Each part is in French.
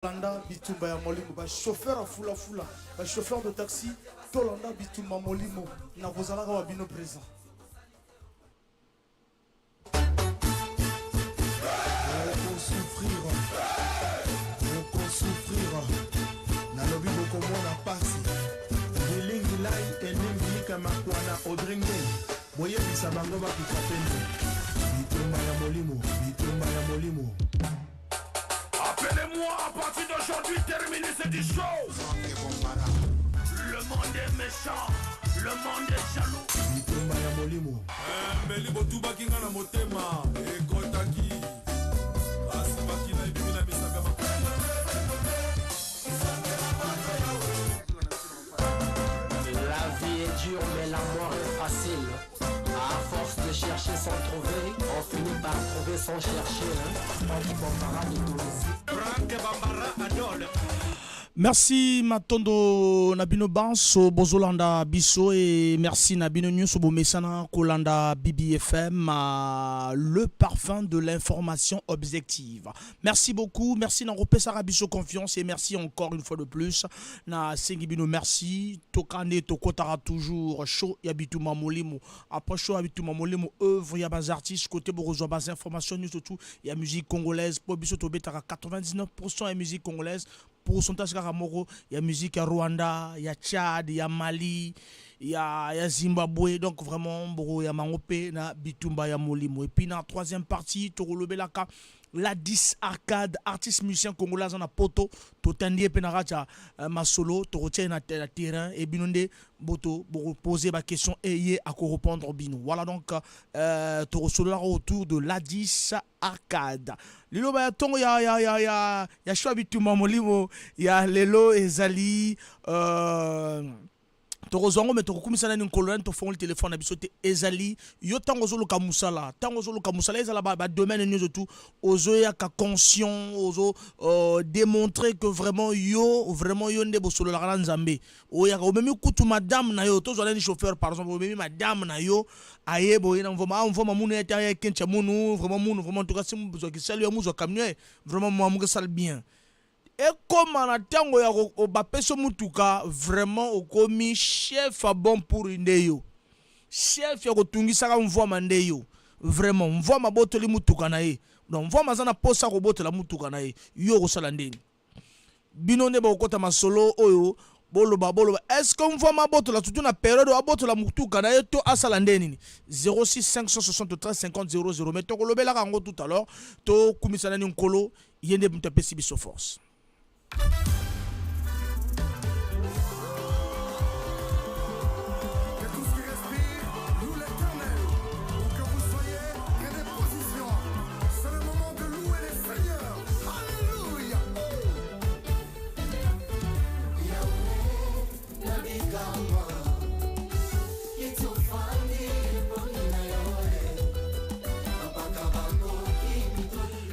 Landa bitumba ya molimo ba chauffeur a fula fula ba chauffeur de taxi to landa bitumba molimo na kozalaka wa bino présent. On souffrir na lobi bokomona pasi bilingi lai eningi kama kwana odringe boye bisabango bakufa pende bitumba ya molimo. Appelez-moi à partir d'aujourd'hui, terminez cette chose. Le monde est méchant, le monde est jaloux. Bitumba ya molimo. Mbeli botuba kinga na motema ekotaki. Asibaki na ibimi na misaka makala. La vie est dure mais la mort est facile. À force de chercher sans trouver, on finit par trouver sans chercher. Merci Matondo Nabino Banso Bozolanda Bisso et merci Nabino News Bomesana Kolanda BBFM, le parfum de l'information objective. Merci beaucoup, merci Narope Sarabiso Confiance et merci encore une fois de plus na Sengibino merci Tokane Tokotara toujours show Yabituma Molimo après show Yabituma Molimo œuvre ya bas artistes côté Borozo bas information news surtout ya musique congolaise pour Biso Tobetara 99% ya musique congolaise. Pourcentage Karamoro, il y a musique à Rwanda, il y a Tchad, il y a Mali, il y a Zimbabwe, donc vraiment, il y a Mangope, na Bitumba, il y a Molimo. Et puis dans la troisième partie, Toro Belaka, la 10 arcade, artiste musicien congolais en a poto, Totandie Penaracha, ma solo, Torotia na terrain, et Binonde, Boto, pour poser ma question et à répondre au bino. Voilà donc, Toro Solo autour de la 10 arcade. Lilo ba tongo ya shwa bituma molimo ya lelo ezali Torozongo me tokumisana ni kolon to fond le téléphone abisote ezali yo tango zolo kamusala ezala ba domaine news tout ozo ya ka conscient ozo démontrer que vraiment yo nde bosolo la nzambe o ya ko memi kutu madame na yo to zo ni chauffeur par exemple memi madame na yo ayebo ina mvoma munu eta ya kencha munu vraiment en tout cas si besoin que salut amuzo camion vraiment moi mu sal bien. Et comme en attendant ya bapeso mutuka vraiment okomi chef a bon pour ndeyo chef ya kotungisa ka mvoma ndeyo vraiment mvoma botoli mutuka na ye donc mvoma zana posa ko botola mutuka na ye yo ko sala ndeni bino ne ba okota masolo oyo boloba est-ce que mvoma botola tout na période abotola mutuka na ye to asala ndeni 06 573 50 00 mais to ko lobela ka ngo tout à l'heure to kumisana ni nkolo yende mutapesi biso force.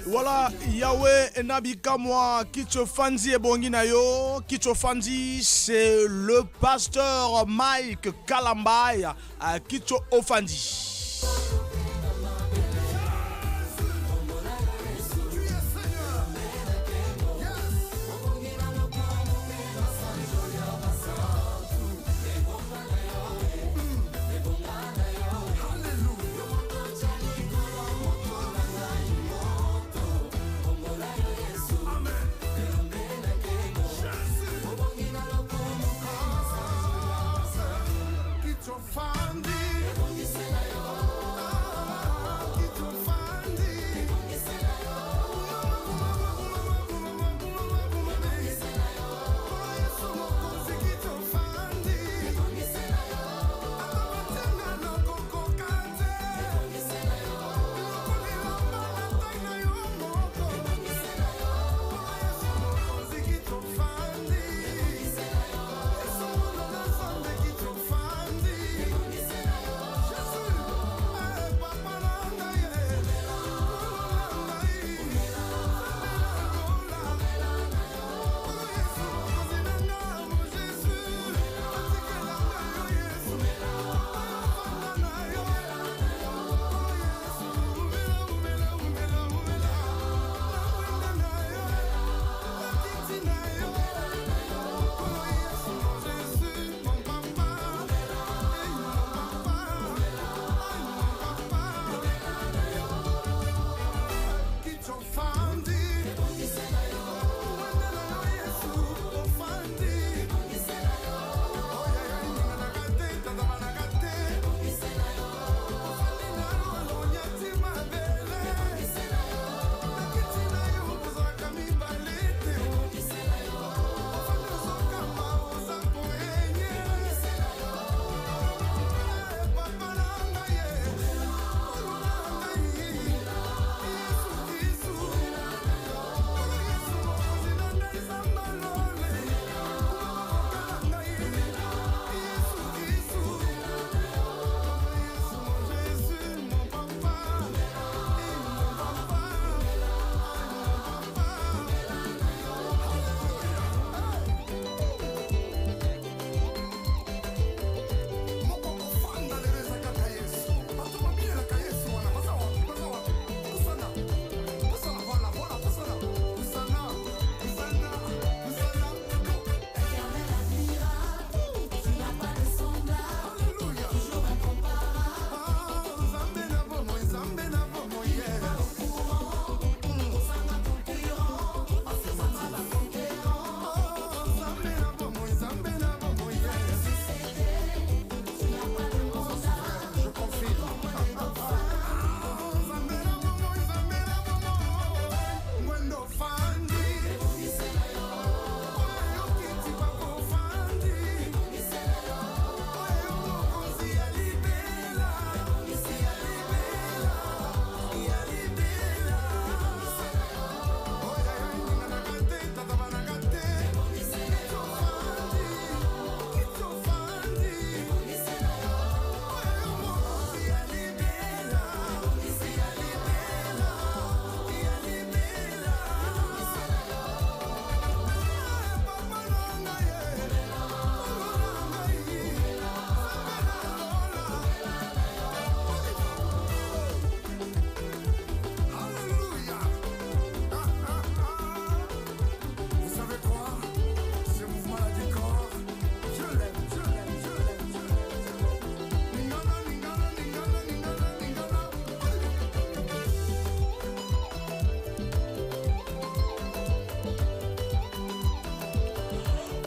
Voilà, Yahweh Nabika moi, Kicho Fanzi et Bongina yo. Kicho Fanzi, c'est le pasteur Mike Kalambay à Kicho Ofandi. Fandi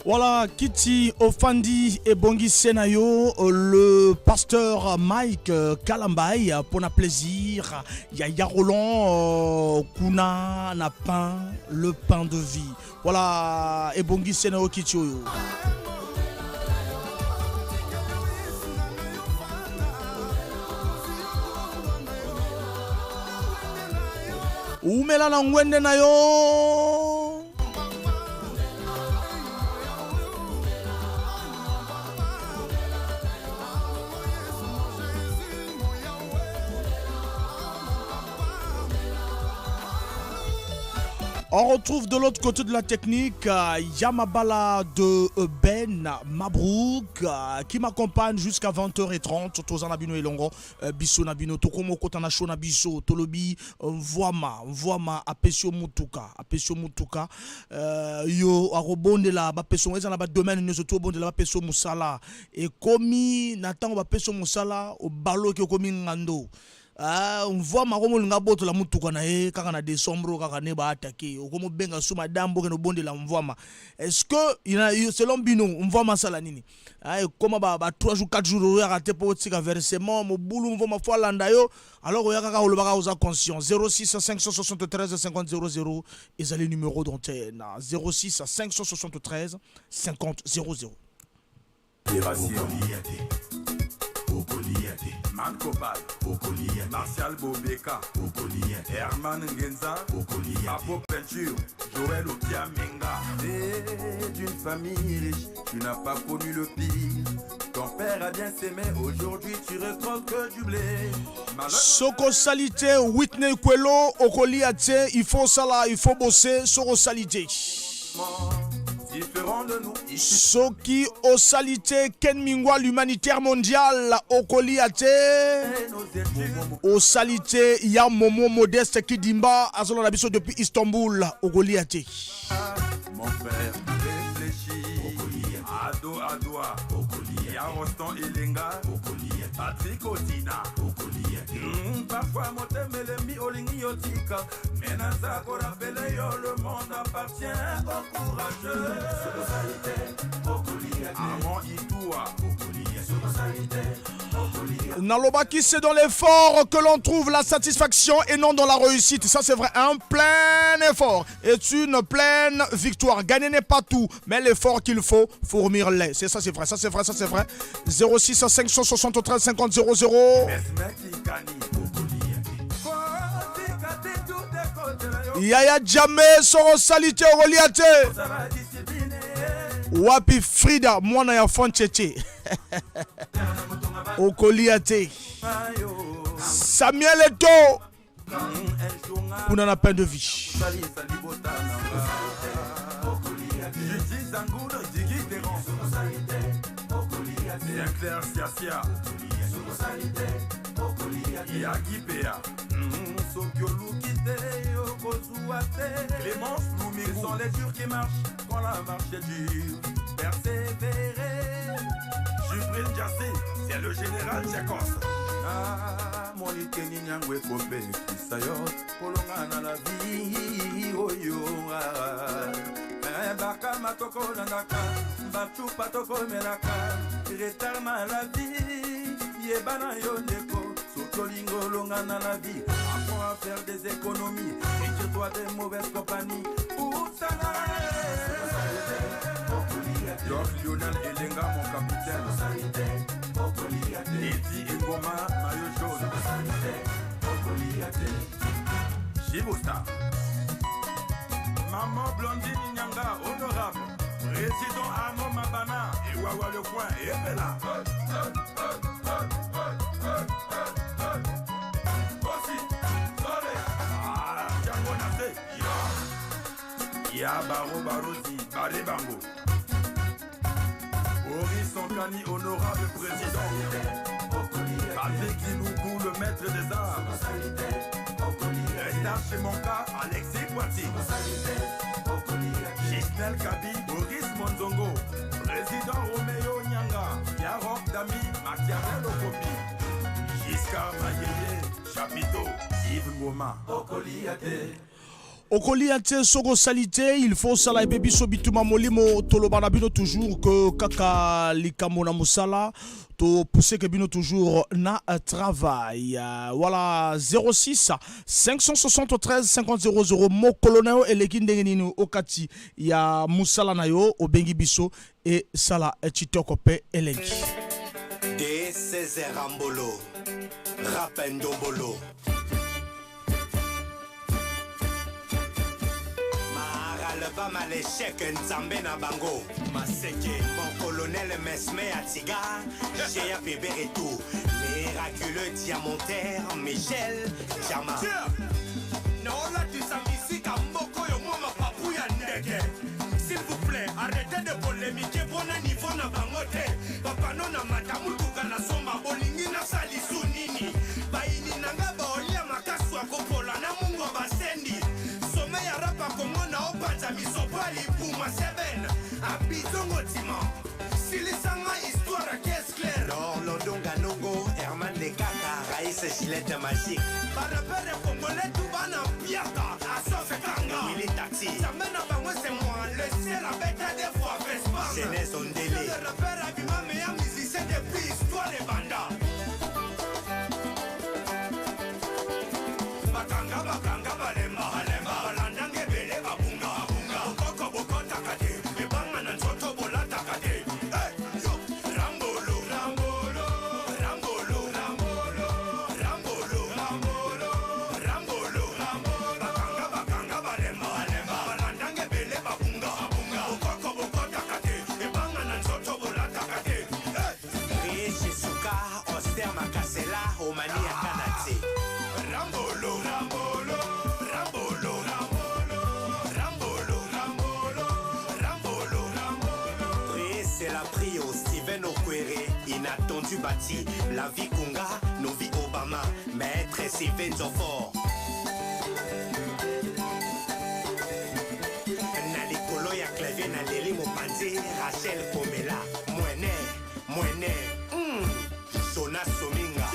Voilà, Kitty Ofandi et Bongi Senayo, le pasteur Mike Kalambay, pour un plaisir. Yaya Roland, Kuna n'a pain, le pain de vie. Voilà, et Bongi Senayo Kitty. Umela na ngwende na yo. On retrouve de l'autre côté de la technique Yamabala de Ben Mabrouk qui m'accompagne jusqu'à 20h30. Tozana Bino et Longo, Bisso Nabino, Tokomo Kotana Shona Bisso, Tolobi, Voama, Apesio Mutuka, Yo, Arobondela, Bapeso, Ezana Badomaine, nous autres Bondela, Bapeso Moussala, et Komi, Nathan Bapeso Moussala, au Balo qui Komi Ngando. On voit ma romo nga boto la mutu kana kaka na décembre kaka ne ba attaquer okomo benga suma dambo no bonde la mvoma. Est-ce que selon Bino mvoma sala nini comment ba 3 jours 4 jours ya raté pour tika versement mo bulu mvoma fo landa yo alors ya kaka olobaka oza conscient 06 573 50 00 ezali numéro d'antenne 06 573 50 00. Man Kopal, Martial Bobeka, Herman Ngenza, Apo Peinture, Joël Okiamenga. T'es d'une famille riche, tu n'as pas connu le pire. Ton père a bien s'aimé, aujourd'hui tu récoltes que du blé. Soko Salité, Whitney Kwelo, Okoliate, il faut ça là, il faut bosser, Soko Salité. Différent de nous. Soki au salité Ken Mingwa l'humanitaire mondial au Koliate au salité il y a Momo Modeste Kidimba azolo nabiso depuis Istanbul au Koliate. Mon père réfléchit ado à doigt il y a Roston Elenga Patrick Otina parfois mon thème est mis au lignotica mais dans sa rappelle yo le monde appartient aux courageux. Nalobaki, c'est dans l'effort que l'on trouve la satisfaction et non dans la réussite. Ça c'est vrai, un plein effort est une pleine victoire. Gagner n'est pas tout, mais l'effort qu'il faut fournir l'est. C'est ça, c'est vrai, ça c'est vrai, ça c'est vrai. 06 573 50 00. Yaya Jamais soro salité au Goliath. Wapi Frida mwana ya Foncheche au Goliath. Samuel Eto on a peine de vie. Clémence Loumi sont les durs qui marchent quand la marche est dure. Persévérer. Jubril Jassé, c'est le général Tchakos. Ah, mon ikeni nyangwe kope kisayo kolonga na la vie oyo. Baka matoko nandaka, batu patoko melaka, retarma la vie, yebana yoneko, sotolingo longa na la vie. Apprends à faire des économies, retire-toi des mauvaises compagnies. Doc Lionel Elenga, mon capitaine. Eddie Ngoma, maillot jaune. Chibosta. Maman Blondine Nyanga, honorable. Président Arnaud Mabana et Wawa le coin et Bella. Ya Baro Barosi, Baré Bango. Boris Sankani, honorable président. Patrick Inougou, le maître des arts. Resta chez mon cas, Alexis Poitiers. Gisnel Kabi, Boris Monzongo. Président Roméo Nyanga. Yarok Dami, Machiavel Okopi. Giscard Mayeye, Chapiteau, Yves Ngoma. Okoli ante soko salité, il faut sala et biso bituma molimo tolobana bino toujours que kaka likamona musala to pousser que bino toujours na travail. Voilà 06 573 50 00 mo colonel elekinde nini okati ya musala na yo obengi biso et sala chitoko pe elengi. De Césaire Ambolo, Rapendombolo. Pas mal échec, Nzambe na bango. Maseke, mon colonel Mesme Atiga, j'ai un bébé et tout. Miraculeux diamantaire, Michel Diama. Non, là, tu s'ambisis comme Moko et moi, ma papouille à nègre. S'il vous plaît, arrêtez de polémiquer, bon niveau na bangote. Papa non na matamu tuka na somba, bolingi na salisu nini. Baini nanga baolia makaswa kopola na mungo basendi. Sommeil à rapa comme on a opata misopali pour ma semaine. Abizongo tima. Silisanga histoire à caisse claire. Lors Londonga Nongo, Herman de Kaka, Raïs Gillette Magique. Barapere congolais tout bana piata. Asofe kanga. Willy Taxi. Ça mène à bango c'est moi. Le ciel a bête des fois Vespa. Jeunesse Ondélé. Le rappeur a vu ma meilleure musicien depuis histoire des bandas. Bakanga bakanga balemba balemba balandange bele babunga bunga koko bokota kade ebanga na nzoto bolata kade yo rambolo rambolo rambolo rambolo rambolo rambolo rambolo rambolo bakanga bakanga balemba balemba balandange bele babunga bunga koko bokota kade ebanga na nzoto bolata kade Riche Suka, Oster Makasela, Omani Akanate. Rambolo, Rambolo, Rambolo, Rambolo, Rambolo, Rambolo, Rambolo, Rambolo. Pré, c'est la prio, Steven Okwere, inattendu bâti, la vie Kunga, nos vies Obama, maître Steven Zofor. Na likolo ya clavier na leli mopanzi, Rachel Komela, Mwene, Sona Sominga.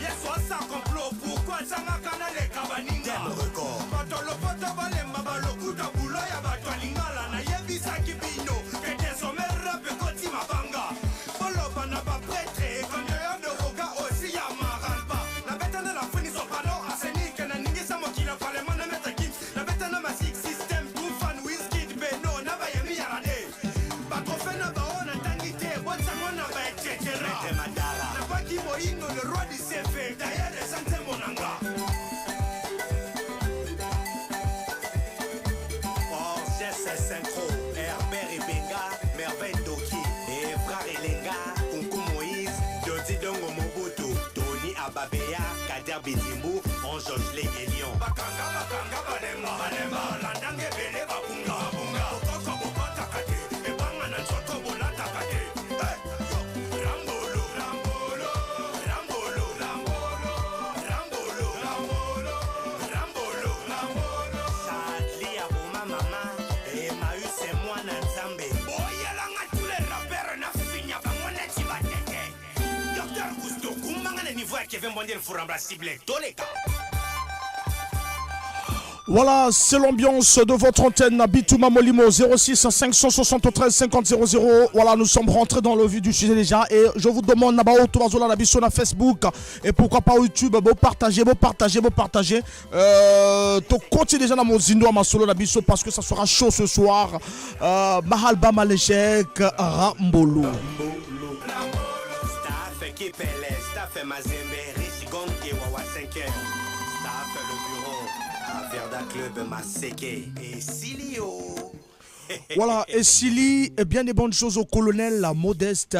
Yes, on s'en complot, pourquoi ça m'a canalé Kabaninga? Thème record. Batolo poto balemba balokuta bulo ya batwa lingala na yebisa kibino kete sommet rap koti mabanga bolo bana ba prêtre quand yo de roga aussi ya maralba na betana la fini so palo aseni kana ningi samo kila parlement na meta kim na betana ma six system tout fan whisky beno na ba yemi yarade ba kofena ba ona tangite botsa mona ba etchetera Maître Madara. na ba ki moingo le roi du CV d'ailleurs les santé monanga. Orges Synchro, Herbert Ebenga, Merveille Doki, et Frère Elenga, Kunku Moïse, Dodi Dongo Mobutu, Tony Ababea, Kader Bidimbu, Ange Les Elion. Bakanga bakanga balemba balemba landange bele babunga bunga koko bokota kate ebanga na nzoto bolata kate yo rambolo rambolo rambolo rambolo rambolo rambolo rambolo rambolo Sadli Aboma Mama, et Mahu c'est moi Nanzambe. oyelanga tous les rappeurs na finya bangone tibateke Dr Gusto kumbanga na niveau ya Kevin Bondier Furambla cible toleka. Voilà, c'est l'ambiance de votre antenne Bitouma Molimo 06 573 50 00. Voilà, nous sommes rentrés dans le vif du sujet déjà et je vous demande Nabao Tobazola la biso na Facebook et pourquoi pas YouTube, bon partager. To continuer déjà dans mon zindo à ma solo la biso parce que ça sera chaud ce soir. Mahal Bama l'échec Rambolo. Staff Kipele, Staff Mazembe, Richigon et Wawa 5e. Staff le bureau, Averda Club Maseke et Silio. Voilà, et Sili, et bien des bonnes choses au colonel la Modeste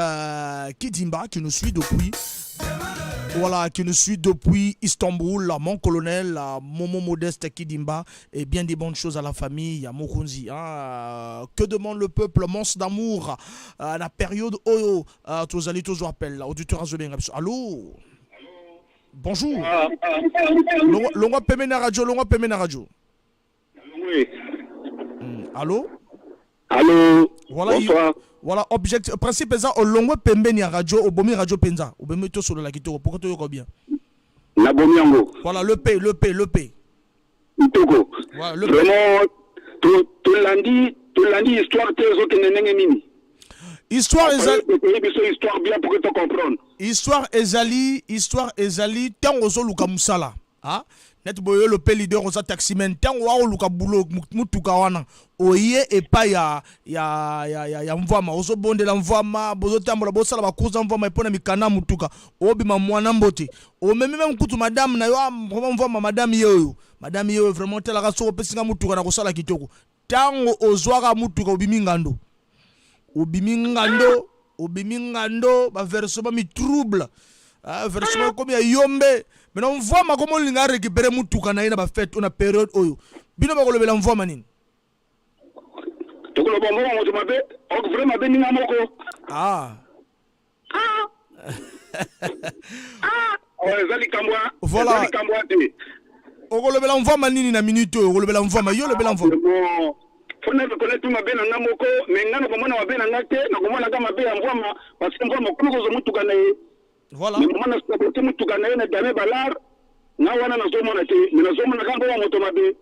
Kidimba qui nous suit depuis. Voilà, qui nous suit depuis Istanbul, mon colonel, Momo Modeste Kidimba, et bien des bonnes choses à la famille, à Mokunzi. Hein. Que demande le peuple, monstre d'amour, la période Oyo, tous allez toujours appeler, auditeur Azobeng. Allô? Bonjour. Longo Pemena Radio. Oui. Allô? Allô. Voilà, Bonsoir. Voilà, objectif, principe ça, au long pembeni radio, au bomi radio penza, au bomi to sur la kitoko, pourquoi tu y bien? La Bomiango. Voilà, le P. Togo. Ouais, Vraiment, tu l'as dit histoire tes autres nini. Histoire ezali histoire bien pour que tu comprennes. histoire ezali tango zo luka musala. Ah, net boyo le pe leader oza taximen tango wa luka bulo mutuka wana. Oye epa ya mvama ozo bondela mvama bozo tambola bozo sala bakuza mvama epona mikana mutuka. Obima mwana mbote. O même kutu madame na yo mvama madame yo. Madame yo vraiment tela ka soko pesinga mutuka na kosala kitoko. Tango ozwaka mutuka obimingando. Obimingando ba versement mi trouble. Ah versement comme ya yombe. Mais on voit ma comment linga récupérer mutuka na ina ba fête on a période oyo. Bino ba kolobela mvua manini. Tokolo bombo mo mabe, ok vraiment be ninga moko. Ah. Zali kambwa. Voilà. Zali kambwa te. Okolobela mvua manini na minute oyo, okolobela mvua ma yo lobela mvua. Fona reconnaître ma bena namoko, mais ngana komona ma bena ngate, na komona kama be mvua ma, parce que mvua makulu ko zo mutuka na ye. Voilà. Mais komona stabilité mutuka na ye na dame balar, na wana na zo mona te, mais na zo mona kamba wa moto mabe.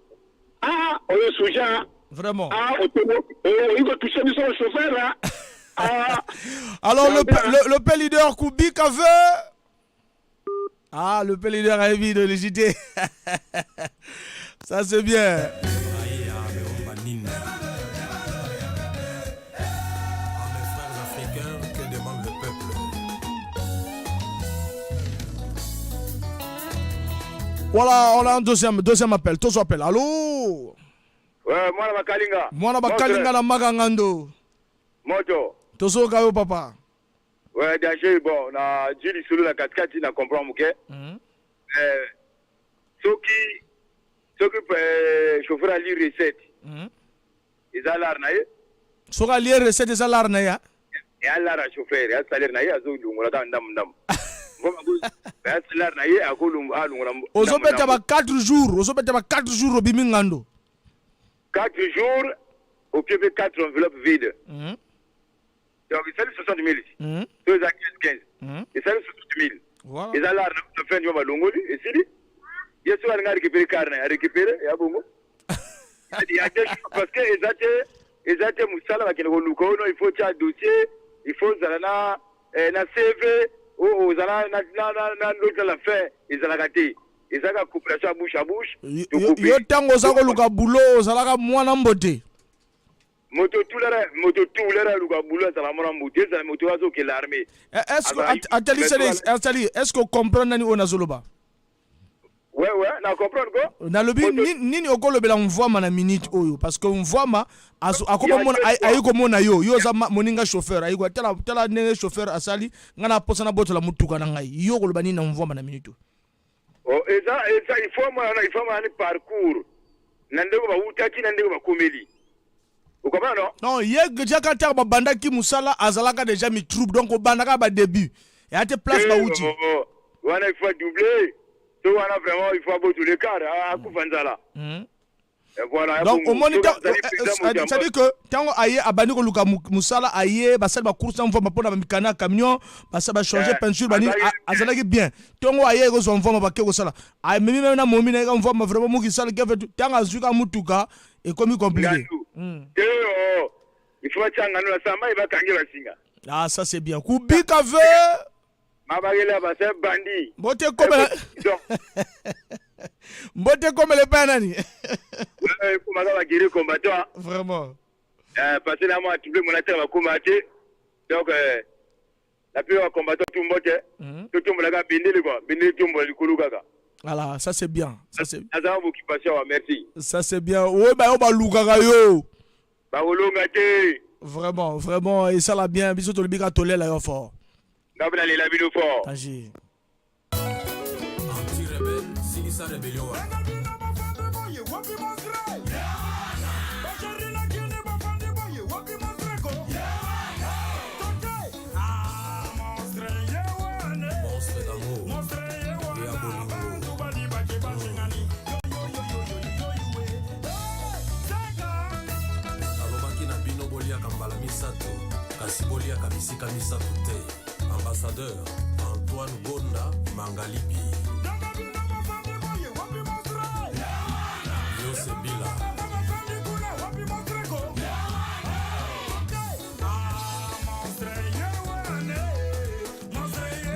Ah, oyo suja. Vraiment. Ah, il va toucher du son chauffeur là. Ah. Alors le P leader Kubika veut. Ah, le P leader a envie de l'hésiter. Ça c'est bien. Voilà, on a un deuxième appel. Tous appel. Allô? Ouais, moi la bakalinga. Moi la bakalinga na magangando. Moto. Toso kayo papa. Ouais, danger bon, na jili solo la katkati na comprendre muke. Soki chauffeur ali recette. Izalar na ye. Soki ali recette izalar na ya. Ya lara chauffeur, ya salaire na ye azolungola ta ndam. Ya salaire na ye akolum alungola. Ozobeta ba 4 jours obimingando. 4 jours, au pied de 4 enveloppes vides. Donc, il s'agit de 60 000. 2 à 15. Il s'agit de 60 000. Voilà. Et ça, là, on fait un peu de et c'est il y a souvent un récupérer carnet, à récupérer, et à bongo. Parce que ils étaient moussala, avec le louko, il faut un dossier, il faut na CV, ou na l'autre à la fin, ils ont raté. Ils ont coupé ça bouche à bouche. Yo tango zako luka bulo zalaka mwana mbote. Moto tout là luka bulo zala mwana mbote zala moto wazo ke l'armée. Est-ce que comprendre nani ona zoloba? Ouais, na comprendre ko? Na lobi nini okolobela mvua na minute oyo parce que mvua ma akoma mona ayiko mona yo za moninga chauffeur ayiko tala ne chauffeur asali ngana posa na boto la mutuka na ngai yo koloba nini na mvua na minute. Oh, et ça, il faut un parcours. Nandego ba utaki nandego ba komeli. Vous comprenez non? Non, déjà quand tu banda ki musala azalaka déjà mi troupe donc au bandaka ba début. Et à tes places ba uti. Wana il faut doubler. To wana vraiment il faut avoir tous les quarts à kufanzala. Voilà. Donc au moniteur ça dit que tango aye abandi ko luka musala aye basal ba course en forme pona ba mikana camion basa ba changer peinture bani azalaki bien tango aye ko son forme ba ke ko sala ay memi na momi na ko forme vraiment muki sala ke fait tango azuka mutuka et comme compliqué. Il faut tanga no samba iba kangi ba singa. Ah ça c'est bien. Kubika ve mabagela ba c'est bandi. Mbote comme le panani. Ouais, pour ma guérir combattant. Vraiment. Parce que là moi tu veux mon atteindre va combattre. Donc la plupart combattants tout mbote. Tout le monde bindé quoi. Bindé tout le monde kaka. Voilà, ça c'est bien. Ça c'est. Azan occupation, merci. Ça c'est bien. Ouais bah on va lukaka yo. Ba olonga te. Vraiment et ça l'a bien biso to le bika tolé là yo fort. Ngabla le la bino fort. Tangi. Sa rébellion. Monstre d'amour et abomingo. Nalobaki na bino boliaka mbala misato kasi boliaka bisika misato te. Ambassadeur Antoine Gonda Mangalibi.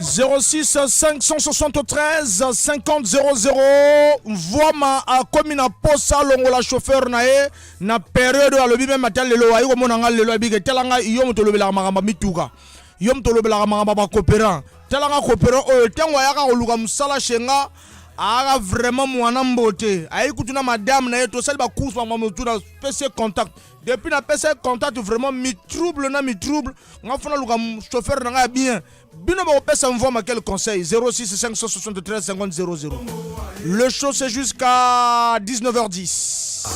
06 573 50 00 voima akomi na posa longola chauffeur na ye na période alobi même matin lelo ayi komona nga lelo abike telanga yo moto lobelaka makamba mituka yo moto lobelaka makamba ba coopérant telanga coopérant oyo tengo ayaka koluka musala shenga aga vraiment mwana mbote ayi kutuna madame na ye to sali ba course ba motuna PC contact depuis na PC contact vraiment mi trouble nga fona luka chauffeur na nga bien bino ba pesa mvoma quel conseil 06 573 50 00. Le show c'est jusqu'à 19h10.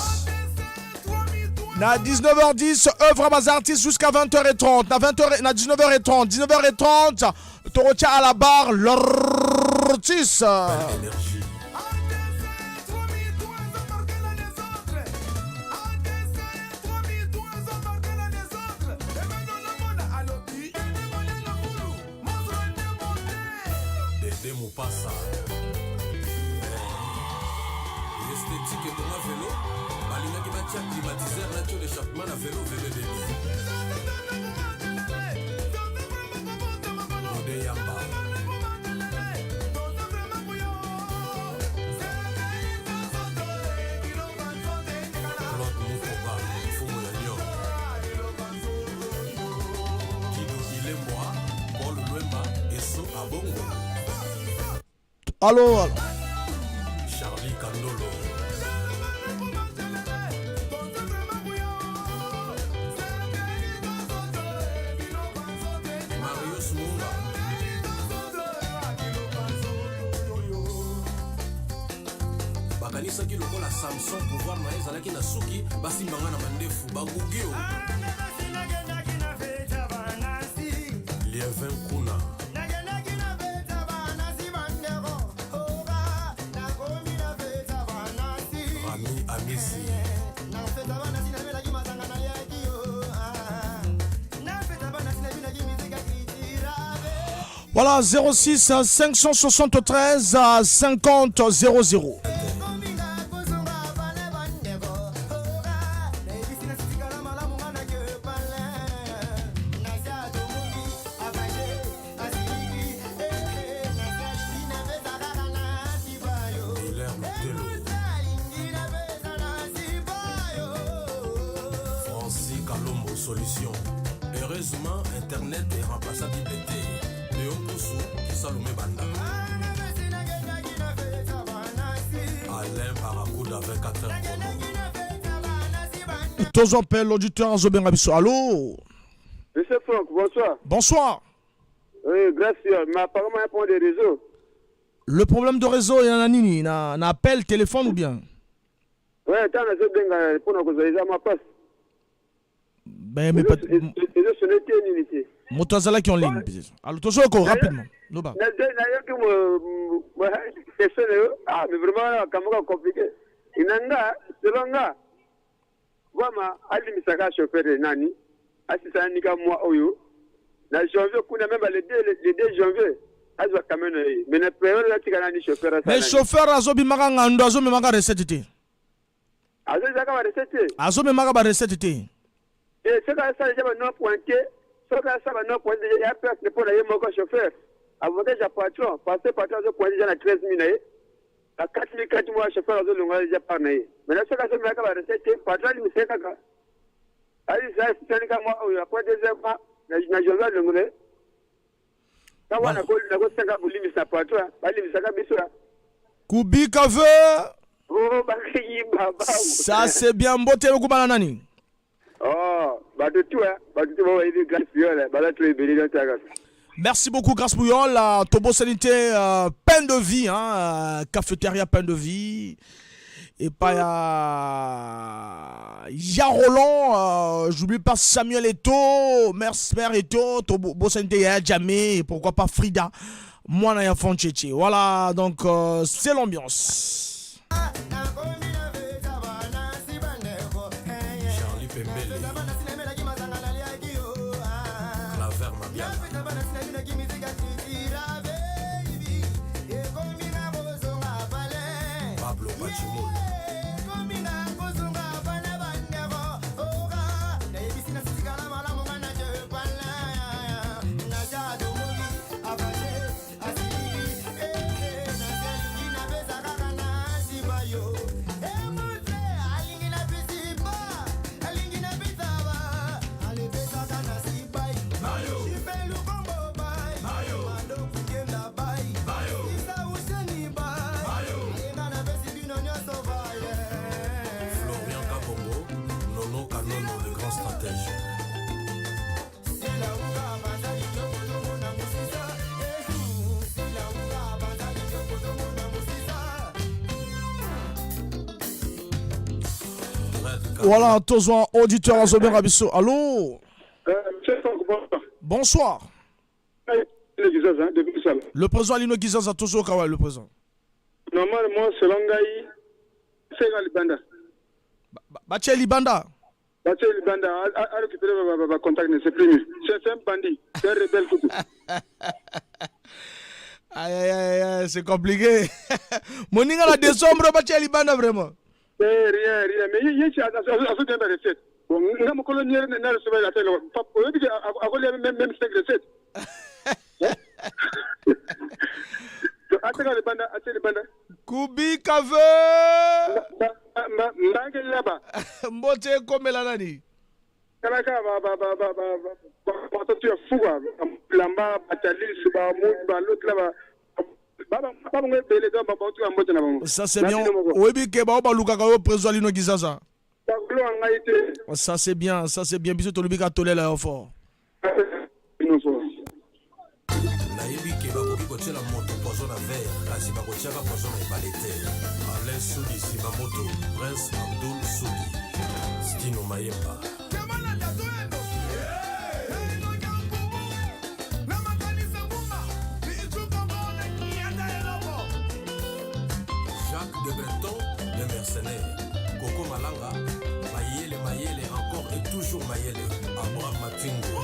Na 19h10 œuvre à mes artistes jusqu'à 20h30 na 20h na 19h30 Torotia à la barre l'artiste. Passa esthétique pour ma vélo balinga qui batia climatiseur na tio d'échappement na vélo VDD Ode Yamba Claude Moukoba Fumo ya Lyon Kido Ilemwa Paul Lwemba Eso Abongo. Allô, Charlie Candolo. Marius Munga. Bakanisaki lokola Samson pouvoir na ezalaki na suki basimbanga na mandefu bagugio. Lievin Kuna. Voilà, 06 573 50 00. Solution. Heureusement, Internet est remplaçable d'IBT. Léon Poussou, Salomé Banda. Alain Barracuda, 24 heures chrono. Tous appellent l'auditeur à Zobengabiso. Allô? Monsieur Franck, bonsoir. Bonsoir. Oui, gracieux. Mais apparemment, il y a un problème de réseau. Le problème de réseau, il y en a nini? Na appel, téléphone ou bien? Oui, attends, je vais pour nous dire ma passe. Ben, mais pas. Motazala qui en ligne. Alors, toujours rapidement. Ah, mais vraiment, comment compliqué. Inanga, selon nga, vraiment, Ali Misaka chauffeur de Nani, assistant Nika moi Oyo, na janvier, kuna même le 2 janvier, azwa kameno yi. Mais na période là, tika nani chauffeur à ça. Mais chauffeur azobi maka ngando, azobi maka recette te. Azobi maka recette. Azobi maka recette te. Et ce que ça déjà non pointé, ce que ça va non pointé, il y a personne pour aller mon chauffeur. Avantage à patron, parce que patron a pointé déjà à 13 000 à 4 000 4 mois chauffeur de longueur déjà par naï. Mais là ce que ça me va recette, patron il me sait kaka. Ali ça c'est un mois où après 2 heures na journal de ngone. Ça va na ko 5 ans bulimi sa patron, bali misaka bisura. Kubika ve. Oh bakiki baba. Ça c'est bien mbote kubana nani? Oh, bah de tout, hein. Bah de tout, on va aider Grâce Bouillol, bah là, tu es béni dans ta grâce. Merci beaucoup, Grâce Bouillol. Tobo Sanité, pain de vie, hein. Cafétéria, pain de vie. Et pas ya Roland, j'oublie pas Samuel Eto, Mercer Eto, Tobo Sanité, ya Jamé, et pourquoi pas Frida, moi, na ya Foncheche. Voilà, donc, c'est l'ambiance. stratège. Voilà, tous les auditeurs à Zobé Rabisso. Allô? Bonsoir. Le président Lino Gizaza, toujours Kawai, le président. Normalement, selon Gaï, c'est Libanda. Baché Libanda. Baché Libanda a récupéré ma contact, c'est plus. C'est un bandit, c'est un rebelle. Aïe, c'est compliqué. Moninga la décembre, Baché Libanda, vraiment. Rien. Mais il y a une recette. Bon, nous avons colonisé la recette. On a même 5 recettes. Kubi Kave Mbote Komela nani Kalaka tu es fou lamba batalis ba l'autre là ça c'est bien. Webi Keba ba Luka ka président Lino Gizaza. Ça c'est bien, biso to lubika tolela yo fort. nayebi ke bakoki kotiela moto poison na verre kasi bakotiaka poison na ebale te. Alain Soudi nsima moto Prince Abdul Soudi Stino Mayemba. Jacques de Breton, le mercenaire. Coco Malanga, Mayele, encore et toujours Mayele. Abraham Matingo.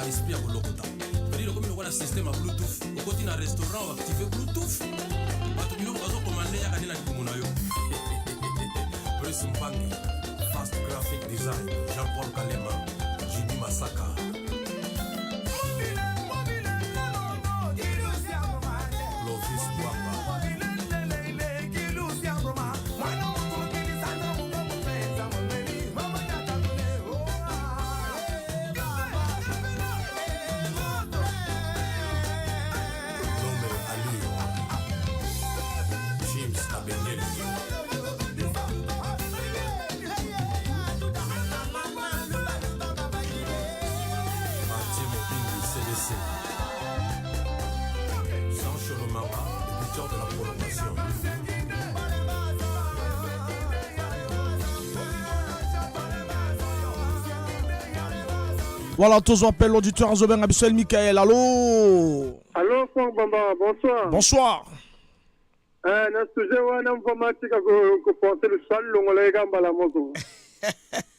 Esprit à Bolokota. C'est-à-dire comme on a un système à Bluetooth, au côté d'un restaurant on active Bluetooth. Bato bino bazo commander ya kanina kimono yo. Prince Mpangi, Fast Graphic Design, Jean-Paul Kalema, Jimmy Masaka. Clovis Bouamba. Voilà, tous appellent l'auditeur Azoben Abissel Michael. Allô? Allô, Bamba, bonsoir. Bonsoir. Na sujet wa na informatique ko porter le sol longola egamba la moto.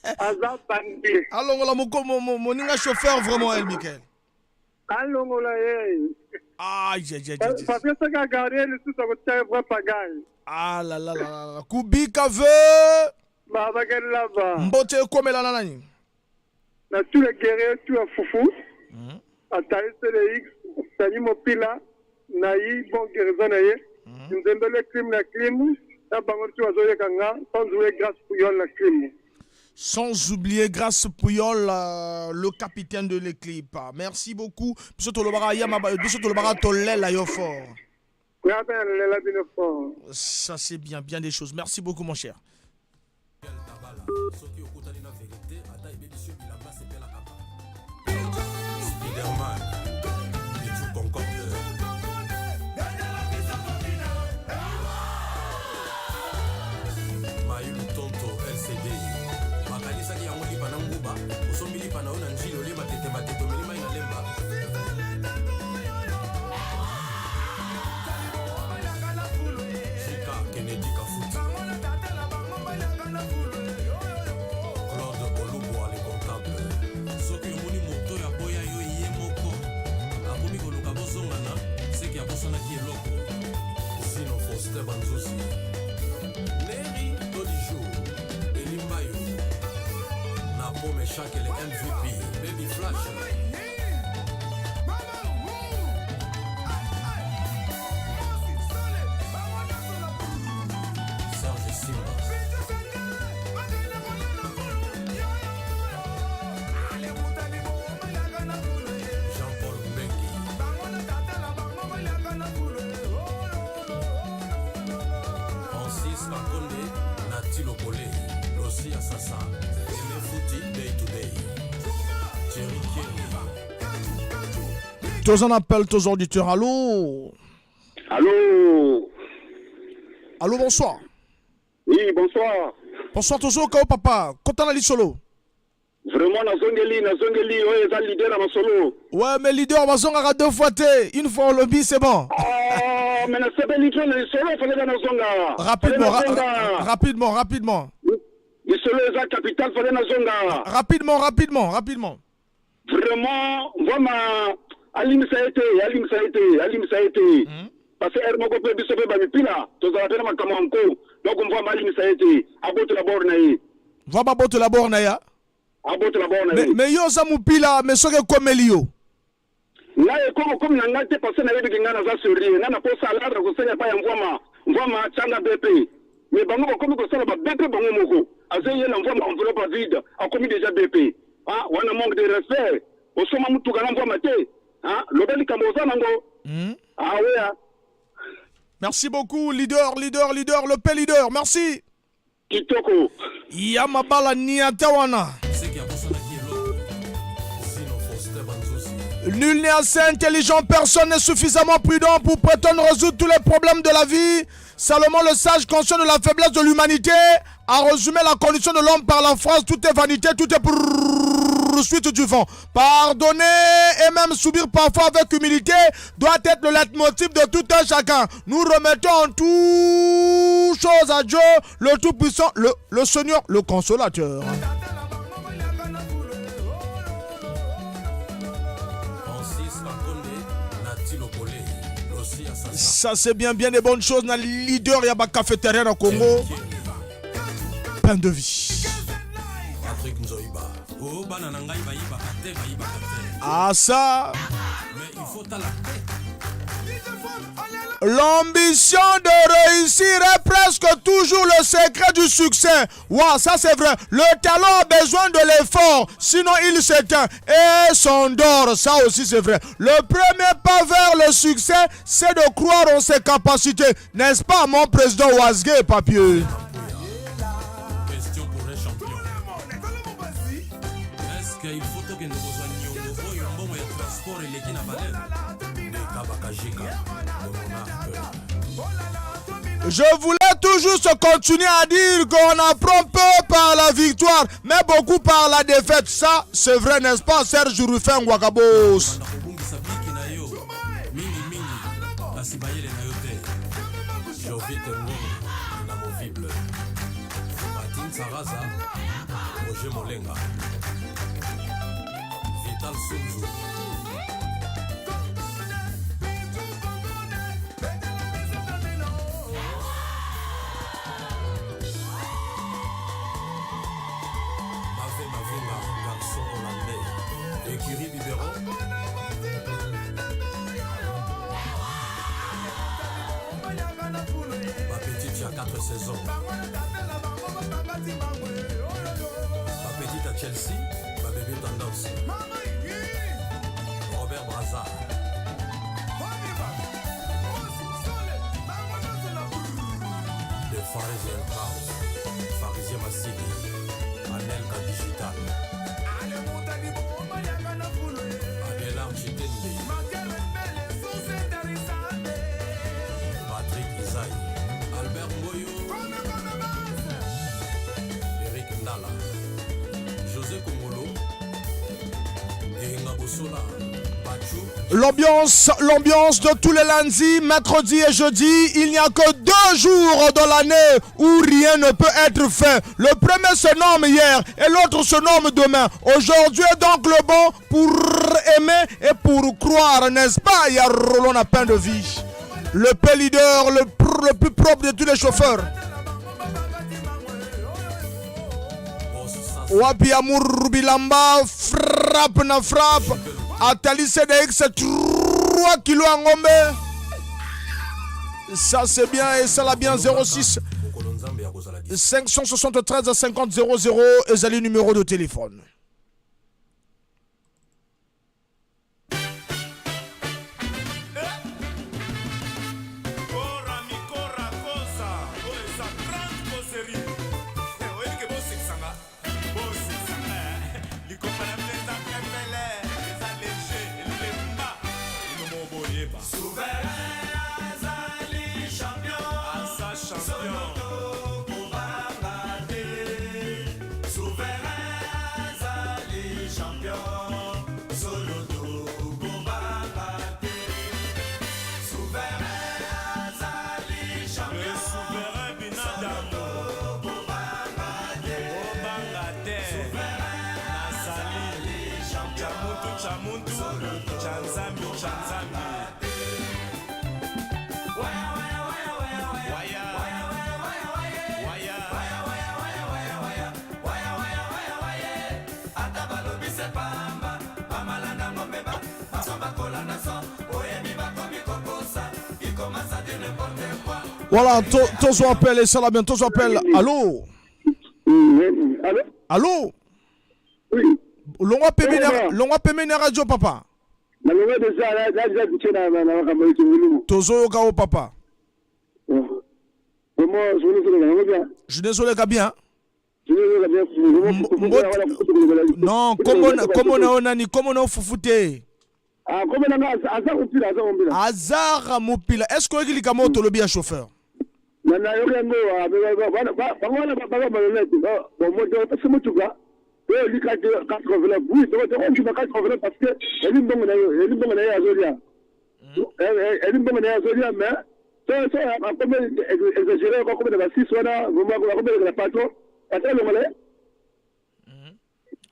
Aza bandi. Allô, ngola mon ninga chauffeur vraiment El Michael. Allô, ngola Aïe. Parce que ça a gardé le tout ça va vrai pagaille. Ah là. Kubi Kave. Baba gel là-bas. Mbote Komela nani. Na tous les guerriers, tu as foufou. Ataïs le X, Tani Mopila, Naï, bon guérison naïe. Nous aimons le crime, la crime. La banque tu as joué Kanga, sans jouer grâce Pouyol, la crime. Sans oublier grâce Pouyol, le capitaine de l'équipe. Merci beaucoup. Bisous tout le bara tolé la yo fort. Ça c'est bien des choses. Merci beaucoup mon cher. Spiderman, Pichu Concorde. Mayu Tonto, LCD. Makalisaki yango lipa na nguba. Osombi lipa na ona njilo leba tete melima ina lemba. Kennedy Kafuti, Claude Oluboa les comptables. Soki yomoni moto ya boya yo ye moko akomi koluka bozongana seki ya bosanaki eloko Zino Foster Banzuzi Neri Todijo Elimbayo Napo Meshak le MVP Baby Flash Serge Simba Jean-Paul Mbengi Francis Kakonde Nati Lokole Lossi Assassa Aimé Fouti Day to Day Thierry Kieri Tous en appel, tous auditeurs. Allô? Allô? Allô, bonsoir. Oui, bonsoir. Bonsoir, tous au cas, papa. Content d'aller solo. Vraiment, Nazongeli, ouais, les leader à solo. Ouais, mais leader, Mazonga a 2 fois T. Une fois au lobby, c'est bon. Ah, mais c'est pas leader, les solo, il fallait Nazonga. Rapidement. Les solo, les capital, il fallait Nazonga. Rapidement. Vraiment, vraiment, Alim Saïté. Parce que Hermoko peut bien sauver Bamipila. Tous à la peine, Makamanko. Donc, on voit Alim Saïté. Abote la borne. Va pas botte la borne, ya. Mais yo za mupila mais soke komelio na comme na ngate parce na yebi ngana za suri na posa ladra ko senya pa ya mvama changa BP mais bango ko comme ko sala ba BP bango moko azeye na mvama enveloppe vide a commis déjà BP ah wana manque de respect o soma mutu kana mvama te ah lobeli kamboza nango ah ouais. Merci beaucoup leader le P leader merci Kitoko Yamabala Niatawana. Nul n'est assez intelligent, personne n'est suffisamment prudent pour prétendre résoudre tous les problèmes de la vie. Salomon le sage, conscient de la faiblesse de l'humanité, a résumé la condition de l'homme par la phrase « Tout est vanité, tout est poursuite du vent ». Pardonner et même subir parfois avec humilité doit être le leitmotiv de tout un chacun. Nous remettons en toute chose à Dieu, le Tout-Puissant, le Seigneur, le Consolateur. Ça c'est bien des bonnes choses. Na leader yaba cafétéria na Congo. Pain de vie. Ah ça. L'ambition de réussir est presque toujours le secret du succès. Wow, ça c'est vrai. Le talent a besoin de l'effort, sinon il s'éteint et s'endort. Ça aussi c'est vrai. Le premier pas vers le succès, c'est de croire en ses capacités. N'est-ce pas mon président Ouazgué, papier? Question pour un champion. Est-ce qu'il faut que nous besoin de transport et les guinabales de Kabakajika? Je voulais toujours se continuer à dire qu'on apprend peu par la victoire, mais beaucoup par la défaite. Ça, c'est vrai, n'est-ce pas, Serge Rufin Ouagabos? Vital Sunzu. Garçon hollandais, écurie Biberon. Ma petite, il y a 4 saisons. Ma petite à Chelsea, ma bébé tendance. Robert Brazza. De Pharisien House, Pharisien Massini, Anelka Digital. Adela Chitende. Patrick Isaïe. Albert Moyo. Eric Ndala. José Kongolo. Ehinga Bosola. L'ambiance de tous les lundis, mercredi et jeudi. Il n'y a que 2 jours dans l'année où rien ne peut être fait. Le premier se nomme hier et l'autre se nomme demain. Aujourd'hui est donc le bon pour aimer et pour croire, n'est-ce pas? Il y a Roland à pain de vie. Le P leader, le plus propre de tous les chauffeurs. Wapi Amour Bilamba, frappe na frappe. Atali CDX 3 kilos en ngombe. Ça c'est bien et ça l'a bien. 06 573 50 00 et le numéro de téléphone. Voilà, tous appellent et ça l'a bien, tous appellent. Allô? Allô? Oui. L'on payé radio, papa. Tozo Gao, papa. Je suis désolé, bien. Non, comment on a fouté? Azar Mopila. Est-ce que vous avez le bien chauffeur?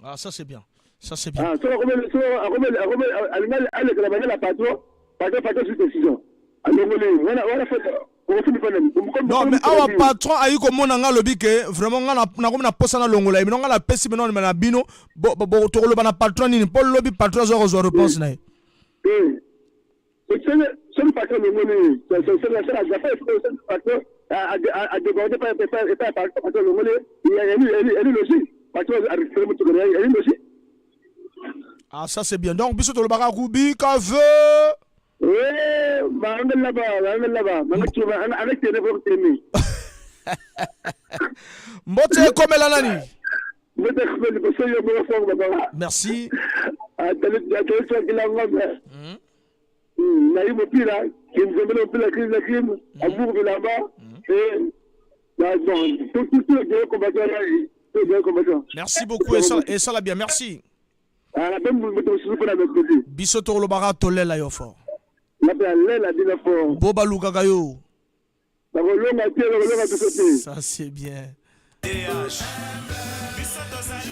Ah, ça c'est bien. Ça c'est bien. Non mais awa patron ayi ko mona nga lobi ke vraiment nga na ko na posa na longola mais nga la pesi mais non na bino bo to lo bana patron ni pour lobi patron zo réponse na. C'est le patron de monnaie. C'est la patron a débordé par patron de monnaie. Il y a une logique. Patron a récupéré tout il y a une logique. Ah ça c'est bien. Donc biso to le baka rubi ka veut. Oui, là-bas. Avec tes réformes aimées. Mbote comme la nani. Merci. Merci beaucoup et ça l'a bien, merci. Bisoto Lobara Tolé la yofo. Boba Lugagayo. Ça c'est bien.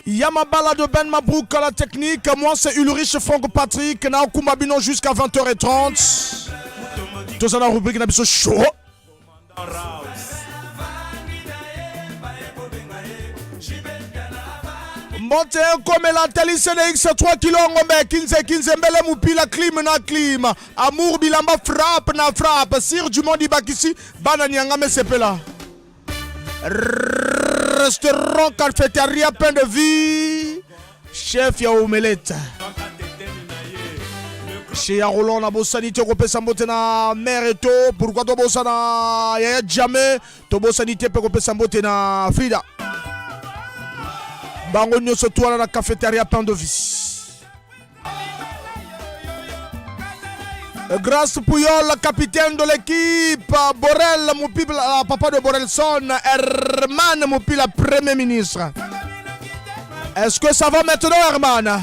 Yamabala de Ben Mabrouk à la technique. Moi c'est Ulrich Franck Patrick. Na Kumbabino jusqu'à 20h30. Tout ça la rubrique Nabiso Show. Monte comme la télé CDX 3 kilo ngombe 15 mbele mupila clim na clim. Amour Bilamba frappe na frappe. Sir du monde ibakisi bana nyangame sepela. Restaurant cafétéria pain de vie. Chef ya omelette. Chez Roland na bosanité ko pesa mbote na mère eto pourquoi to bosana ya jamais to bosanité pe ko pesa mbote na Frida. Bango nyoso toala la cafétéria pain de vie. Grâce Pouyol, capitaine de l'équipe, Borel Moupi, papa de Borelson, Herman Moupi, la premier ministre. Est-ce que ça va maintenant, Herman?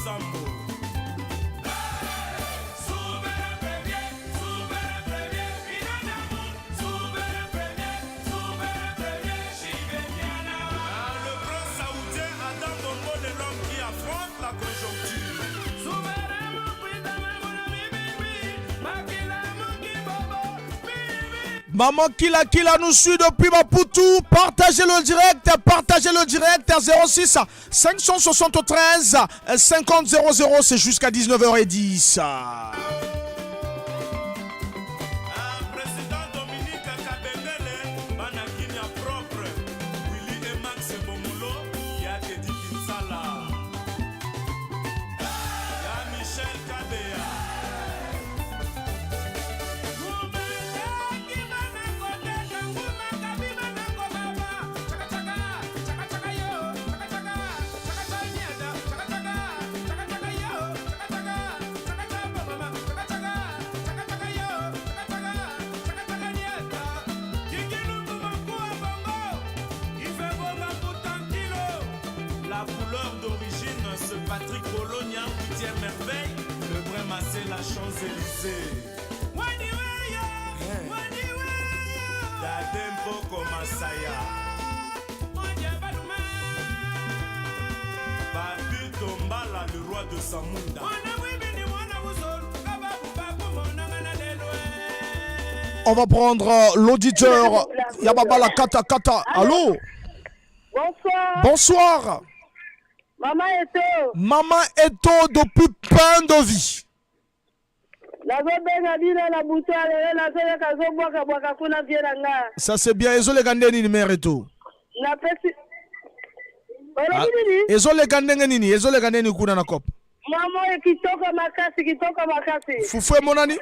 Sambo. Maman Kila nous suit depuis Maputo. Partagez le direct 06 573 50 00. C'est jusqu'à 19h10. La Champs-Élysées. Dadempo Masaya. Babu Tombala, le roi de Samunda. On va prendre l'auditeur Yababala Kata. Allô? Bonsoir. Bonsoir. Maman Eto depuis Pain de Vie. Ça c'est bien. Ezo le gande nini mere to. Ezo le gande nini kuna na kop. Mama kitoko makasi. Fufu monani?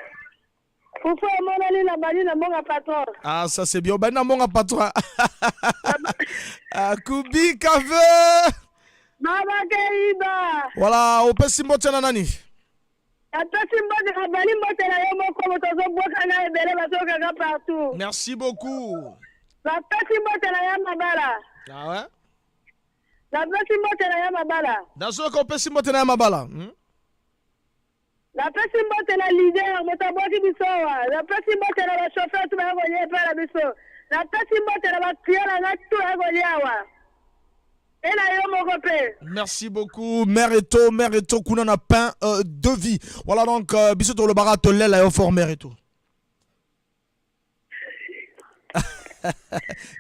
Fufu monani na bali na monga patron. Ah ça c'est bien. Bali na monga patron. Kubi kave. Mama Keiba. Voilà, au pesi mbote na nani? Merci beaucoup. Ah ouais? Dans qu'on peut s'immoter na mabala. La personne est la leader, motaboki bisowa. La personne est la chauffeur, tu vas voler par la biso. La personne est la prière, la tu vas voler awa. Merci beaucoup. Mère Eto, kuna na pain de vie. Voilà donc, biso le barat tolé la fort Mère Eto.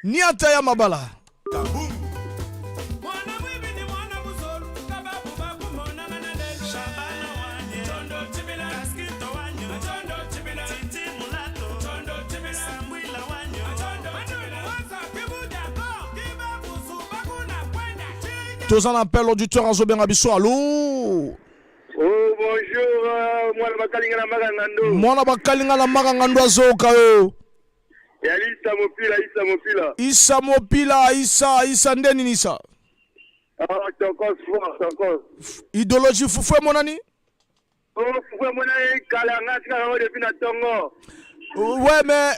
Ni ataya mabala. Tous en appel auditeur à Zobé Rabisso. Allô? Oh, bonjour, moi, Bakalinga Magangando. Moi, Bakalinga la Magangando Azoka. Issa Mopila, Issa Ndeni Nissa. Ah, ton cause. Idéologie Foufoué Monani? Oh, Foufoué Monani, Kalanga, Kalanga, depuis Natongo. Ouais, mais.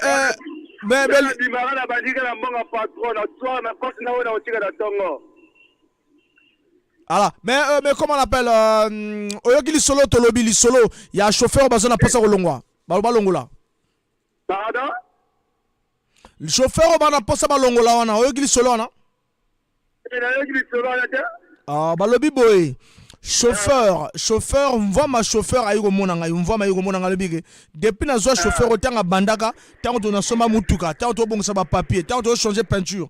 Alors, mais comment on appelle Oyogili solo tolobi li solo, il y a un chauffeur bazon na pasa kolongwa. Balongola. Pardon? Le chauffeur ba na pasa balongola wana, oyogili solo na? Oyogili solo na te? Ah, balobi boy. Chauffeur, mvoa ma chauffeur ayi komona ngai, mvoa ma ayi komona ngai lebike. Depuis na zo chauffeur otanga bandaka, tango to na soma mutuka, tango to bongisa ba papier, tango to changer peinture.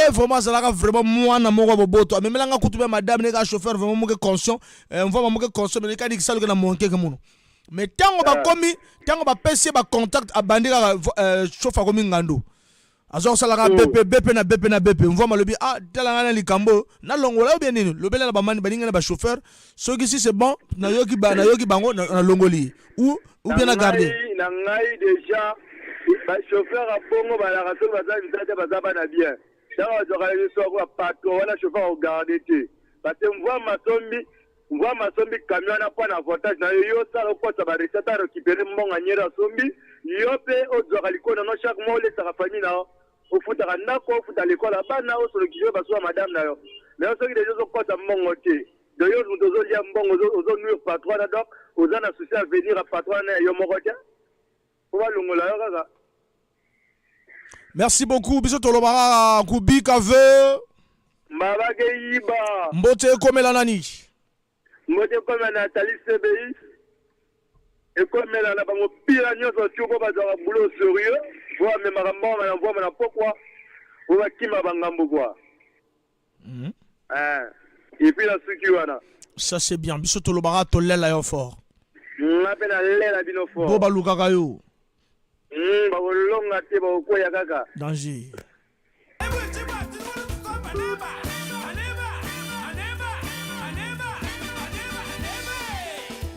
Vraiment ça là vraiment moi na moko boboto. Mais melanga kutube madame neka chauffeur vraiment moke conscient, mvoa moke conscient mais ka dikisa na monke ke muno. Mais tango ba komi, tango ba pesi ba contact abandika chauffeur komi ngando. Azor salaka BP na BP mvoa malobi ah talanga na likambo na longola ou bien nini lobela na ba mani baninga na ba chauffeur soki si c'est bon na yoki bango na longoli ou bien na garder na ngai déjà ba chauffeur a bongo ba la raso baza visate baza bana bien ça va zoka le so ko patro wala chauffeur au garder te parce que mvoa masombi camion na kwa na avantage na yo ça ko ta ba recette à récupérer mbonga nyera sombi yo pe o zoka likona no chaque mois le sera famille na au foot à l'école à bas na au sur le kijo baso madame na yo mais on sait que les gens sont pas mbongo te de yo moto ozolia mbongo ozonuire patron na donc oza na souci à venir à patron na yo moko te po balongola yo kaka. Merci beaucoup biso tolobaka kubika ve mbabake yiba mbote ekomela nani mbote ekomela na Nathalie CBI ekomela na bango pila nyonso ti po bazwaka boulot sérieux po amemaka mbongo na mvoma na pokwa po bakima bangambo kwa et puis la suki wana ça c'est bien biso tolobaka tolela yo fort nga mpe na lela bino fort bo balukaka yo bakolonga te bakokwea kaka danger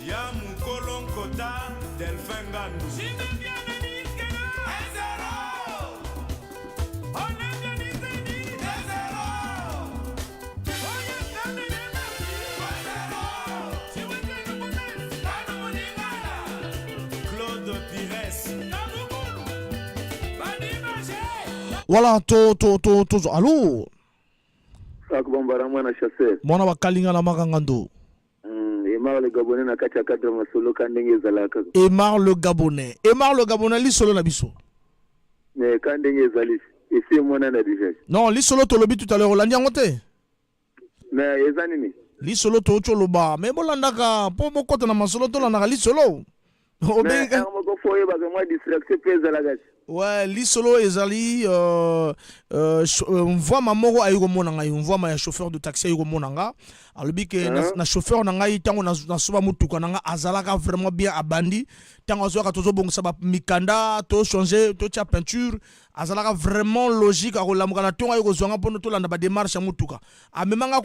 ya mukolo nkota Delphin Ngandu voilà to allô akubambara mwana chasseur mwana bakalinga na makangando Emar le Gabonais na kati ya cadre masolo kandenge ezalaka Emar le Gabonais lisolo na biso mais kandenge ezali esi mwana na déjà non lisolo tolobi tout à l'heure olandi yango te mais eza nini lisolo to choloba mais bolandaka po bokota na masolo tolandaka lisolo obeka moko foye ba moi distraction pe ezalaka ouais lisolo ezali mvwama moko ayiko mona ngai mvwama ya chauffeur de taxi ayiko mona nga alobi ke na chauffeur na ngai tango na soba mutuka na nga azalaka vraiment bien abandi tango azoka tozo bongisa ba mikanda to changer to tia peinture azalaka vraiment logique akolamuka na tonga ayiko zwanga pono to landa ba démarche ya mutuka amemanga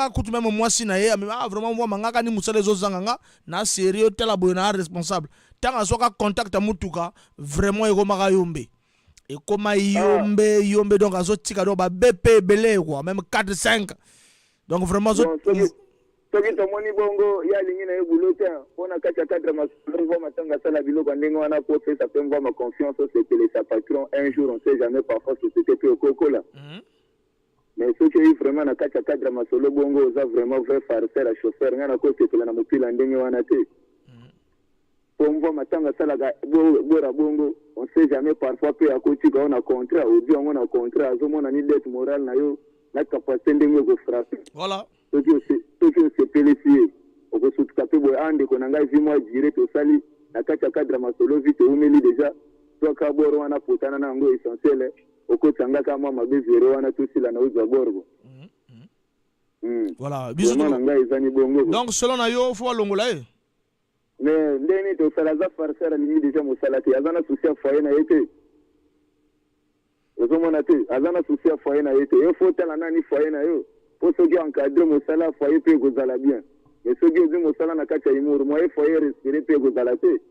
kutu même mwasi na ye amemanga vraiment mvwama nga kani musala ezozanga nga na sérieux tela boyo na responsable tango azoka contact ya mutuka vraiment ekomaka yombe ekoma yombe donc azotika donc ba BP belé quoi même 4 5 donc vraiment soki tomoni bongo ya lingi na ye boulot te mpona kati ya cadre masolo mvwa matanga asala biloko ndenge wana po pesa mpe mvwa ma confiance osepele sa patron un jour on sait jamais parfois société mpe okokola mais soki oyi vraiment na kati ya cadre masolo bongo oza vraiment vrai farceur ya chauffeur ngai nakosepela na mopila ndenge wana te po mvwa matanga asalaka bora bongo on sait jamais parfois mpe akotika o na contrat odi yango na contrat azomona ni dette morale na yo na capacité ndenge okofrappe voilà soki osepeli si ye okosutuka mpe boye andeko na ngai vi mwa jire tosali na kati ya cadre masolo vi toumeli déjà toaka boro wana potana na yango essentiel okotangaka mwa mabe vero wana tosila na ozwa borgo voilà biso na ngai ezani bongo donc selon na yo fo alongola ye mais ndeni tosala aza farceur alingi déjà mosala te aza na souci ya foye na ye te ozomona te aza na souci ya foye na ye te yo fo tala nani foye na yo po soki encadre mosala ya foye mpe ekozala bien mais soki ozwi mosala na kati ya imuru moye foye respire mpe ekozala te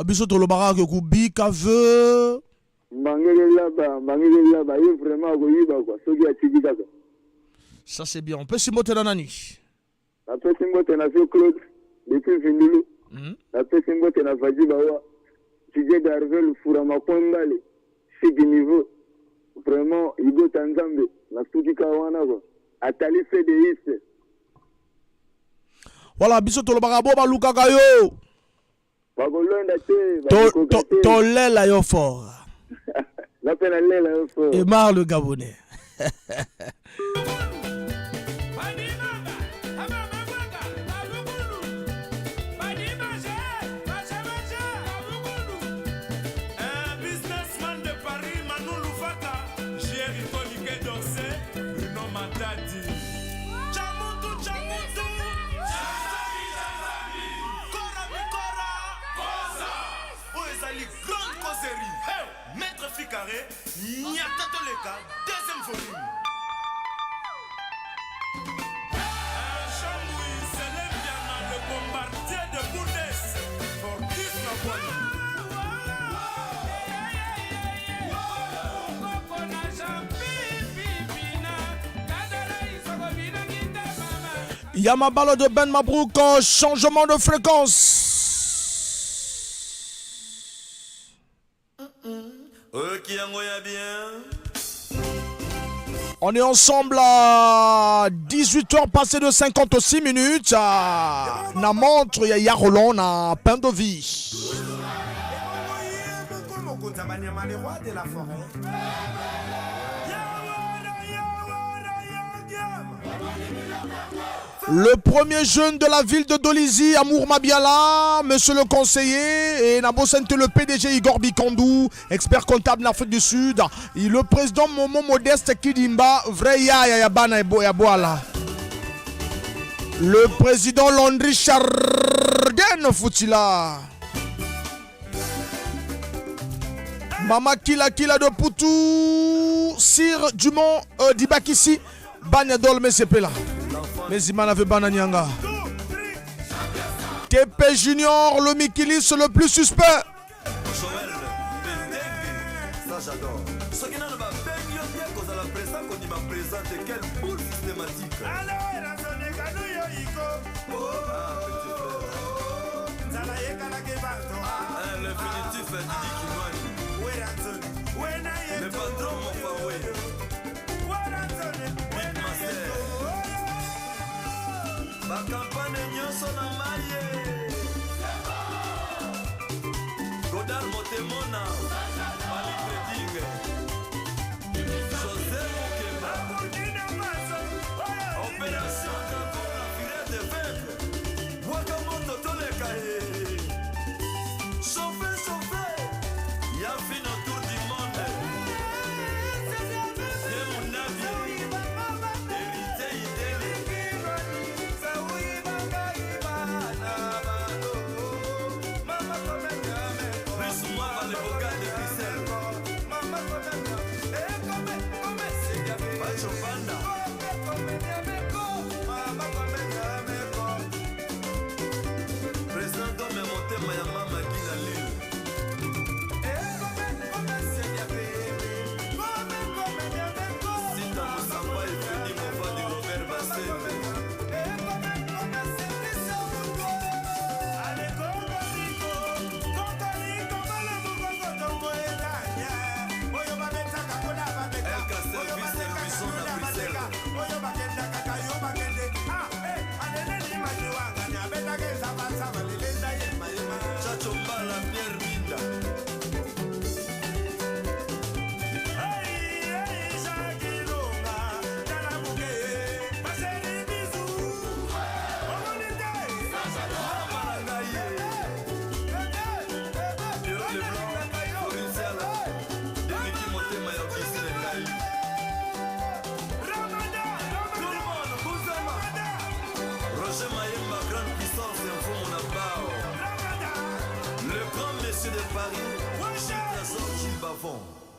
biso tolobaka ke kubika ve mbangelelaba ye vraiment akoyiba kwa soki atiki kaka ça c'est bien opesi mbote na nani napesi mbote na fio Claude depuis Vindulu napesi mbote na Vaji Bawa Didier d'Arve Lufura Makwambale Sigi Niveau vraiment Igo Tanzambe na stuki kawana kwa atali CDIS voilà biso tolobaka bo balukaka yo bakolonda te tolela yo fort napena lela yo fort Emar le Gabonais Carré, Nyata Toleka, deuxième volume. Chamboui, c'est l'Indiana, le bombardier de Bourdes, Fortis Napoli. Yamabalo de Ben Mabrouk, changement de fréquence. Qui en voit bien On est ensemble à 18h passé de 56 minutes. Na montre ya Roland na pain de vie. Le premier jeune de la ville de Dolisie, Amour Mabiala, monsieur le conseiller, et Nabosente le PDG Igor Bikandou, expert comptable en Afrique du Sud, et le président Momo Modeste Kidimba, vrai Yabana Boala. Le président Landry Charden Foutila. Mama Kila de Poutou, Sir Dumont Dibakissi, Banyadol Mesepela. Mais Zimana veut Bananyanga. TP Junior, le Mikilis le plus suspect. Joël, ça j'adore. Ce qui n'a pas bien cause à la présence qu'on y m'a présenté, quelle boule systématique. L'infinitif est Didi Kimani. Le patron mon Faoué. Ma campagne nyonso na maye Godal Motemona Malibre Dingue José Mokeba Opération Kanko la filet de vaincre Wakamoto Tolekaye Chauffez Y'a fini autour du monde C'est mon avis Hérité idéal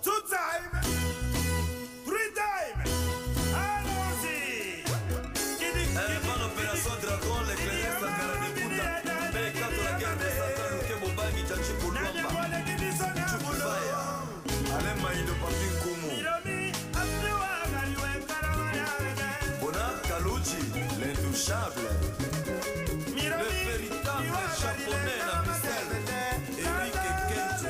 Two time, three time, allons-y. Bonne opération Dragon, l'éclaireur Sakara de Bunda. Mais quand la guerre des Satan, le Kebobagi, Tchachi Koulwamba, Chukubaya, Alain Maïdo Papi Kumu, Bona Kalouchi, l'intouchable, le véritable japonais, la Michel, Eric Kenji.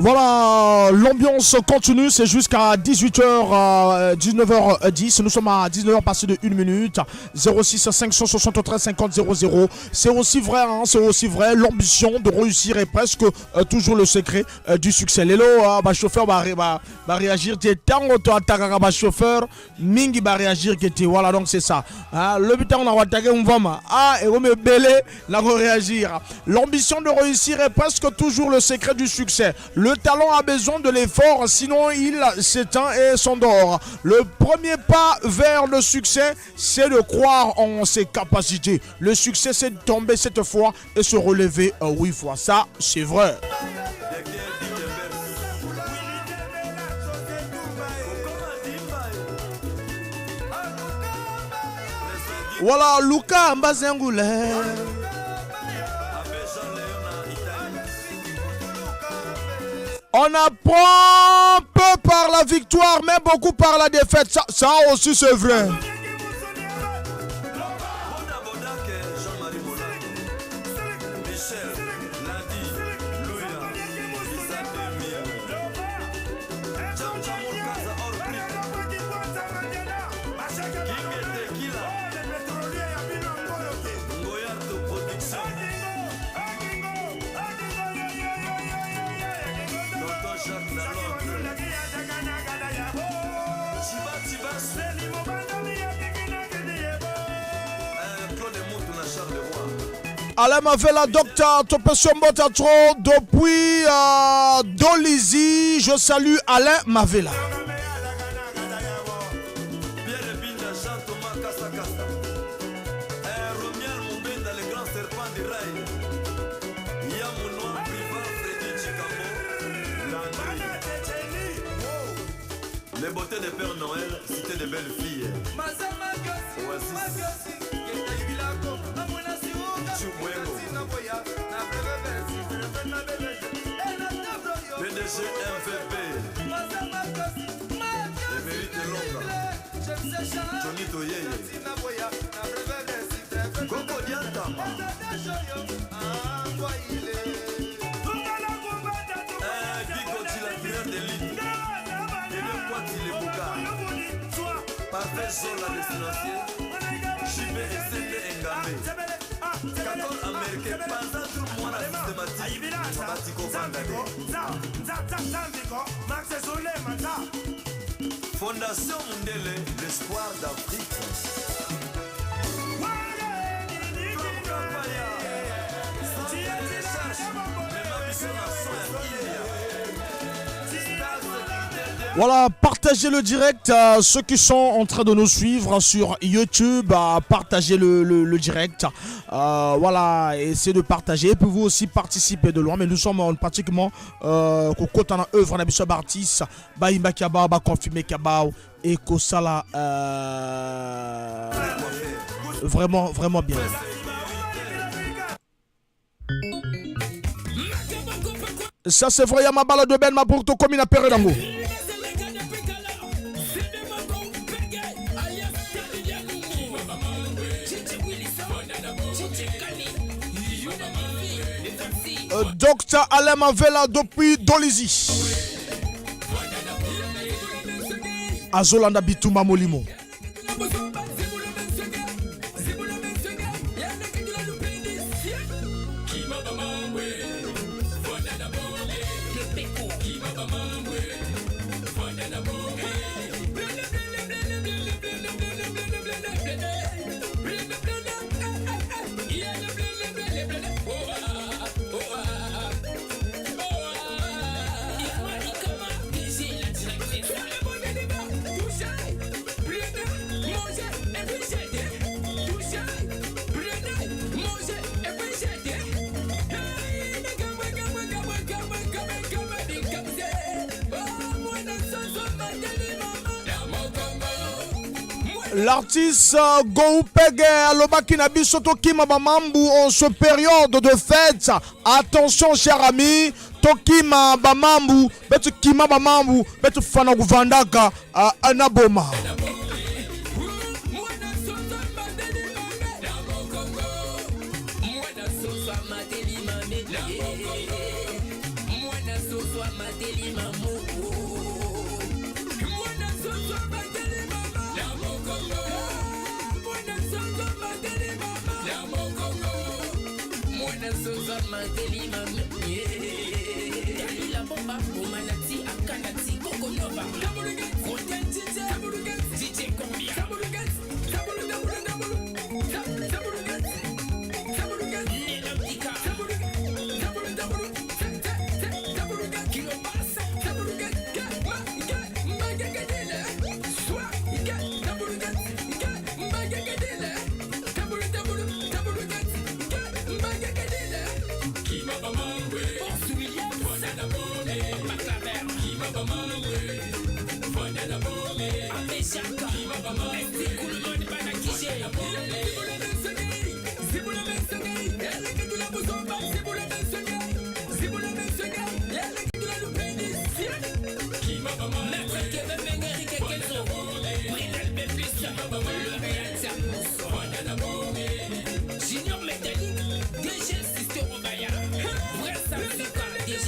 Voilà, l'ambiance continue, c'est jusqu'à 18h, 19h10. Nous sommes à 19h passé de 1 minute. 06 573 50 00. C'est aussi vrai, hein, c'est aussi vrai. L'ambition de réussir est presque toujours le secret du succès. Lélo, bah, chauffeur va réagir. Bah, chauffeur, Mingi va réagir. Voilà, donc c'est ça. Le but, on a attaqué un vama. Et on me belé, là, on réagir. L'ambition de réussir est presque toujours le secret du succès. Le talent a besoin de l'effort, sinon il s'éteint et s'endort. Le premier pas vers le succès, c'est de croire en ses capacités. Le succès, c'est de tomber 7 fois et se relever 8 fois. Ça, c'est vrai. Voilà, Luka Mbazengule. On apprend peu par la victoire, mais beaucoup par la défaite. Ça aussi, c'est vrai. Alain Mavela, docteur Topesombo Tatro, depuis Dolizy, je salue Alain Mavela. Les beautés de Père Noël, c'était de belles filles. PDG MVP. Émérite Longa. Johnny Toyeye. Coco Diantama. Bigo Tilatireur d'élite. Et le Poiti les Bouga. Parfait Zola Destinancier. JB et CP Ngame. Kakol américain, pas un trou moins systématique. Batiko Vandade. Fondation Mundele, l'espoir d'Afrique. Voilà, partagez le direct. Ceux qui sont en train de nous suivre sur YouTube, partagez le direct. Voilà, essayez de partager. Et puis vous aussi participer de loin. Mais nous sommes pratiquement quand on a œuvre d'habitude artiste, Baïmba Kiaba, confirmé Kiaba et Kosala. Vraiment, vraiment bien. Ça c'est vrai, ma balle de Ben, ma pour tout comme il a perdu d'amour. Docteur Alain Mavela depuis Dolizy. Azolanda Bituma Molimo. L'artiste Goupege Alobakina Bisoto Kima Bamambu en ce période de fête. Attention, chers amis, Tokima Bamambu, Betu Kima Bamambu, Betu Fanagu Vandaka, Anaboma. Junior métallique, DG Sister Obaya. Vrai Samsika, DG.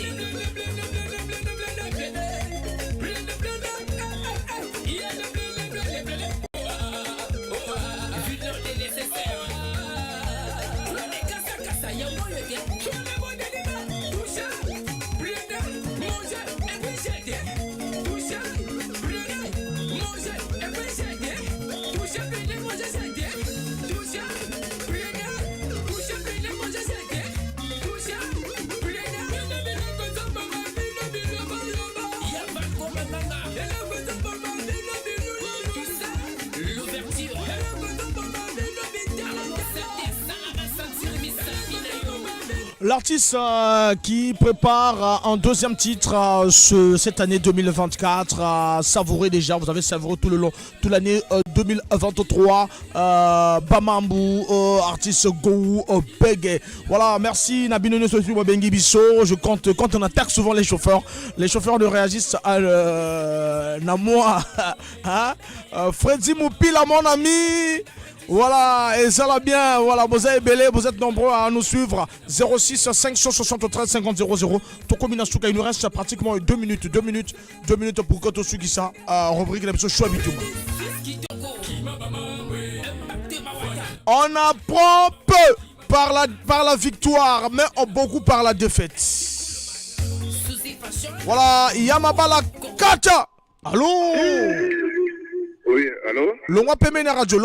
L'artiste qui prépare un deuxième titre cette année 2024, savouré déjà, vous avez savouré tout le long, toute l'année 2023, Bamambou, artiste Go Bege. Voilà, merci Nabino Bengi Bisso. Je compte, quand on attaque souvent les chauffeurs ne réagissent à moi. Hein? Freddy Moupila, mon ami. Voilà, et ça va bien. Voilà, vous êtes belé, vous êtes nombreux à nous suivre. 06 573 50 00. Tokominasuka, il nous reste pratiquement 2 minutes. 2 minutes pour que tu suives ça. Rubrique de choix habituel. On apprend peu par la victoire, mais beaucoup par la défaite. Voilà, Yamabala Kacha. Allô? Oui, allô? L'on paiement la radio,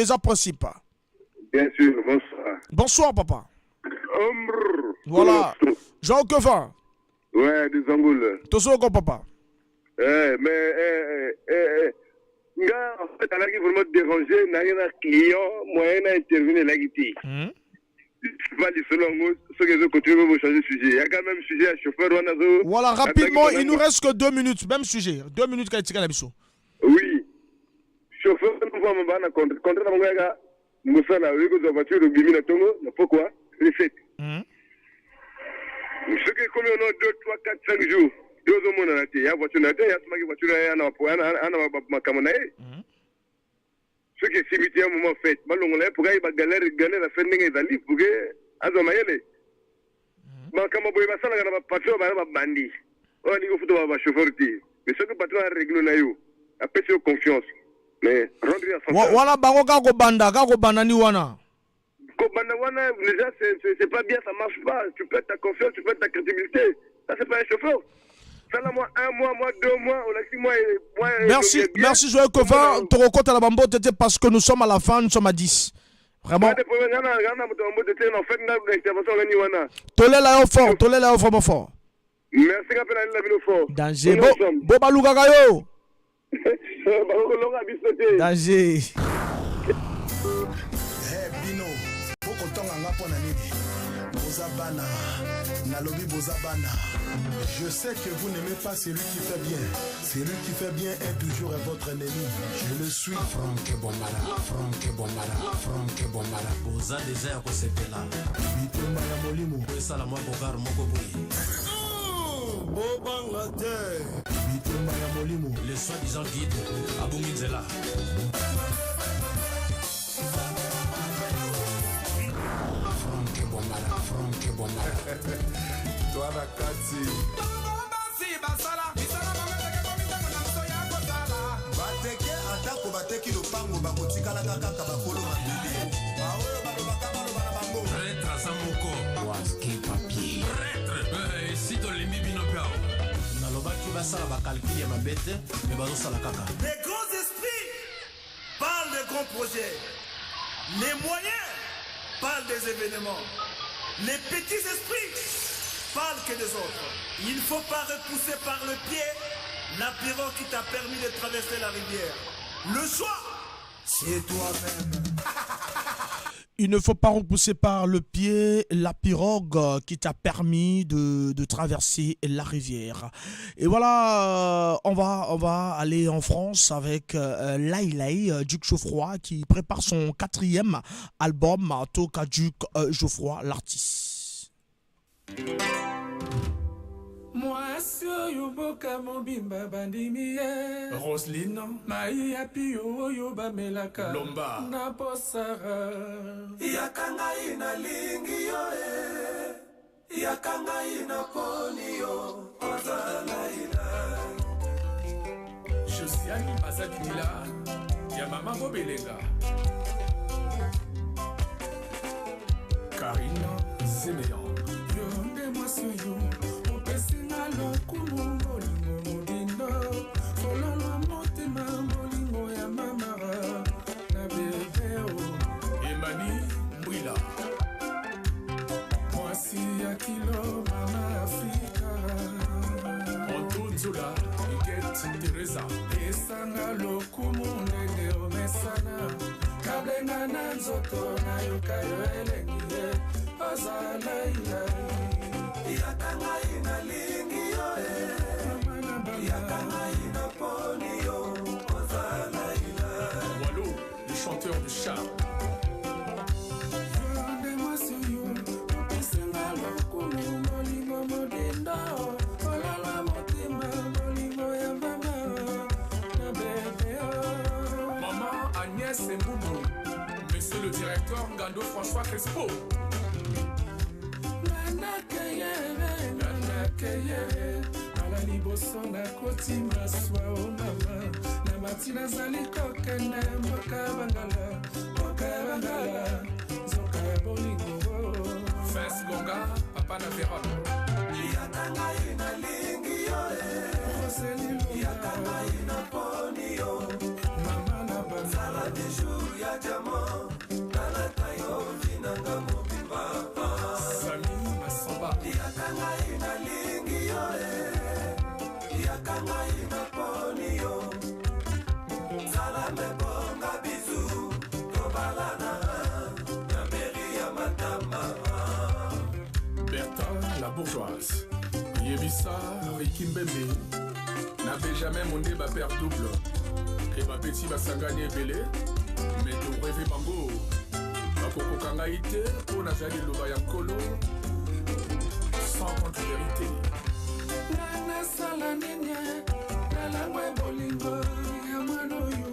c'est un principe. Bien sûr, bonsoir. Bonsoir, papa. Voilà. Jean Keva. Ouais, des Angoules. Tozo, papa. Nga, en fait, elle a vraiment dérangé, n'a rien à client, moyen à intervenir là, qui je vais aller selon moi, ceux qui ont continué à changer de sujet. Il y a quand même sujet à chauffeur. Voilà, rapidement, il nous reste que 2 minutes, même sujet. 2 minutes qu'à la mission. Oui. Chauffeur, nous voyons ma contre la mongaga, nous faisons la voiture de Bimina Tongo, pourquoi? Recette. Ceux qui comme on a 2, 3, 4, 5 jours, 2 hommes on a été, il y a voiture, il y a voiture, il y a ma camonaille. Ceux qui sont à un moment fait, malheureusement, pour qu'ils galèrent la fin des années, pour qu'ils aient mais comme on peut pas ça, on va passer au bandit. On a dit qu'il faut avoir chauffeur. Mais ce que le patron a réglé, a pêché confiance. Mais rendre à son voilà, baroka ko banda ni wana. Ko banda wana, déjà, c'est pas bien, ça marche pas. Tu perds ta confiance, tu perds ta crédibilité. Ça, c'est pas un chauffeur. Ça, là, moi, 1 mois, 2 mois, on a 6 mois. Merci, Joël Kova. Tu recomptes à la bambo, parce que nous sommes à la fin, nous sommes à 10. Vraiment. Tolé la fort, fort. Merci, la fort. Danger. Boba Lugagayo. Danger. Bino, beaucoup de temps à Bozabana, Nalobi Bozabana. Je sais que vous n'aimez pas celui qui fait bien. Celui qui fait bien est toujours votre ennemi. Je le suis. Franck Bombala. Boza désert pour cette là. Bitomba ya molimo. Ça la moi bogar moko boy. Bobangate. Bitomba ya molimo. Le soi-disant guide Abouminzela. Franck Bombala. Toi la kati. Bateke atako bateki lopango bakotikala kaka bakolo mabili. Baoyo balobaka baloba na bango. Prêtre à Samoko. Waski papier. Prêtre. Si to limbi bino piao. Nalobaki basala bakalkili ya mabete mais bazosala kaka. Les grands esprits parlent des grands projets. Les moyens parlent des événements. Les petits esprits parlent que des autres. Il ne faut pas repousser par le pied la pirogue qui t'a permis de traverser la rivière. Le choix, c'est toi-même. Il ne faut pas repousser par le pied la pirogue qui t'a permis de traverser la rivière. Et voilà, on va aller en France avec Laïlaï, Duc Geoffroy, qui prépare son 4e album, Toka Duc Geoffroy, l'artiste. mwasi oyo boka mobimba bandimi ye Roseline mai ya pio oyo bamelaka Lomba na posara yaka ngai nalingi yo e yaka ngai naponi yo ozalaila josiani bazabidila ya mama bobelenga Karina Zemeyan yo nde mwasi oyo opesinga lokumu bolingo mobindo kololwa motema bolingo ya mamara na bebeo Emani Mwila mwasi ya kilo mama afrika Anton Zola Iket Teresa esanga lokumu ndenge omesana kabenga na nzoto nayoka yo elengi ye ozalailai yaka ngai nalingi yo e yaka ngai naponi yo ozalaila Wallo, le chanteur de Charles nde mwasi oyo opesinga lokumu bolingo modindo olala motema bolingo ya mama na bebeo Maman Agnès Mboumou Monsieur le directeur Ngando François Crespo nakeye ala liboso nakoti maswa o mama na mati nazali kokende mboka bangala nzoka ya bolingo Vince Longa Papa na Vérone yaka ngai nalingi yo e yaka ngai naponi yo mama na banzala bijou ya diamant nalata yo vinanga mobimba Sami Masamba yaka ngai nalingi yo e yaka ngai naponi yo zala mebonga bizu tobalana na meri ya matama Bertin la bourgeoise Yebisa Ricky Mbembe Na Benjamin Mondé ba père double Et ba petit basangani ebele Mais to rêver bango Bakokokanga ite Po nazali loba ya nkolo Sans contre vérité nasala nini nalangwa bolingo ya mwana oyo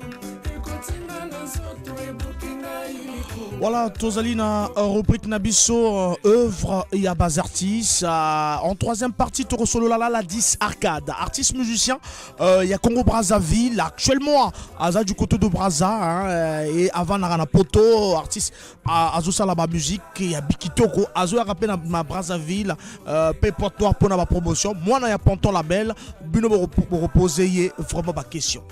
ekotinga na nzoto ebokinga iliko Voilà, Tozalina, rubrique Nabiso, œuvre et à bas artistes. En troisième partie, Toro Solo Lala, la 10 Arcade. Artiste musicien, il y a Congo Brazzaville, actuellement, Aza du côté de Brazza, et avant Narana Poto, artiste Azo Salaba Musique, il y a Bikitoko, Azo a rappelé ma Brazzaville, Pépotoir pour la promotion. Moi, il y a Ponton Label, Buno pour reposer, vraiment ma question.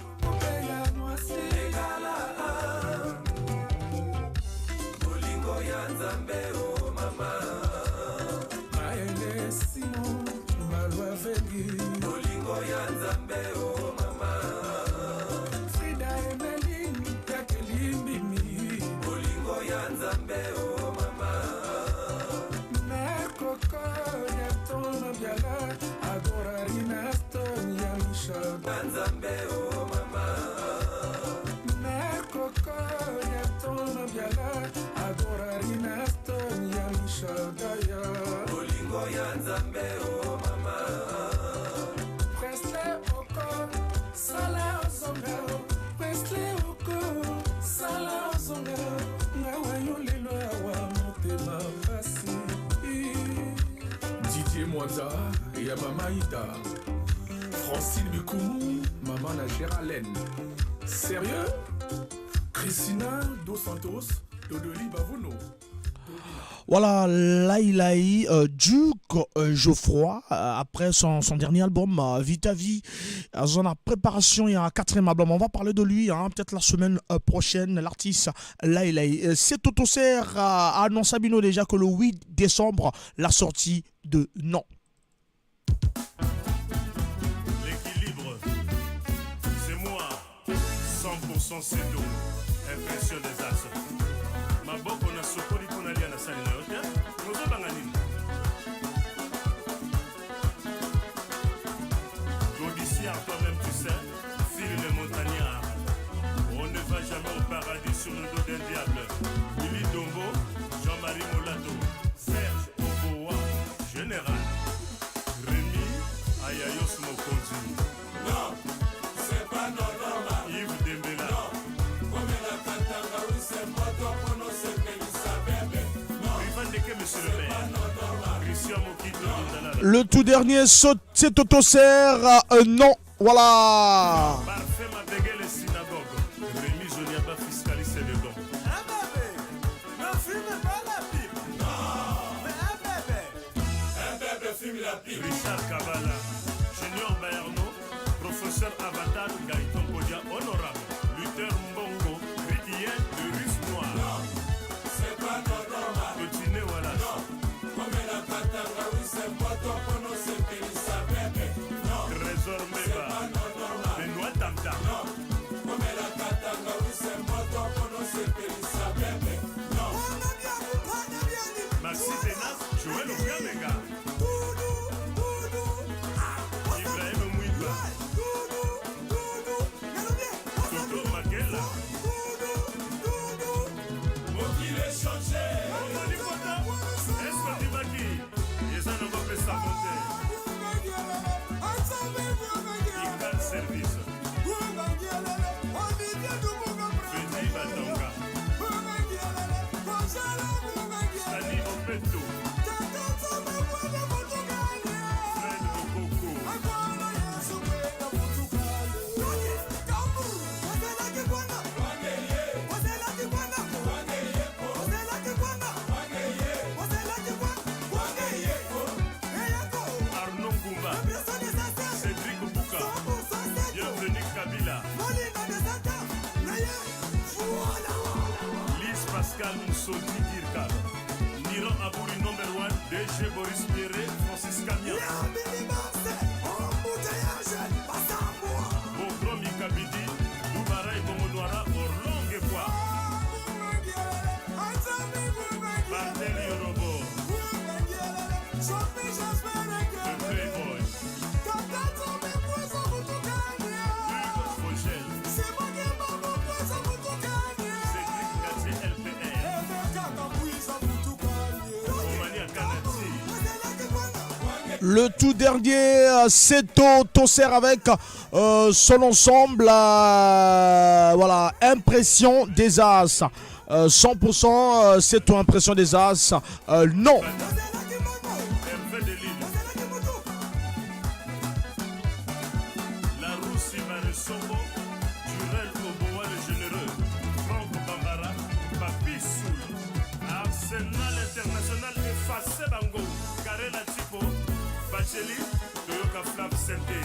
Didier Mwanza et Mama Ida Francine Bikoumou, Maman la Géraldine Sérieux Christina Dos Santos, Dodoli Bavuno Voilà, Laïlaï, Duc Geoffroy, après son dernier album, Vita Vie, dans la préparation, il y a un 4e album. On va parler de lui, peut-être la semaine prochaine. L'artiste Laïlaï. C'est Autocer a annoncé Bino déjà que le 8 décembre, la sortie de Non. L'équilibre, c'est moi, 100% c'est nous, impression des as. maboko na sokoli mpona lia na sali na yo te ozobanga nini Godiciard, toi-même tu sais, file les montagnards. On ne va jamais au paradis sur le dos d'un diable. Willy Dombo, Jean-Marie Molato, Serge Oboa, Général, Rémi Ayayos Mokonzi. Non, c'est pas normal. Yves Dembela. Non, comme la Katanga, oui, c'est pas toi pour nous, c'est Mélissa Bébé. Non, Ivan Deke, monsieur le maire. Christian Mokito, Dondala. Le tout dernier, c'est Totoser. Non, voilà. Parfait, ma bégueule et synagogue. Rémi Joniaba, fiscaliste et le don. Un bébé, ne fume pas la pipe. Non, mais un bébé. un bébé fume la pipe. Richard Kabala, Junior Bayarno, professeur Avatar, Gaëtan Kodia, honorable, Luther Mbongo, Ridien, le russe noir. Non, c'est pas normal. Continue, voilà. Non, comme la Katanga, oui, c'est pas toi pour nous, c'est Mélissa Bébé. Non, Trésor c'est Meba, pas normal. Benoît Tamtam. Non, comme la Katanga, oui, c'est pas toi pour nous, c'est Mélissa Bébé. Non, Maxi Tenas, Joël Ogamega. Ibrahim Mouiba. Toto Makela. Mokile changé. Est-ce que tu m'as dit? Et ça ne va pas s'amonter. Igal Service. Fedi Batonga. Stani Opeto. Fred Mokoko. Arnaud Goumba. Cédric Bouka. Bienvenue Kabila. Lise Pascal Moussoti Dirkab. Niran Abouri number 1. DG Boris Péré. Francis Camia. Bokro Mikabidi. Doubaray Bomonouara. Orlong et Bois. Bartel Yorobo. Le Playboy. Hugo Fogel. Cédric Gatier LPR. Romania Kanati. Le tout dernier, c'est Totoser avec son ensemble. Voilà, Impression des As. 100%, c'est ton Impression des As. Non. Hervé de Lille. La Russie Maresongo. Jurel Oboa le généreux. Franck Bambara. Papi Soul. Arsenal International effacé Bango. Karela Tipo. Bacheli. Toyoka Flav Sente.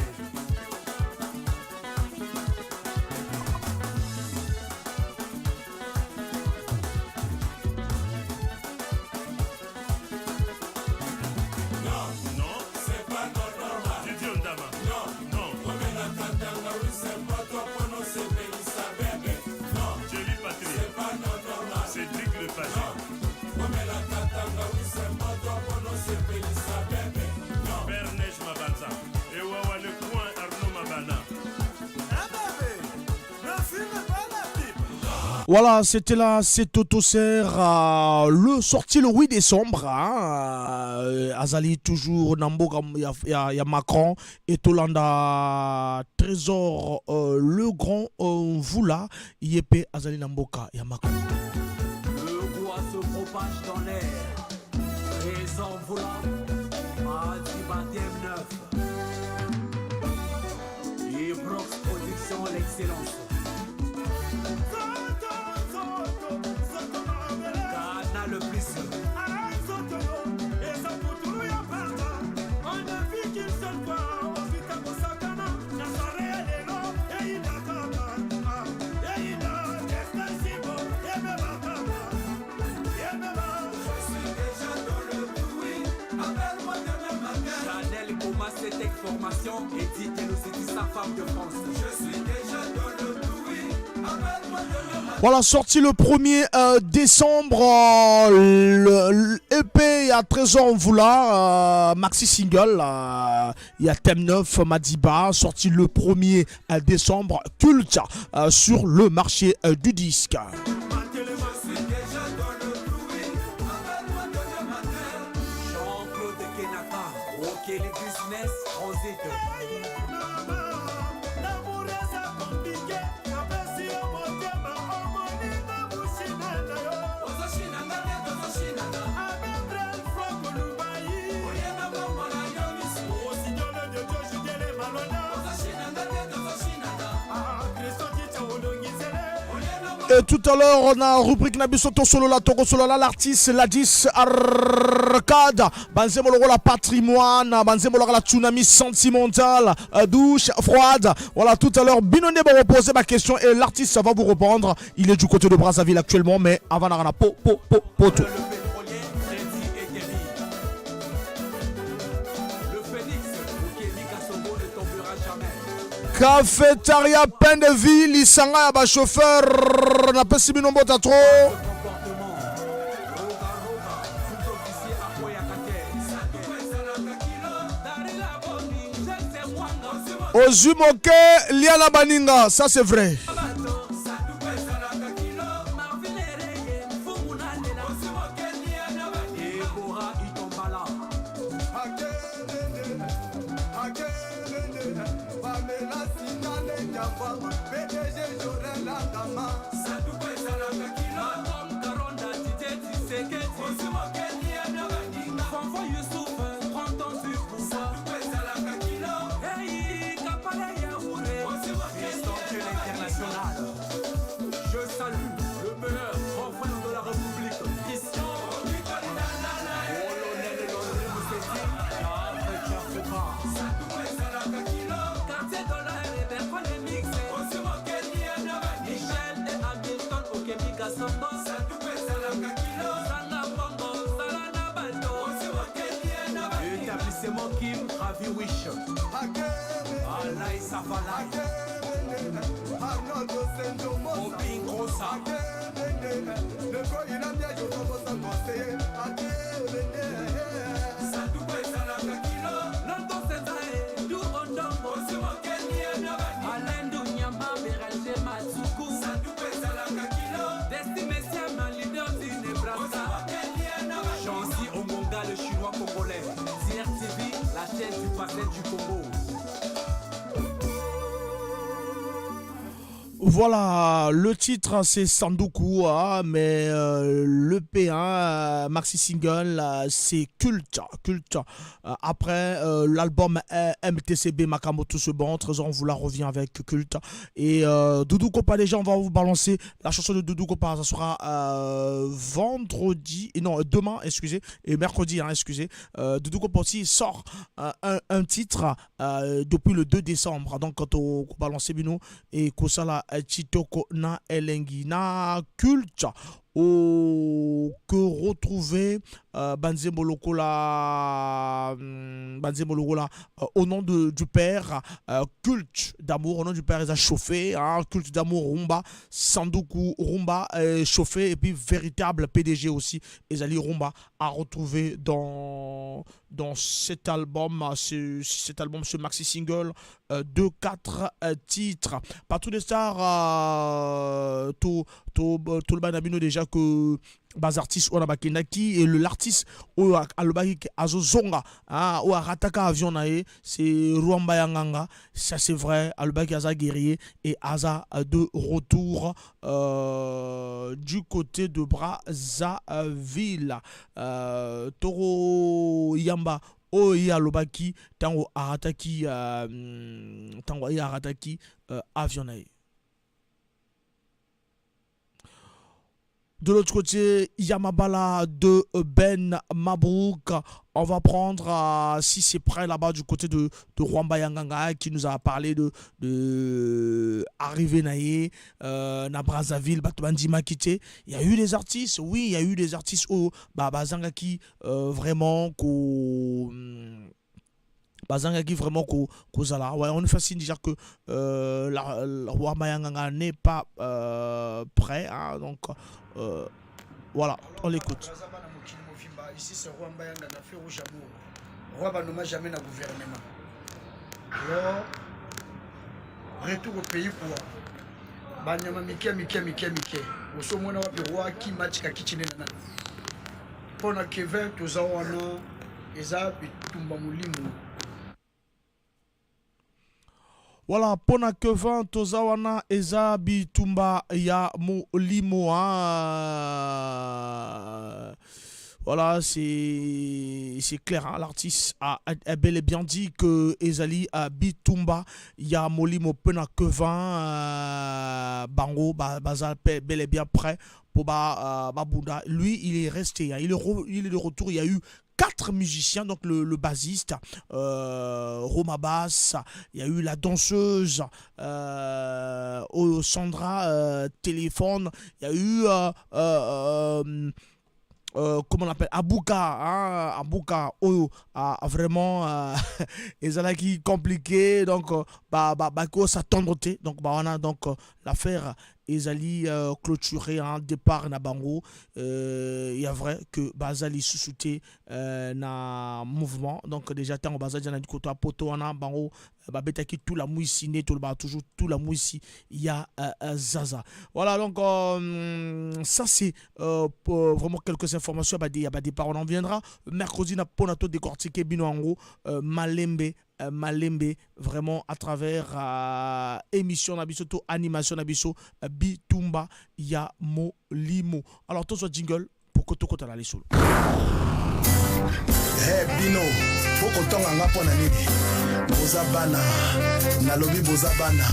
Non, c'est pas normal. Didier Ondama. Non. Comme la Katanga, oui, c'est pas toi pour nous, c'est Mélissa Bébé. Non, Jelly Patry. c'est pas normal. Cédric Le Pagé. Comme la Katanga, oui, c'est pas toi pour nous, c'est Mélissa Bébé. Non, Père Neige Mabanza. Et Wawa le coin Arnaud Mabana. Un bébé, ne fume pas la pipe. Voilà, c'était là, c'est Totoser, le sorti le 8 décembre. Azali toujours Namboga, il y a Macron et Tolanda Trésor, le grand Voula, Yepé Azali Namboka, il y a Macron. Le bois se propage dans l'air. Présent volant, mardi 21/9. Et Brox Production, l'excellence. Kana le plus. Chanel Goma, cette formation édite et nous dit sa femme de France. je suis déjà dans le bruit. Appelle-moi de Voilà, sorti le 1er décembre, le EP à Trésor Mvula, maxi single, il y a Thème 9, Madiba, sorti le 1er décembre, culte sur le marché du disque. Et tout à l'heure, on a rubrique Nabisoto Solo la Togo Solo la l'artiste, la 10 arcade, Banzemolo la patrimoine, Banzemolo la tsunami sentimental, douche froide. Voilà, tout à l'heure, Binone va reposer ma question et l'artiste va vous répondre. Il est du côté de Brazzaville actuellement, mais avant d'arriver poto. Cafétéria Pain de Ville, Isanga ya chauffeur na pesi bino mbota tro. Ozumoke liana baninga, ça c'est vrai. Voilà, le titre c'est Sandoku, mais le P1, maxi single, c'est culte. Après l'album MTCB Makamoto se bon, Trésor on vous la revient avec culte. Et Doudou Kopa, déjà on va vous balancer la chanson de Doudou Kopa, ça sera demain, excusez, et mercredi, excusez. Doudou Kopa aussi sort un titre depuis le 2 décembre, donc quand on balance Bino et Kosala Chitoko na elengi na culte que retrouver Banzemolo au nom du père, culte d'amour, au nom du père ils a chauffé, culte d'amour Rumba, Sandoku Rumba chauffé, et puis véritable PDG aussi Ezali Rumba à retrouver dans cet album, ce maxi single de 4 titres. Par tous les stars, tout le banabino déjà que bas artiste on a bakenaki et l'artiste au alobaki azozonga ou arataka avion nae c'est Ruamba Yanganga, ça c'est vrai, alobaki aza guerrier et aza de retour du côté de Brazzaville. Toro Yamba Oya Lobaki tango arataki avion nae. De l'autre côté, Yamabala de Ben Mabrouk. On va prendre, si c'est près là-bas, du côté de Ruamba Yanganga, qui nous a parlé de arrivée naïe, na Brazzaville, Batubandi Makite. Il y a eu des artistes, oui, il y a eu des artistes au Bazanga qui vraiment Bazangaki vraiment ouais, on est facile de dire que la Ruamba Yanganga n'est pas prêt près. Hein, donc, voilà, on l'écoute. Ici, c'est Roi Mbayanga, on a fait Rouge Amour. Roi Banoma jamais n'a gouvernement. Alors, retour au pays pour Banyama Mike. Au sommet, on a vu Roi qui match Kakitine. Pendant Kevin, tous en ont, ils ont Tumba Moulimou. Voilà, pona Kevin, tozawana eza bitumba ya molimo. Voilà, c'est clair, hein? L'artiste a bel et bien dit que Ezali bitumba ya molimo pona Kevin bango bazal bel et bien prêt pour Babunda. Lui, il est resté, hein? Il est de retour. Il y a eu 4 musiciens, donc le bassiste, Roma Bass, il y a eu la danseuse, Sandra téléphone, il y a eu comment on appelle, Abouka, hein, Abouka, vraiment, ils qui compliqué, donc, s'attendre, donc, on a donc l'affaire. Ezali clôturé un départ na bango. Il y a vrai que Bazali sous-souté na mouvement. Donc déjà tant Bazali na du côté à poto wana bango babeta qui tout la mouissi né tout le toujours tout la mouissi il y a Zaza. Voilà donc ça c'est vraiment quelques informations à des on en viendra mercredi na ponato décortiquer bino en gros Malembe vraiment à travers émission nabiso to animation nabiso bitumba ya molimo. Alors toi soit jingle pour que tu la solo. Hey Bino, poko tonga ngapo na nini? Bozabana, nalobi bozabana.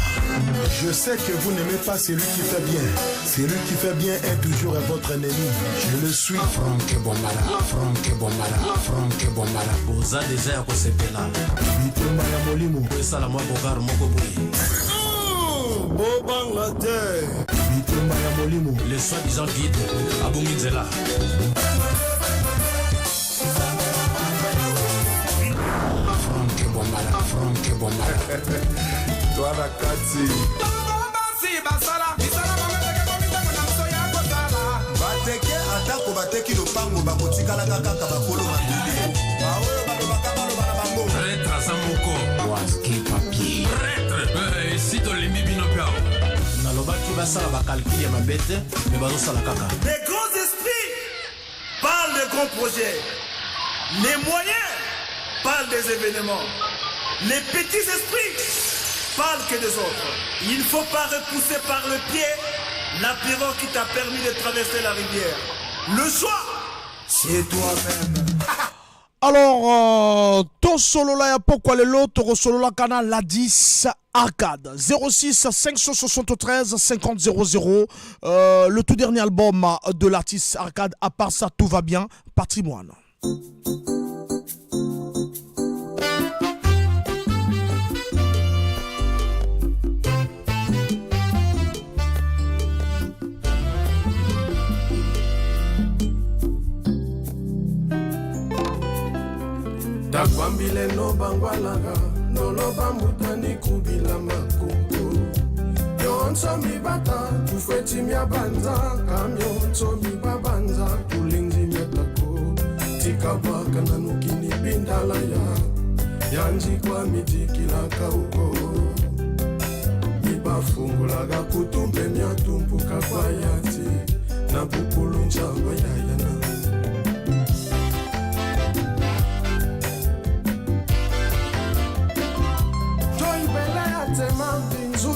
Je sais que vous n'aimez pas celui qui fait bien. Celui qui fait bien est toujours votre ennemi. Je le suis. Franck Bombala, Franck Bombala, Franck Bombala. Boza désert pour ces pélas. Bitumba ya molimo. Pesa la moi bogar moko boui. Bobanga te. Bitumba ya molimo. Les soi-disant guides, Abouminzela. Franck Bombala. Toi la kati. bateke atako bateki lopango bakotikala kaka bakolo mabili baoyo balobaka balobana bango Prêtre aza moko waski papier Prêtre si tolembi bino piao nalobaki basala bakalkuli ya mabete me bazosala kaka. Les grands esprits parlent des grands projets. Les moyens parlent des événements. Les petits esprits parlent que des autres. Il ne faut pas repousser par le pied la pirogue qui t'a permis de traverser la rivière. Le choix, c'est toi-même. Alors, ton solo là, pourquoi l'autre solo là, canal la 10 Arcade 06 573 50 00. Le tout dernier album de l'artiste Arcade, à part ça, tout va bien. Patrimoine. takwambile no bangwalanga noloba mutani kubila makuku yonso mibata tufeti mia banza kamyonso mibabanza tulinzi miatako tikabwaka nanukini bindala yanjikwa mitikilaka uko mibafungulaga kutumbe miatumpuka kwa yati na bukulu njamba yayana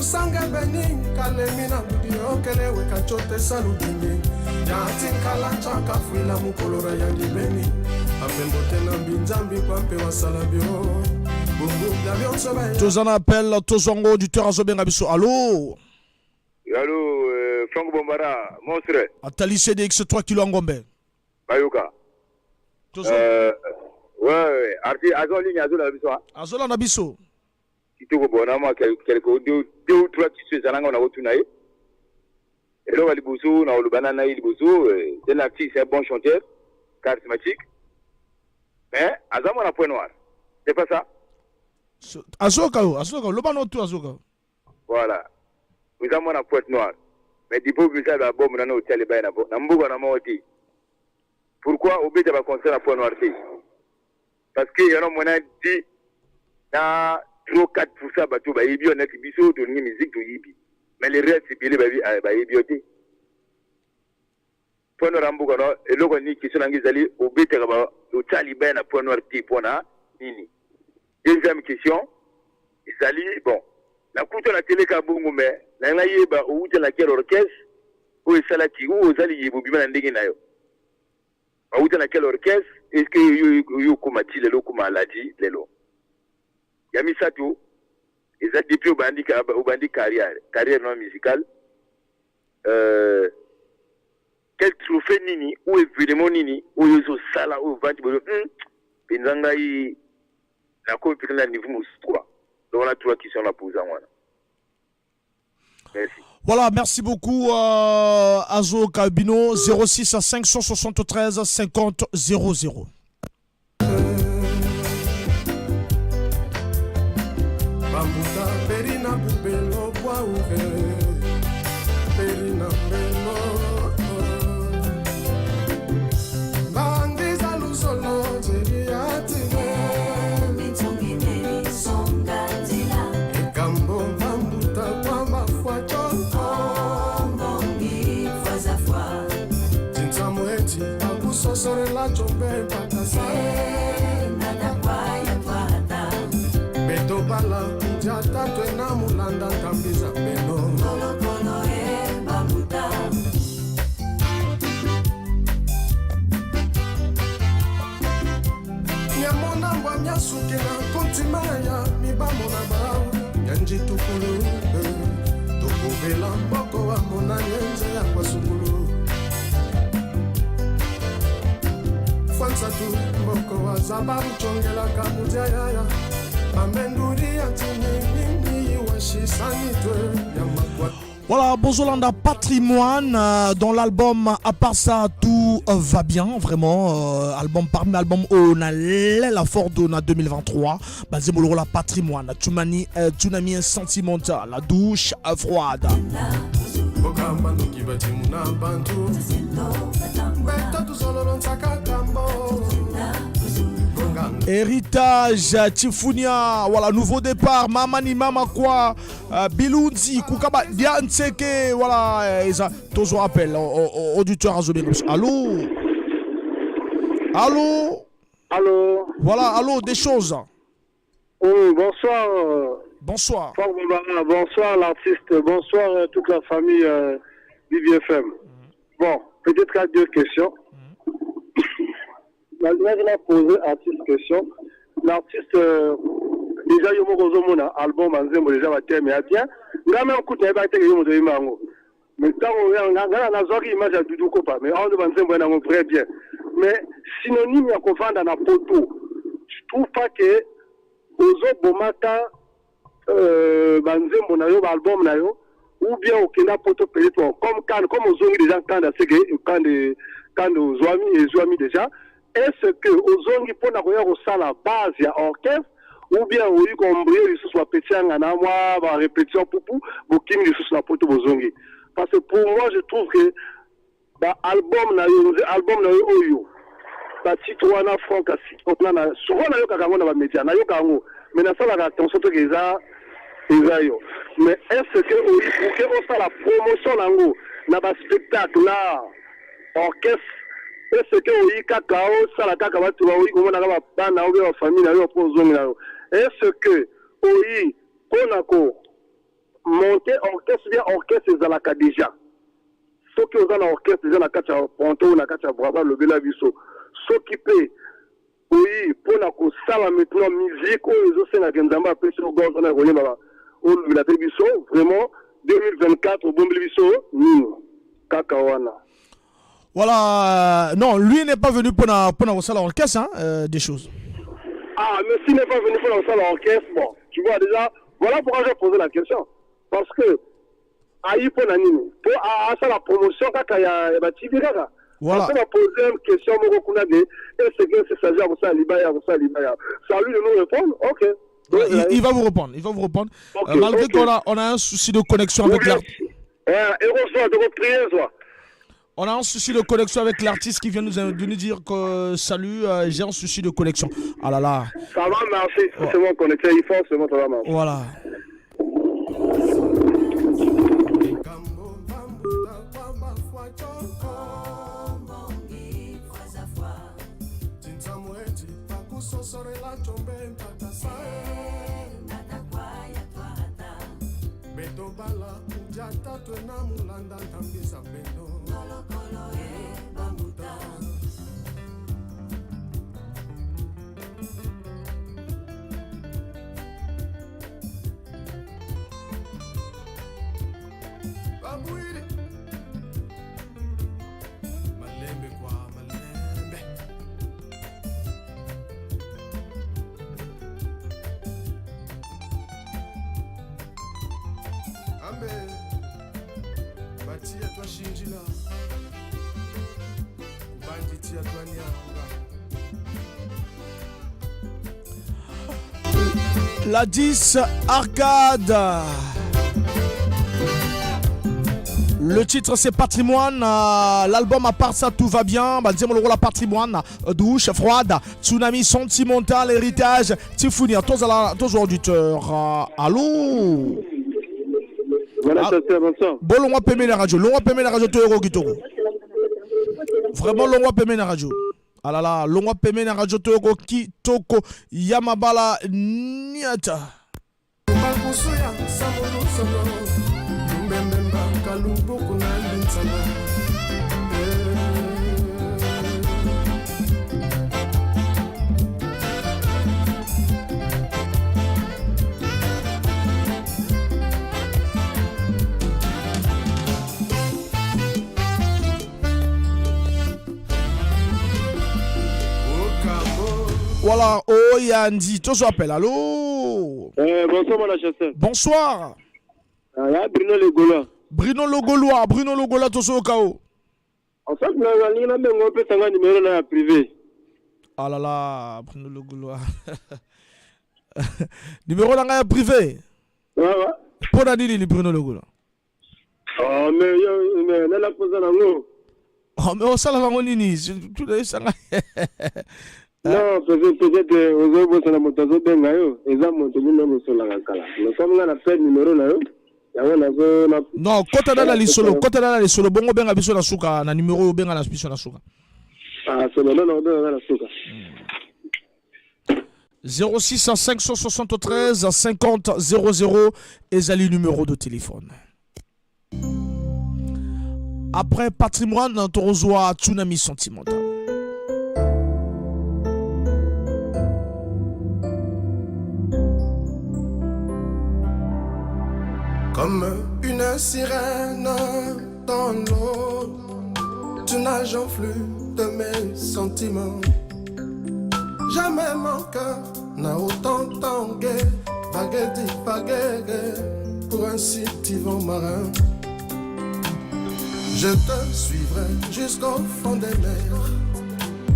Sanga benin kalemi na budi okele weka chote saludini ya tinkala chaka fuila mukolora ya libeni apembote na binzambi kwa mpe wasala bio bungu d'avion sobe Tozana appelle Tozongo auditeur azobenga biso. Allô Franck Bombara monstre Atali CDX 3 kilo ngombe Bayoka ouais arti azo ligne azo la biso azola na biso kitoko bona moi quelques deux ou trois qui se zananga na otuna ye et là liboso na olubana na liboso c'est un artiste, c'est un bon chanteur charismatique mais azama na point noir c'est pas ça azoka lobano tout azoka voilà vous avez na point noir mais dipo bisa ba bom na no tele ba na bo na mbugo na moti pourquoi obéta ba concert à point noir parce que y en a mona dit na 3-4% ba to ba yibi on a biso to ni musique to yibi mais le reste c'est bilé ba yibi oti point noir mbugo no eloko ni question nangi zali obéta ba o tali ba na point noir pona nini. Deuxième question ezali bon la kuta na télé ka bongo mais na ngayeba o uta la quel orchestre ou salati ou ozali yibo bima na ndenge nayo o uta na quel orchestre est-ce que yo komati lelo kuma ladi lelo yami sato ezali depuis au bandi carrière non musicale quel trophée nini ou événement nini ou yo sala ou vandi bo pinzanga yi la compétition à niveau quoi. Donc on a trois questions à poser à moi. Merci. Voilà, merci beaucoup Azo Kabino 06 573 50 00. Bambuta perina bubelo kwa uve perina belo bandiza lusolo zeriati sorela chombe patasa nada kwaya twata beto bala jata twena mulanda tambiza beno kolo kolo babuta nyamona mbwa nyasuke na kontimaya mibamo na bau nyanji tukulu tukubela mboko wa mona nyenze ya kwa sukulu Fansatu mboko wa zabaru chongela kamuja yaya amenduri atini wa shisanitwe ya makwa. Voilà, Bozolanda Patrimoine dans l'album À part ça tout va bien vraiment album parmi album on a la forte on a 2023 basé sur la Patrimoine Tsunami sentimental la douche froide. Héritage Tifunia, voilà, nouveau départ, Mamani Mama quoi, Bilounzi, Koukaba, Dianseke, voilà, ça, toujours rappel, auditeur Azobénus. Allô? Allô? Allô? Voilà, allô, des choses. Oui, bonsoir. Bonsoir. Bonsoir l'artiste, bonsoir toute la famille BBFM. Bon, peut-être à deux questions. La a posé artiste question. L'artiste, déjà, il y a un album, déjà, il y a bien. Il y a un coup de mango. Mais tant qu'on a une image à Doudou Kopa, mais on va très bien. Mais synonyme, il y a qu'on vend dans la photo. Je trouve pas que Ozo Bomata, Banzembo Nayo, album Nayo, ou bien au Kenya Poto Péléton, comme aux Zongi déjà, quand aux Zouami et Zouami déjà. Est-ce que Ozongi pour n'avoir au sein la base il y a orchestre ou bien au lieu qu'on brille les sous la pétition en amour va répétition pour qui les sous la pote Ozongi parce que pour moi je trouve que bah album na oyo bah Titoana Franck asi on a souvent na yo kakango na ba média na yo kango mais na sala attention to keza yo mais est-ce que au lieu pour que on la promotion nango na ba spectacle là orchestre est-ce que oui kakao sala kaka batu ba oui komona ka bana ou ba famille na yo pour zongi na yo est-ce que oui konako monter orchestre bien orchestre ezalaka déjà soki oza na orchestre déjà na kati ya ponto ou na kati ya brava lobela biso soki pe oui mpona kosala maintenant musique oyo ezosengaka nzambe apesi ogonzo na koyeba olobela te biso vraiment 2024 obombeli biso nini kaka wana. Voilà, non, lui n'est pas venu pour la salle orchestre, hein, des choses. Ah, mais s'il n'est pas venu pour la salle orchestre, bon, tu vois déjà, voilà pourquoi j'ai posé la question. Parce que, aïe pour l'anime, pour la promotion, quand il y a TV, voilà. On va poser une question, est-ce que c'est ça, ça, Libaya, ça lui de nous répondre, ok. Ouais, il va vous répondre, Okay, malgré qu'on a un souci de connexion avec l'artiste. On a un souci de connexion avec l'artiste qui vient de nous dire que salut, j'ai un souci de connexion. Ah là là. Ça va, merci. C'est bon, connecté, il faut, c'est bon, ça va marcher. Voilà. Betobala ujata twena mulanda tambisa pendo kolokolo bamuta babuiri malembe kwa malembe ambe batia twashinjila kubanditia twanyanga La 10 Arcade. Le titre c'est Patrimoine. L'album à part ça tout va bien. Disons le rôle à Patrimoine. Douche froide. Tsunami sentimental. Héritage. Tifouni. Tous auditeurs. Allô. Voilà, bonsoir. Bon, l'on va payer la radio. L'on va payer la radio. Vraiment, l'on va payer la radio. Ah là là, l'on va payer la radio. Kitoko Yamabala Niata. Voilà, oh Yandi, tu te appelles, allô? Bonsoir, mon chasseur. Bonsoir. Bruno Legola. Bruno Logolois, Bruno Logola, tu es au chaos. En fait, on a un numéro privé. Ah là là, Bruno Logolois. Numéro là privé. Ouais. Pour Nadine, le Bruno Logolois. Oh, mais on a la pose à l'angle. Oh, mais on s'en va en Nini. Tout le monde. Non, peut-être aux autres, c'est la moto bengayo. Et ça, mon téléphone est sur la cala. Mais comme on a fait le numéro là, non, quand on a les solo, bon ben abiso na suka na numéro ben na abiso na suka. Ah, c'est le nom de la suka. 06 573 50 00 ezali numéro de téléphone. Après Patrimoine, on reçoit Tsunami sentimental. Comme une sirène dans l'eau, tu nages en flux de mes sentiments. Jamais mon cœur n'a autant tangué, vagué pour un si vent marin. Je te suivrai jusqu'au fond des mers,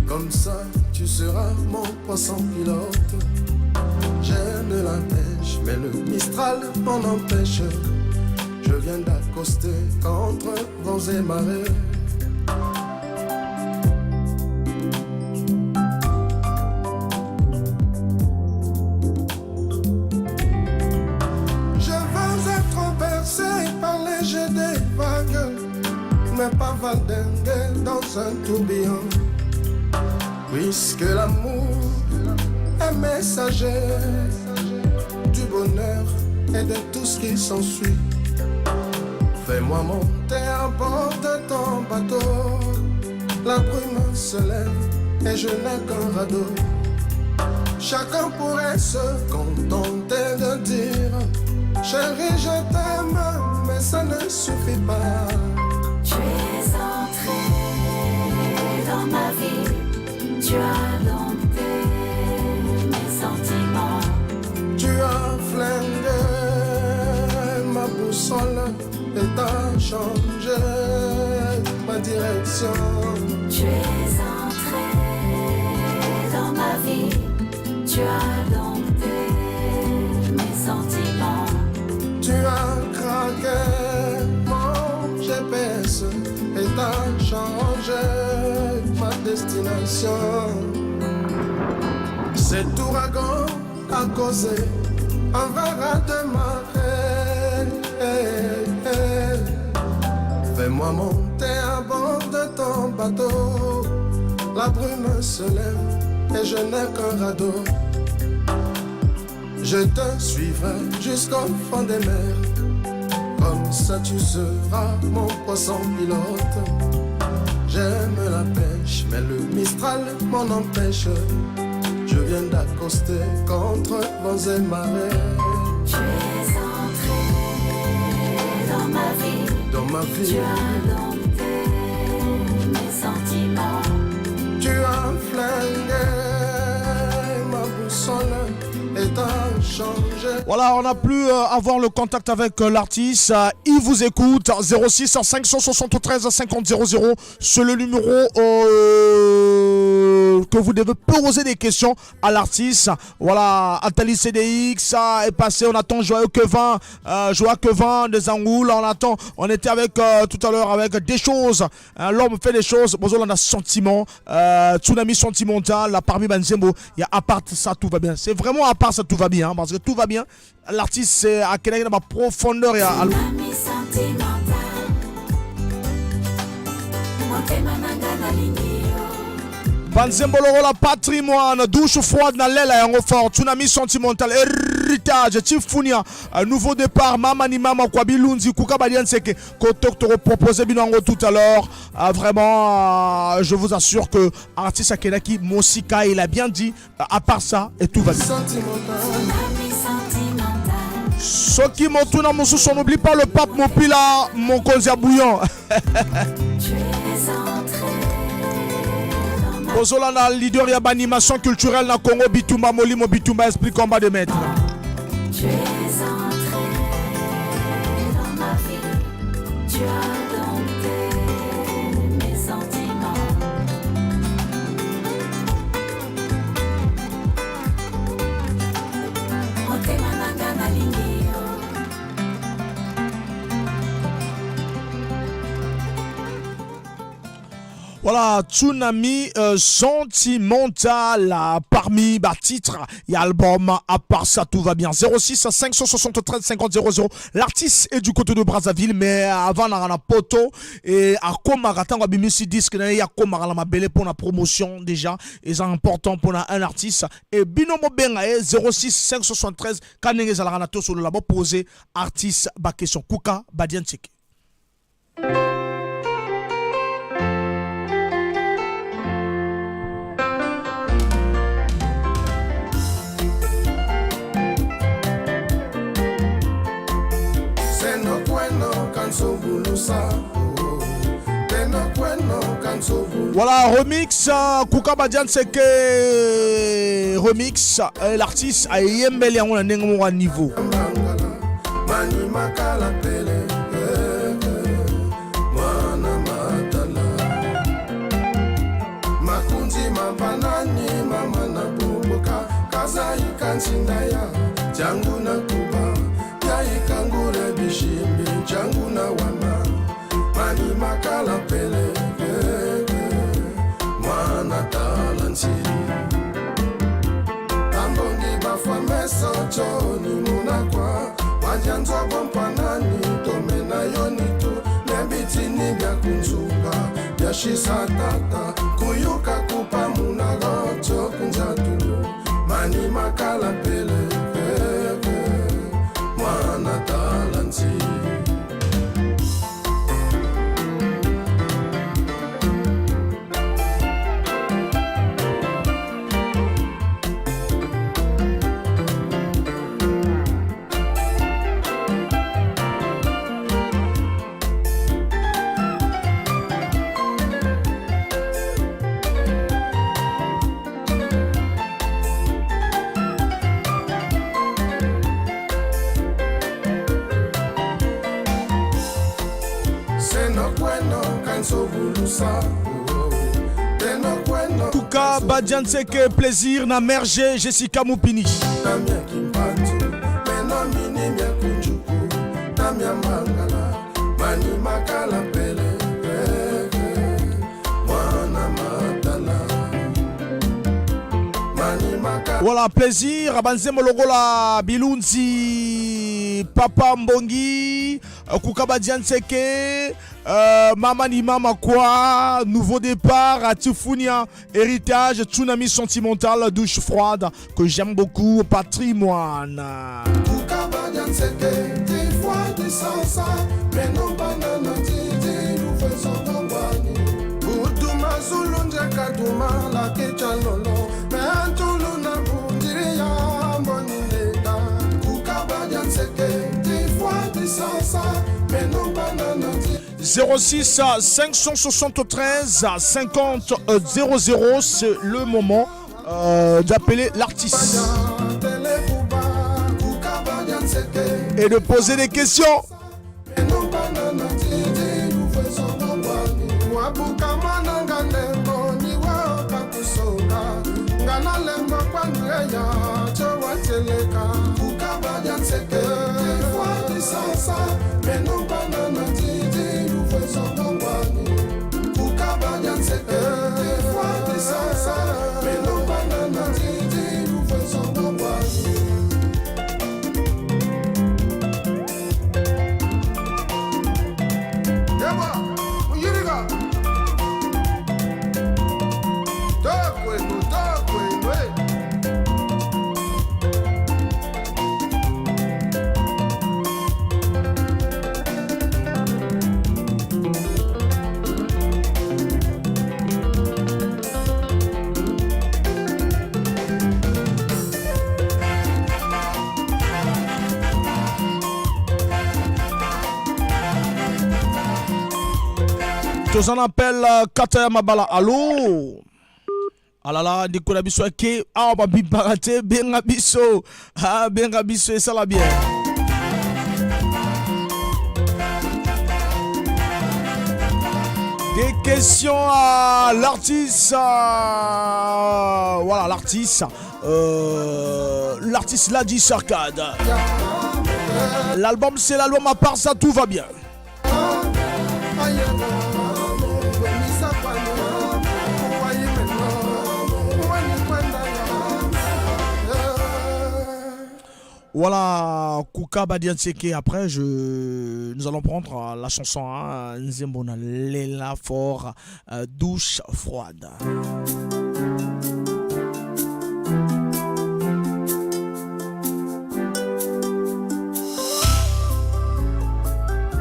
comme ça tu seras mon poisson pilote. J'aime la pêche, mais le Mistral m'en empêche. Je viens d'accoster contre vents et marées. Je veux être bercé par les jets des vagues, mais pas valdinguer dans un tourbillon. Puisque l'amour est messager du bonheur et de tout ce qui s'ensuit. Fais-moi monter à bord de ton bateau. La brume se lève et je n'ai qu'un radeau. Chacun pourrait se contenter de dire chérie, je t'aime, mais ça ne suffit pas. Tu es entré dans ma vie, tu as dompté mes sentiments. Tu as flingué ma boussole et t'as changé ma direction. Tu es entré dans ma vie, tu as dompté mes sentiments. Tu as craqué mon et t'as changé ma destination. Cet ouragan a causé un verre de marée. Fais-moi monter à bord de ton bateau. La brume se lève et je n'ai qu'un radeau. Je te suivrai jusqu'au fond des mers. Comme ça tu seras mon poisson pilote. J'aime la pêche, mais le Mistral m'en empêche. Je viens d'accoster contre vents et marées. Tu es entré dans ma vie. Dans ma vie. Tu as dompté mes sentiments. Tu as flingué ma boussole et t'as changé. Voilà, on a pu avoir le contact avec l'artiste. Il vous écoute. 06 573 50 00. C'est le numéro que vous devez poser des questions à l'artiste. Voilà, Atali CDX est passé. On attend Joyeux Kevin des Angoules. On était avec tout à l'heure avec des choses. L'homme fait des choses. Bonjour, on a sentiment. Tsunami sentimental. Parmi Banzembo, il y a à part ça, tout va bien. C'est vraiment à part ça, tout va bien. Parce que tout va bien. L'artiste, c'est à quelle profondeur et à. Tsunami sentimental. Motema nanga na lingi. Banzemboloro la patrimoine, douche froide na lela yango fort, tsunami sentimental, héritage, Tifunia, nouveau départ, mama ni mama kwa bilunzi, kuka badian seke, kotok toro proposé binango tout à l'heure, vraiment, je vous assure que artiste Akenaki, Mosika, il a bien dit, à part ça, et tout va bien. Ceux qui m'ont tourné mon sous, on n'oublie pas le pape Mopila, mon konzi à bouillon. Bozolana, leader y a animation culturelle na Congo, Bitumba, Molimo, Bitumba, esprit combat de maître. Tu es entré dans ma vie. Tu as dompté mes sentiments. Motema nanga na lingi. Voilà, Tsunami sentimental parmi titres et albums. À part ça, tout va bien. 06 573 50 00. L'artiste est du côté de Brazzaville, mais avant, on a un poteau et à Komaratan, on a mis disque, il y a Komarala belle pour la promotion déjà. Et c'est important pour un artiste. Et Binomo Benga 06 573 Kanenge Zalaranato sur le labo posé artiste ba question Kuka Badiantik. Voilà, remix, Kuka Badian Seke remix, l'artiste a yembeli en un niveau. Mani makala pele, mwana matala. Makunzi mabanani mama na bumbuka, kaza ikansindaya, jangu na kuba, ya ikangure bishimbi, jangu na wana. Mani makala pele, mwana talansi. Tambongi bafwa meso choni munakwa. Wajanzwa bompanani tomena yonito nebitini bya kunzuka bya shisatata kuyuka kupa munagocho kunjatulu mani makala pele mwana talansi. Kuka Badian Seke plaisir na merge Jessica Moupini. Voilà, plaisir. Banzemo Logola, Bilunzi, Papa Mbongi, Kukaba Dianseke, Mama ni Mama quoi, nouveau départ, Atifunia, héritage, tsunami sentimental, douche froide, que j'aime beaucoup, patrimoine. Kukaba Dianseke, 10 fois du salsa, mais non banana, Titi, nous faisons Tangwani. Bouduma Zulunja Kaduma, la Kechalolo, mais Antuluna Bundiria, Bonileta. Kukaba Dianseke, 10 fois du salsa, mais non banana, 06 573 50 00, c'est le moment d'appeler l'artiste et de poser des questions. Tous en appel Kataya Mabala. Allô? Alala, Nicolas Bisso qui a babi barate, benga biso. Ah, benga biso et ça la bien. Des questions à l'artiste. Voilà, l'artiste. L'artiste l'a dit Sarkade. L'album, c'est l'album, à part ça, tout va bien. Voilà, Kuka Badianseke. Après, nous allons prendre la chanson Nzembona Lela Fort, douche froide.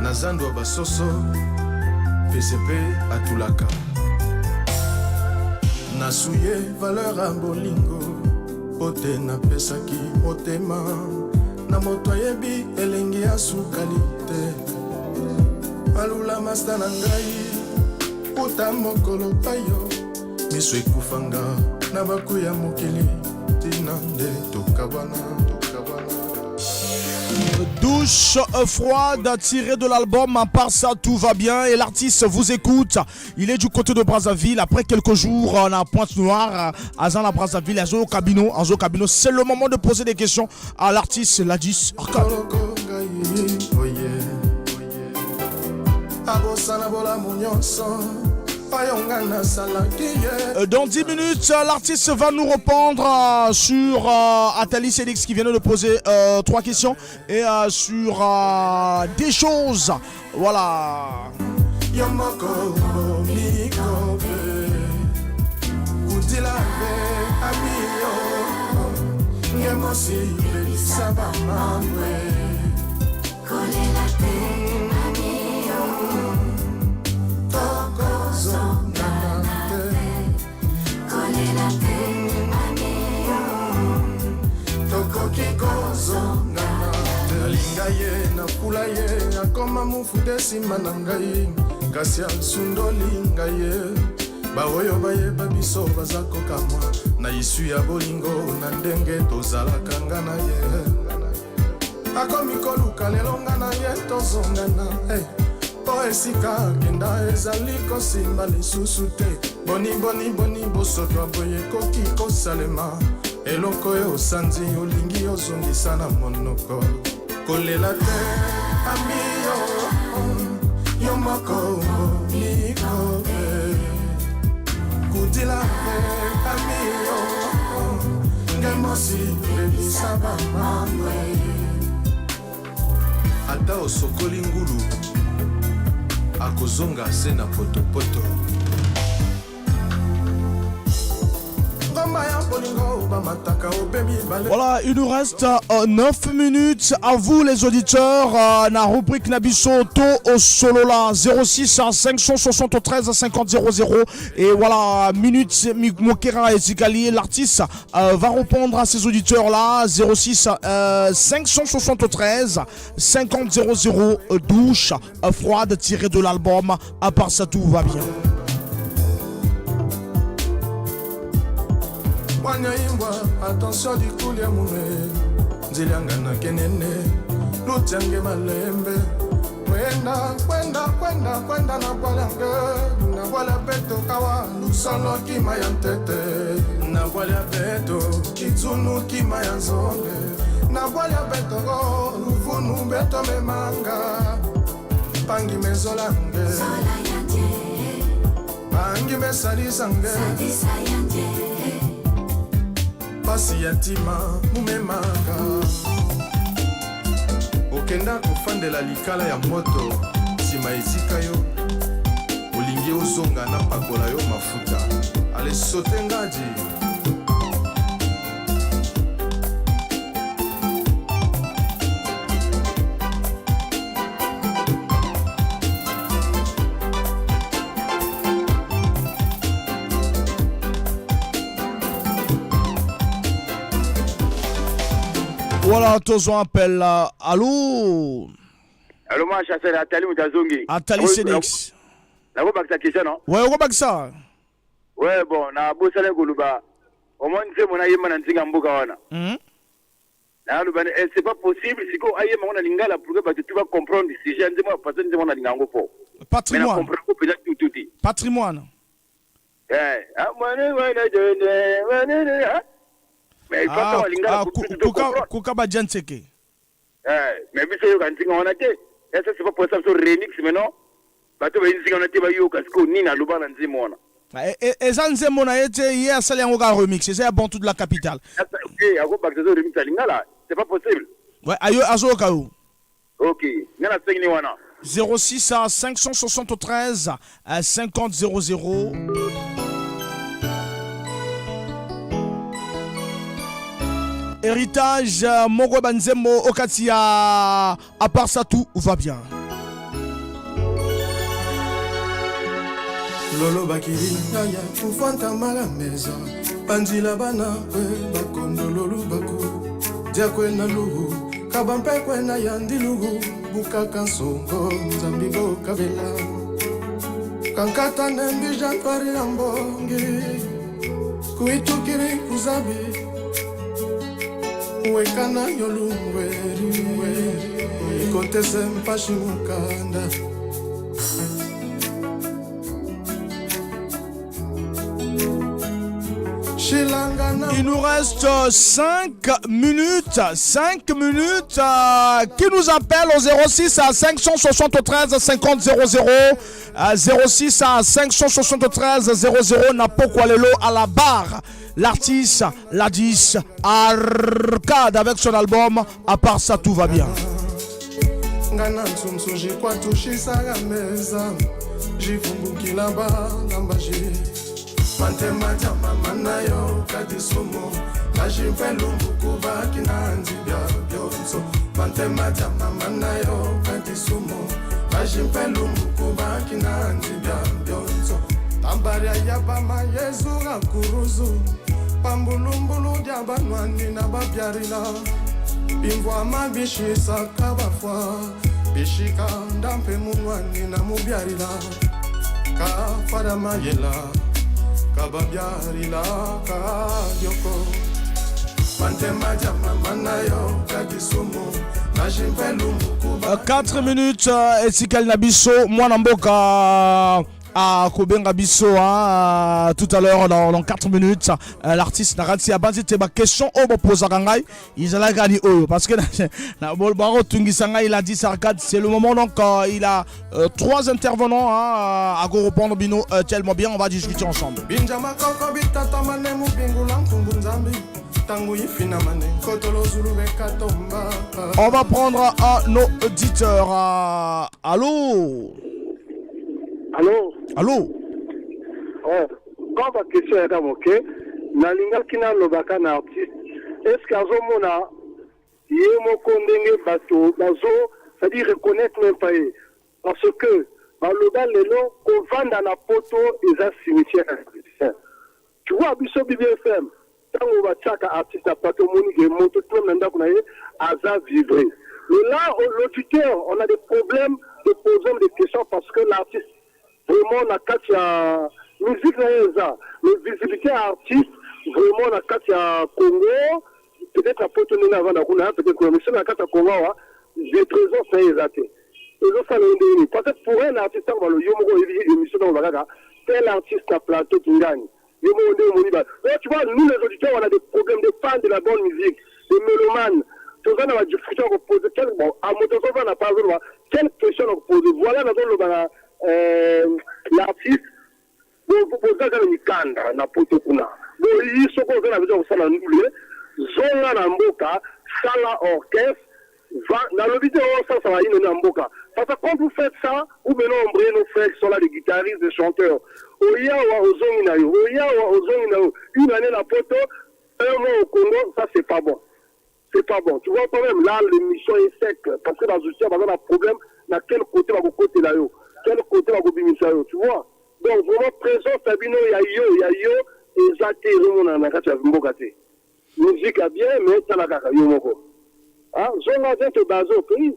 Nazando Basoso, PCP Atulaka. Nasuye valeur à bolingo, ote na pesaki otema. Na moto yebi elengi asukalite. Alula masta na ngai, uta mokolo payo. Miso ekufanga na baku ya mokili, tinande tokabana. Douche froide tirée de l'album, à part ça tout va bien. Et l'artiste vous écoute, il est du côté de Brazzaville. Après quelques jours on a Pointe-Noire, à Zan la Brazzaville, à Zo Cabino. C'est le moment de poser des questions à l'artiste Ladis Arcade. Dans 10 minutes, l'artiste va nous répondre sur Atali Célix qui vient de poser 3 questions et sur des choses. Voilà. Nalinga ye nakula ye akoma mufude nsima na ngai kasi asundolinga ye baoyo bayeba biso baza kokamwa na isu ya bolingo na ndenge tozalaka nga na ye akomi koluka lelo nga na ye tozongana po esika kenda ezali kosimba lisusu te boni bosoto aboye koki kosalema eloko oyo osanzi olingi ozongisa na monoko kolela te amiyo yo moko nikobe kudila te amiyo ngemo mwasi lebisa bamamwe ata osokoli ngulu akozonga se na potopoto. Voilà, il nous reste 9 minutes. À vous les auditeurs, la rubrique Nabiso To au solo là 06 573 50 00. Et voilà, minutes Mokera et Zikali, l'artiste va répondre à ces auditeurs là 06 573 50 00. Douche froide tirée de l'album. À part ça, tout va bien. Wanyaimba, attention du kulia mume Nziliangana kenene Lutiange malembe Kwenda na bolange Na bola beto kawa Lusano kima ya ntete Na bola beto Kitsunu kima ya nzonge Na bola beto Lufunu beto memanga Pangi mezolange Zola yanje Pangi mesalisange Sadisa yanje pasi ya ntima mumemaka okenda kofandela likala ya moto nsima ezika yo olingi ozonga na pakola yo mafuta ale sote ngadi. Voilà, tous on appelle. Allô? Allô, moi, chasseur Atali Moutazongi. Atali Sénix. La voix de question, non? Ouais, on va ça. Ouais, bon, na Bosale Goluba. Au moins, c'est mon aïe, Manantinga Mbokawana. C'est pas possible, si on aïe, mon lingala, pour que tu vas comprendre si j'ai un démon, parce que c'est mon lingango. Patrimoine. Patrimoine. Mais il faut que lingala Kukaba Djanseke. Mais monsieur Yogantinga, on a été. Et ça, c'est pas possible, sur remix, mais non. Bato ba insinga na tiba yo kasko nina luba na nzimona. Eza nzemona ete ye asali yango ka remix, c'est ya bon tout de la capitale. OK, ako bakzo remix lingala, c'est pas possible. Ouais, ayo azo ka yo. OK, ngana sengni wana. 06 à 573 à 50 00. Héritage Mogo Banzemo Okatia, à part ça tout va bien. Lolo bakiri yaya kufanta mala meza Panzila bana kwe bakondo lolo baku Dia kwe na lugu kabampe kwe na yandi lugu Bukaka songo nzambigo kabela Kankata nembi jantwari ambongi Kuitukiri kuzabi Uwekana yolungweri Ikotese mpashi mukanda Il nous reste 5 minutes. 5 minutes. Qui nous appelle au 06 à 573 50 00. 06 à 573 00. Napoko Lelo à la barre. L'artiste, la 10, Arcade avec son album. À part ça, tout va bien. Mantema jama manayo kadisumo Najimfelumbu kubaki na nzibia byonso Mantema jama manayo kadisumo Najimfelumbu kubaki na nzibia byonso Tambaria yabama yezu gakuruzu Pambulumbulu diabanwani na babyarila Bimvwa mabishisa kabafwa Bishika ndampe munwani na mubyarila Kafara mayela Kababyarila kadyoko Mantema jama manayo kadisumo Najimfelumbu kubaki 4 minutes Etikal Nabiso Mwana Mboka à Kobenga Bisso tout à l'heure dans 4 minutes l'artiste n'a pas abandonné ma question au pose à Rangai ils allaient gagner parce que il a dit Sarkad c'est le moment donc il a 3 intervenants à go répondre Bino tellement bien on va discuter ensemble. On va prendre un auditeur. Allô? Allô? Allô? Quand la question est ok, nalinga kina lobaka na artiste, est-ce qu'azomona yemoko ndenge bato bazo, c'est-à-dire reconnaître même pas parce que baloba lelo kovanda na poto eza cimetière. Tu vois biso BBFM, tango bachaka artiste pato moni ke moto tout le monde na ye aza vivre. Mais là l'auditeur, on a des problèmes de poser des questions parce que l'artiste vraiment na kati ya musique na eza, mais visibilité artiste vraiment na kati ya Congo, peut-être à poto nina avant na kuna peut-être que monsieur na kati ya Congo wa, j'ai présence na ezate. Et ça le parce que pour un artiste on va le yomo émission dans la tel artiste à plateau qui gagne. Tu vois, nous les auditeurs, on a des problèmes de fans de la bonne musique, des mélomanes. Tout ça, on a des questions à poser. Bon, à Motoso, on n'a pas besoin. Quelle question à poser? Voilà, l'artiste. Vous posez ça dans le Kanda, na Potokuna. Bon, ils sont comme ça, on a besoin de ça dans le Zonga Namboka, Sala Orchestre, dans le vidéo, ça va y aller Namboka. Parce que quand vous faites ça, vous menez ombré nos frères qui sont là, des guitaristes, des chanteurs. Une année la poto, un mois au Congo, ça c'est pas bon. C'est pas bon. Tu vois quand même là, l'émission est sec. Parce que dans le soutien, on a un problème. Dans quel côté va vous côté là, quel côté va vous bimisa, tu vois. Donc vraiment présent, Fabino, il y a yo, et Zate, on a un catch à Mbokate. Musique a bien, mais ça n'a qu'à Yomoko. Ah, Zonga vient te baser au pays.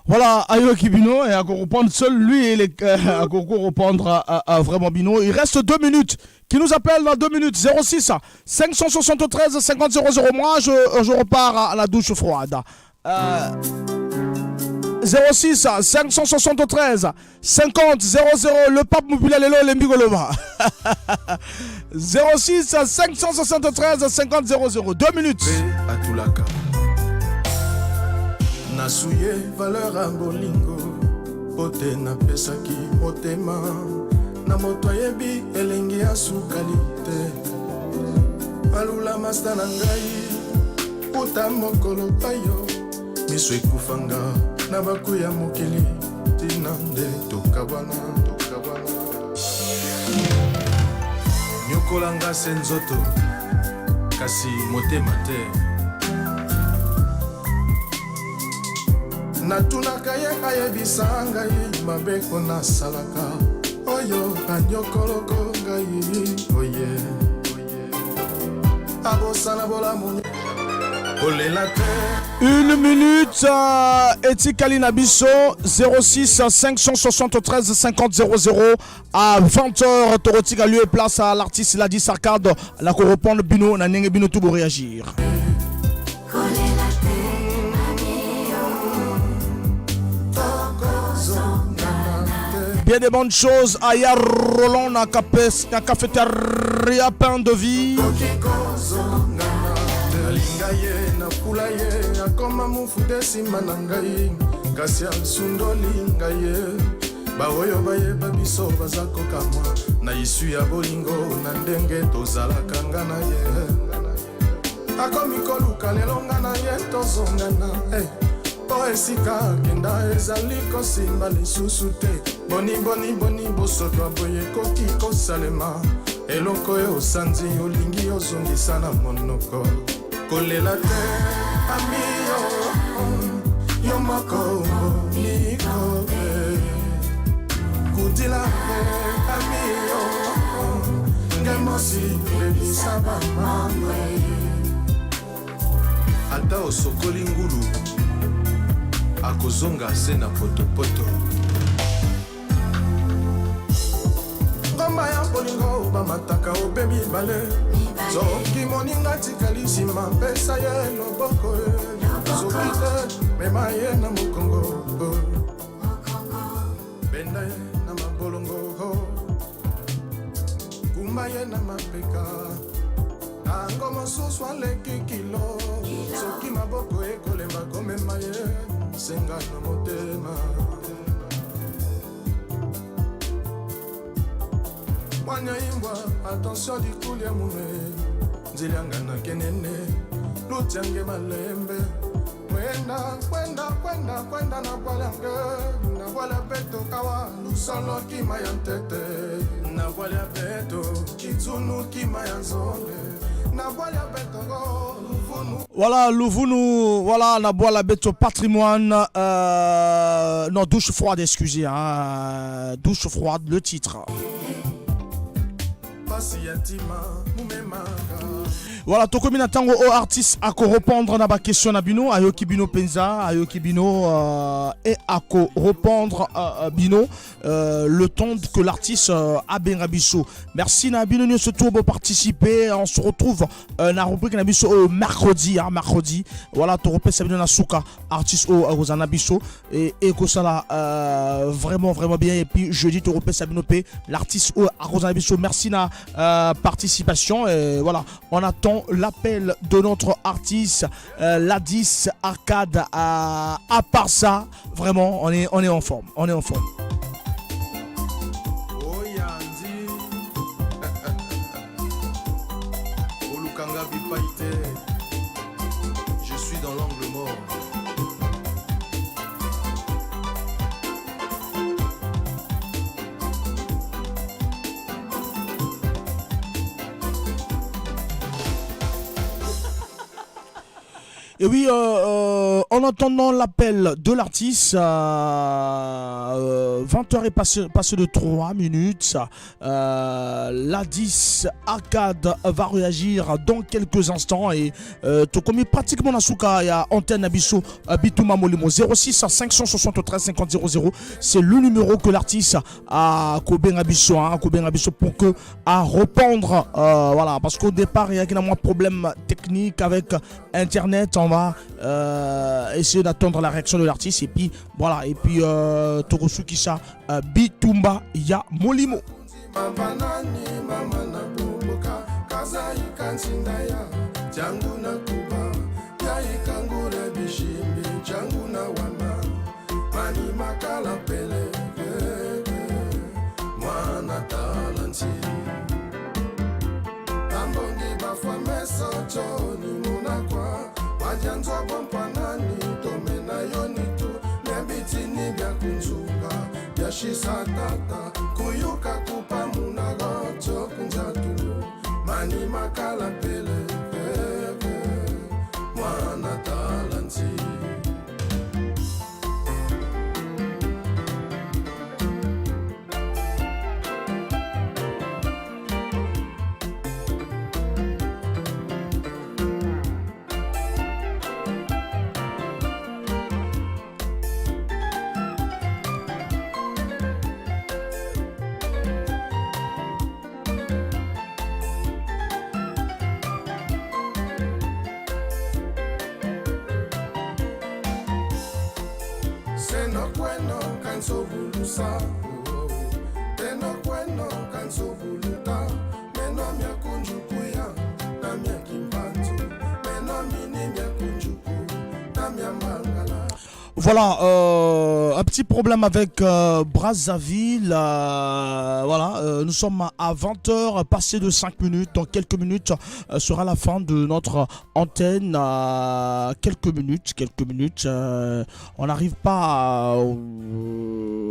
Voilà, Ayo Kibino, et à reprendre seul lui, et à reprendre à vraiment Bino. Il reste 2 minutes. Qui nous appelle dans 2 minutes? 06 573 50 00. Moi, je repars à la douche froide. 06 573 50 00. Le pape Moubila Lelo Lembigolova. 06 573 50 00. 2 minutes. À Toulaka. Nasuye valeur a bolingo pote na pesaki motema na moto yebi elengi asukali te alula masta na ngai puta mokolo payo miso ekufanga na bakuya mokili tina nde tokabana nyokolanga senzoto kasi motema te natunaka ye ayebisa ngai mabeko nasalaka oyo anyokoloko ngai oye abosana bolamu kolela te. 1 minute Etikali Nabiso 06 573 50 00 à 20h Torotika lieu et place à l'artiste Ladi Sarkad la ko répondre Bino na nenge Bino tout pour réagir. Bien des bonnes choses à Yarolon na cafétéria pain de vie. Na pula ye akoma mufude sima na ngai kasi asundoli ngai baoyo bayeba biso baza kokamwa na isu ya bolingo na ndenge tozalaka nga na ye akomi koluka lelo nga na ye tozongana po esika kenda ezali kosimba lisusu te boni bosotwa boye koki kosalema eloko oyo osanzi olingi ozongisa na monoko kolela te amiyo yo moko niko kudila te amiyo ngemosi lebisa bamamwe ata osokoli ngulu akozonga se na potopoto ngomba ya bolingo bamataka obe mibale soki moninga tikali nsima mpesa ye loboko soki te mema ye na mokongo benda ye na mabolongo kumba ye na mapeka tango mosusu aleki kilo soki maboko ekolemba komema ye senga na motema mwanya imbwa attention dikuli ya mune nzilianga na kenene lutiange malembe kwenda na bwalange na bwala beto kawa lusolo kima ya ntete na bwala beto kitsunu kima ya nzonde na bwala beto luvunu. Voilà, Louvounou, voilà, na bwala beto patrimoine, non, douche froide, excusez, hein, douche froide, le titre. Voilà, Tokomina Tango au artiste à répondre na ba question na bino ayoki bino penza ayoki bino et à répondre bino le temps que l'artiste a benga biso. Merci na bino nous surtout pour participer. On se retrouve na rubrique na biso au mercredi mercredi. Voilà, to repé sabino na suka artiste au Rosana biso et que ça là vraiment bien et puis jeudi to repé sabino p l'artiste au Rosana biso. Merci na participation et voilà, on attend l'appel de notre artiste Ladis Arcade. À part ça, vraiment on est en forme, Je suis dans l'angle mort. Et oui, en attendant l'appel de l'artiste, 20h est passé de 3 minutes. Ladis Arcade va réagir dans quelques instants. Et tout comme pratiquement Nasuka, il y a antenne Abisso Bitouma Molimo 06 573 50 00. C'est le numéro que l'artiste a Koben Abisso pour que à répondre. Voilà, parce qu'au départ, il y a un problème technique avec Internet. On va essayer d'attendre la réaction de l'artiste et puis voilà, et puis Torosu Kisha Bitumba ya Molimo. Janzo bompanani tomena yonitu nebitini bya kunzuka bya shisatata kuyuka kupa munagoto kunjatulu mani makala pele mwana talanti. Voilà, un petit problème avec Brazzaville. Voilà, nous sommes à 20h, passé de 5 minutes. Dans quelques minutes sera la fin de notre antenne. Quelques minutes. On n'arrive pas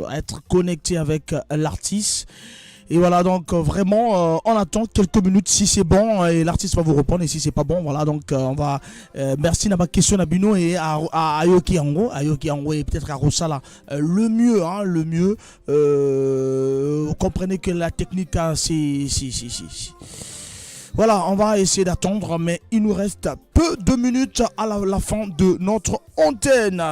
à être connecté avec l'artiste. Et voilà, donc vraiment, on attend quelques minutes si c'est bon et l'artiste va vous répondre. Et si c'est pas bon, voilà, donc on va. Merci à ma question à Bino et à Ayoki Ango et peut-être à Rosala. Le mieux. Vous comprenez que la technique, c'est. Voilà, on va essayer d'attendre, mais il nous reste peu de minutes à la fin de notre antenne.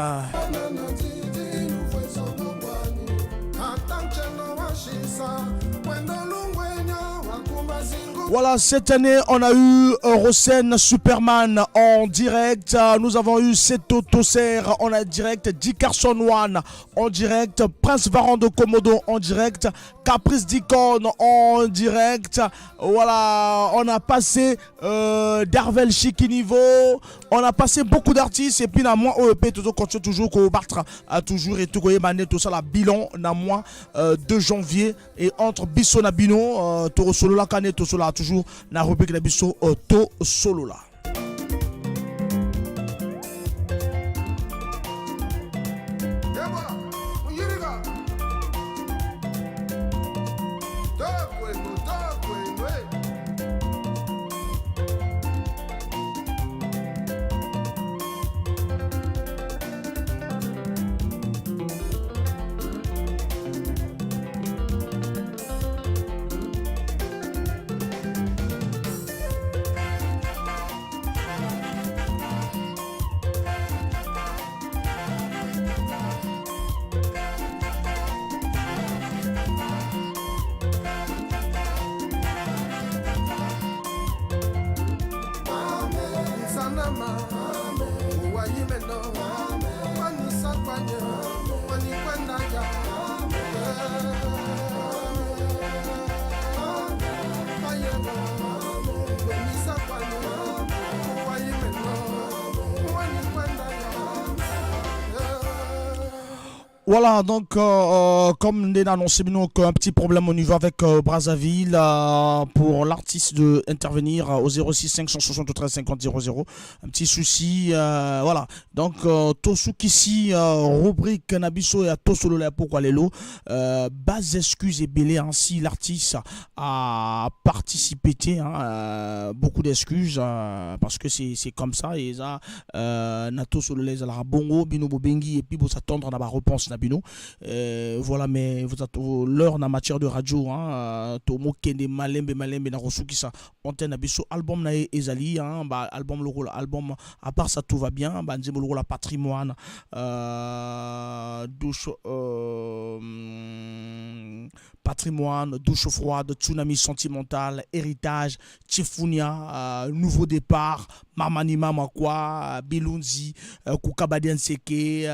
Voilà, cette année, on a eu Rosen Superman en direct. Nous avons eu Seto Tosser en direct. Dick Carson One en direct. Prince Varan de Komodo en direct. Caprice Dicon en direct. Voilà, on a passé Darvel Chikinivo. On a passé beaucoup d'artistes. Et puis, na moi, OEP, toujours qu'on battre toujours et tout, tout ça, la bilan, na moi, 2 janvier. Et entre Bissona Bino, Toro Solo la Kane, tout cela. toujours na rubrique na biso to solo là. Voilà, donc comme on a annoncé, un petit problème au niveau avec Brazzaville pour l'artiste d'intervenir au 06 573 50 00. Un petit souci, voilà. Donc, Tosuki rubrique Nabiso et à Tosolo pourquoi les lots. Base excuse et belé ainsi l'artiste a participé, beaucoup d'excuses parce que c'est comme ça. Et ça, Nato Solo les ala bongo, bino bobengi et puis vous attendre à la réponse. Voilà, mais vous êtes l'heure en matière de radio, Tomo Kende Malembe na Rosuki sa antenne abisso album na ezali, album le rôle album à part ça tout va bien, nzemo le rôle patrimoine, douche patrimoine, douche froide, tsunami sentimental, héritage, Chifunia, nouveau départ, Mamanima Makwa, Bilunzi, Kukabadian Seke,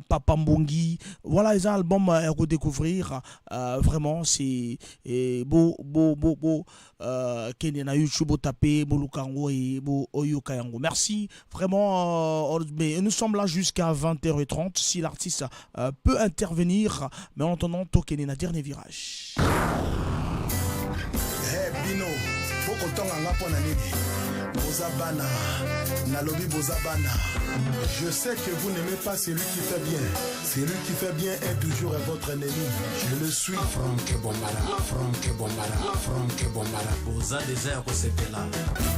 Papa Mbongi. Voilà les albums à redécouvrir. Vraiment, c'est beau. Kenya YouTube, tapé, Bolukango et Oyokayango. Merci. Vraiment, mais nous sommes là jusqu'à 20h30. Si l'artiste peut intervenir, mais en attendant, Tokene na dernier virage. Hey Bino, Bokotonga ngapona nini? Bozabana, Nalobi Bozabana. Je sais que vous n'aimez pas celui qui fait bien. Celui qui fait bien est toujours votre ennemi. Je le suis. Franck Bombala, Franck Bombala, Franck Bombala. Boza désert au Sepela.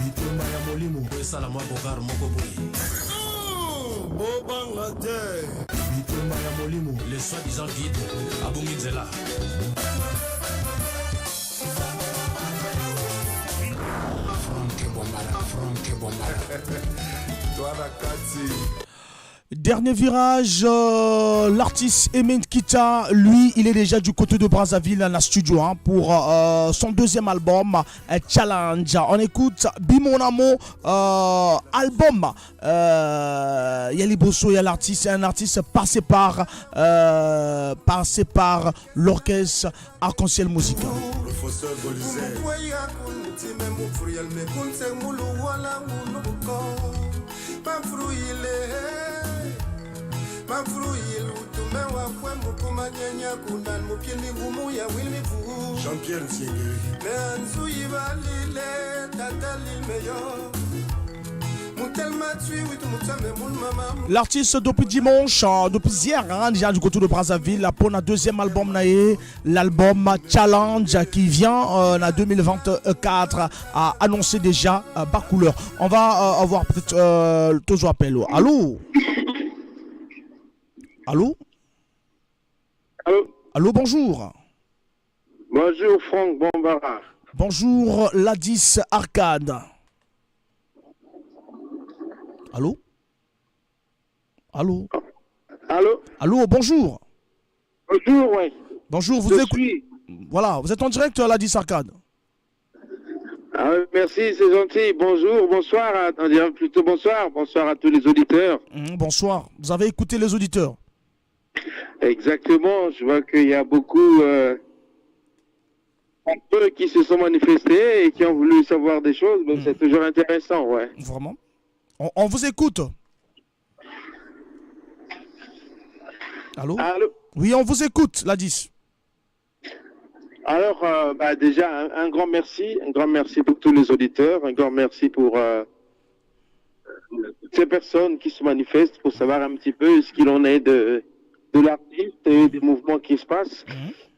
Bitomba ya molimo. Boesala mwa bogar moko boye. Bobanga te. Bitomba ya molimo. Les soi-disant guides, Abungizela. Dernier virage, l'artiste Emen Kita, lui, il est déjà du côté de Brazzaville dans la studio pour son deuxième album, Challenge. On écoute Bimonamo, album. Il y a les Bosso, il y a l'artiste, un artiste passé par l'orchestre Arc-en-Ciel Musical. Le fosseur Jean-Pierre Nsiengeri. L'artiste depuis dimanche, depuis hier, déjà du côté de Brazzaville, pour un deuxième album, l'album Challenge qui vient en 2024 a annoncé déjà bas couleur. On va avoir peut-être toujours appel. Allô? Allô? Allô? Allô, bonjour. Bonjour Franck Bombara. Bonjour Ladis Arcade. Allô? Allô? Allô? Allô, bonjour. Bonjour, oui. Bonjour, vous écoutez. Voilà, vous êtes en direct à Ladis Arcade. Ah, merci, c'est gentil. Bonjour, bonsoir, on dirait plutôt bonsoir. Bonsoir à tous les auditeurs. Bonsoir. Vous avez écouté les auditeurs? Exactement, je vois qu'il y a beaucoup qui se sont manifestés et qui ont voulu savoir des choses, mais c'est toujours intéressant, ouais. Vraiment? On vous écoute. Allô? Allô? Oui, on vous écoute, Ladis. Alors, déjà, un grand merci pour tous les auditeurs, un grand merci pour ces personnes qui se manifestent pour savoir un petit peu ce qu'il en est de l'artiste et des mouvements qui se passent.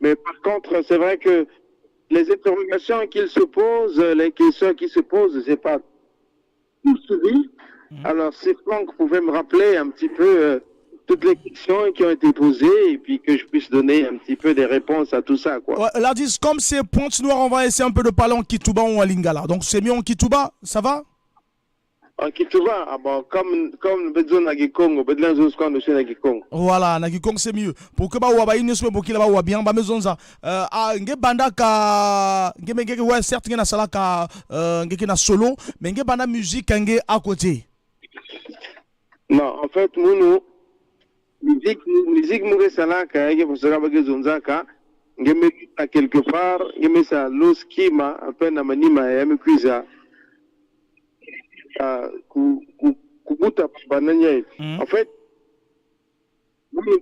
Mais par contre, c'est vrai que les interrogations qu'ils se posent, les questions qui se posent, c'est pas tout suivi. Alors, si Franck pouvait me rappeler un petit peu toutes les questions qui ont été posées et puis que je puisse donner un petit peu des réponses à tout ça, quoi. Ouais, là, comme c'est Pointe Noire, on va essayer un peu de parler en Kitouba ou en Lingala. Donc, c'est mieux en Kitouba, ça va? En Kitouba, comme besoin de Congo, besoin de Congo. Voilà, na Kong c'est mieux. Pour que ba wa ba ineswe pour qu'il ba wa bien ba maison ça. Nge banda ka nge ouais certes na sala ka nge na solo, mais nge banda musique nge à côté. Non, en fait, nous musique mourir sala ka nge pour sera ba zonza ka nge me à quelque part, nge me ça loskima à peine na manima ya me kuiza. En fait,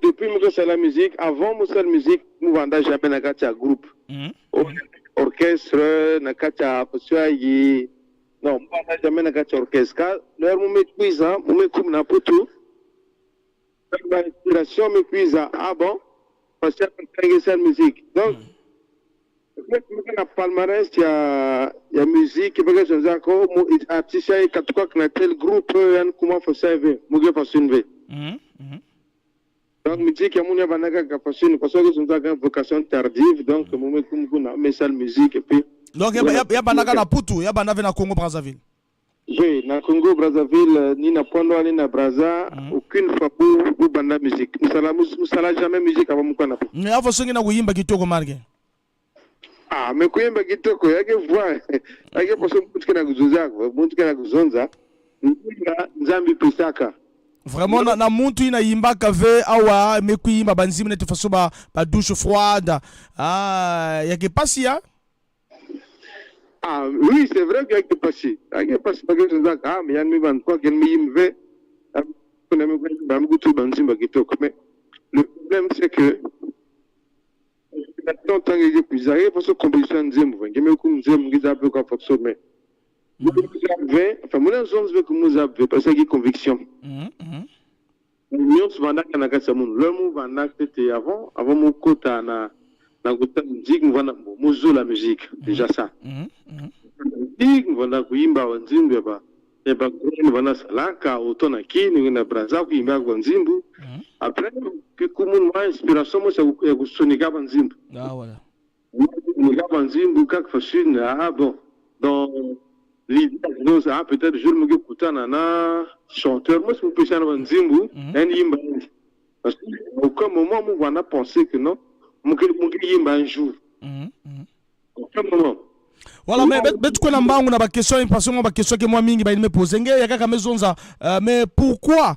depuis que c'est la musique, avant la musique, nous vendons jamais un groupe. Orchestre, non, pas jamais un orchestre. Leur moment cuisant, moment comme n'importe où. L'inspiration me cuisant. Ah bon? Parce que c'est la musique. Donc, le palmarès, il y a musique, il y a des artistes, il y a tel groupe, comment faut ça, il faut donc, musique, il y a une vocation tardive, donc, il y a musique, et puis. Donc, il y a Banaka Poutou, il y a Banaka na Congo Brazzaville. Oui, na Congo Brazzaville, ni na Pondo, ni na Brazza, aucune fois pour Banda musique. Nous n'allons jamais musique avant Moukana. Mais il faut que nous ayons un peu de Ah, mais quand il y a des gens qui voient, il y a des gens qui ont vraiment na muntu ina yimba kave awa mekuimba banzima ne faso ba douche froide. Ah, il y a que passi ya. Ah, oui, c'est vrai qu'il y a que passi. Il y a passi parce que ah, mais il y a mi ban quoi qu'il me yimve. Mais le problème c'est que tant que j'ai pu arriver parce que compétition nzembo ngeme ku nzembo ngizabe kwa foksome enfin mon zone veut que nous avons parce que conviction nous sommes dans la casa mon le mouvement c'était avant mon quota na quota musique nous vana mozo la musique déjà ça musique nous vana kuimba nzimbo ba et ba nous vana salaka otona kini na braza kuimba nzimbo après que comme une inspiration moi c'est que sonika nzimbo ah voilà le nzimbo quelque façon ah bon dans l'idée peut-être je me écoute nana chanteur moi c'est pour ça nzimbo un yimba parce que au aucun moment moi on a pensé que non mon yimba un jour aucun moment. Voilà, mais tu connais pas on a pas question parce que question que moi mingi ba il me pose nge ya kaka maison ça mais pourquoi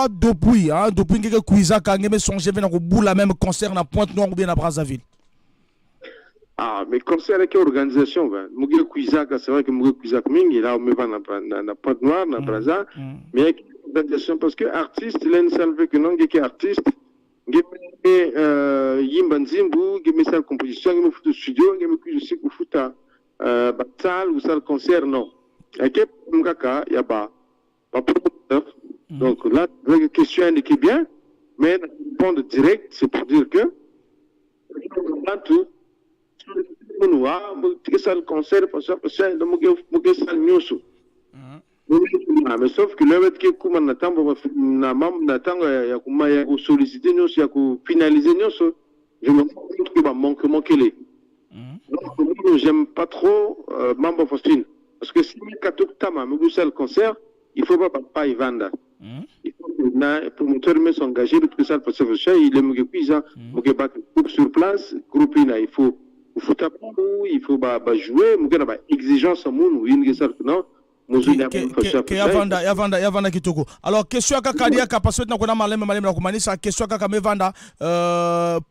depuis depuis que kuiza ka ngeme songer venir au bout la même concert na Pointe Noire ou bien à Brazzaville. Ah mais concert avec organisation va mugi kuiza c'est vrai que mugi kuiza mingi là on me va na Pointe Noire na Brazza mais avec organisation parce que artiste l'un salve que non que artiste yimba nzimbu ngeme salle composition ngeme foot studio ngeme aussi ku futa salle ou salle concert non et mkaka ya ba promoteur donc là la question est bien mais répondre direct c'est pour dire que dans tout nous a que salle concert parce que ça le muge salle nyoso mais sauf que le fait que comme on attend na mam na tango ya kuma ya solliciter nyoso ya ku finaliser nyoso je me rends compte que manquement les donc j'aime pas trop Mambo Faustine parce que si katuk tama me gusta le concert il faut pas y vendre il faut que promoteur me s'engager parce que ça parce que il est me pisa me pas groupe sur place groupe il faut il faut jouer me na exigence mon ou une ça non yavanda kitoko. Alors question kaka dia kapaswet na kuna malema na kumanisa question kaka mevanda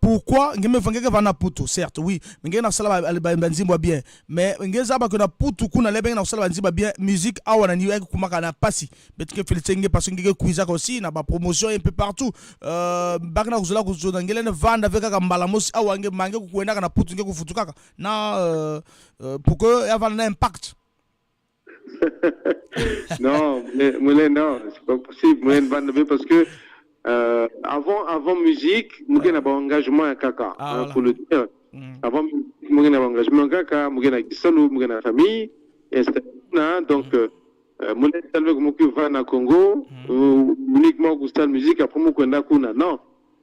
pourquoi ngeme vangeke vana putu certes oui ngeke na sala banzimbo bien mais ngeza ba kuna putu kuna lebe na sala banzimbo bien musique awana ni yaki kumaka na pasi betike filitenge parce ngeke kuiza aussi na ba promotion un peu partout bakna kuzula kuzona ngele ne vanda veka ka mbala mosi awange mange kuenda na putu ngeke kufutukaka na pourquoi yavanda na impact. Non, Moulin, non, c'est pas possible. Moulin Van parce que avant musique, Moulin a un engagement à Kaka, pour le dire. Avant musique, Moulin a un engagement à Kaka, Moulin a Salou, Moulin a famille, et donc Moulin Salve comme Van à Congo, uniquement Gustave musique, après Moulin Kuna. Non,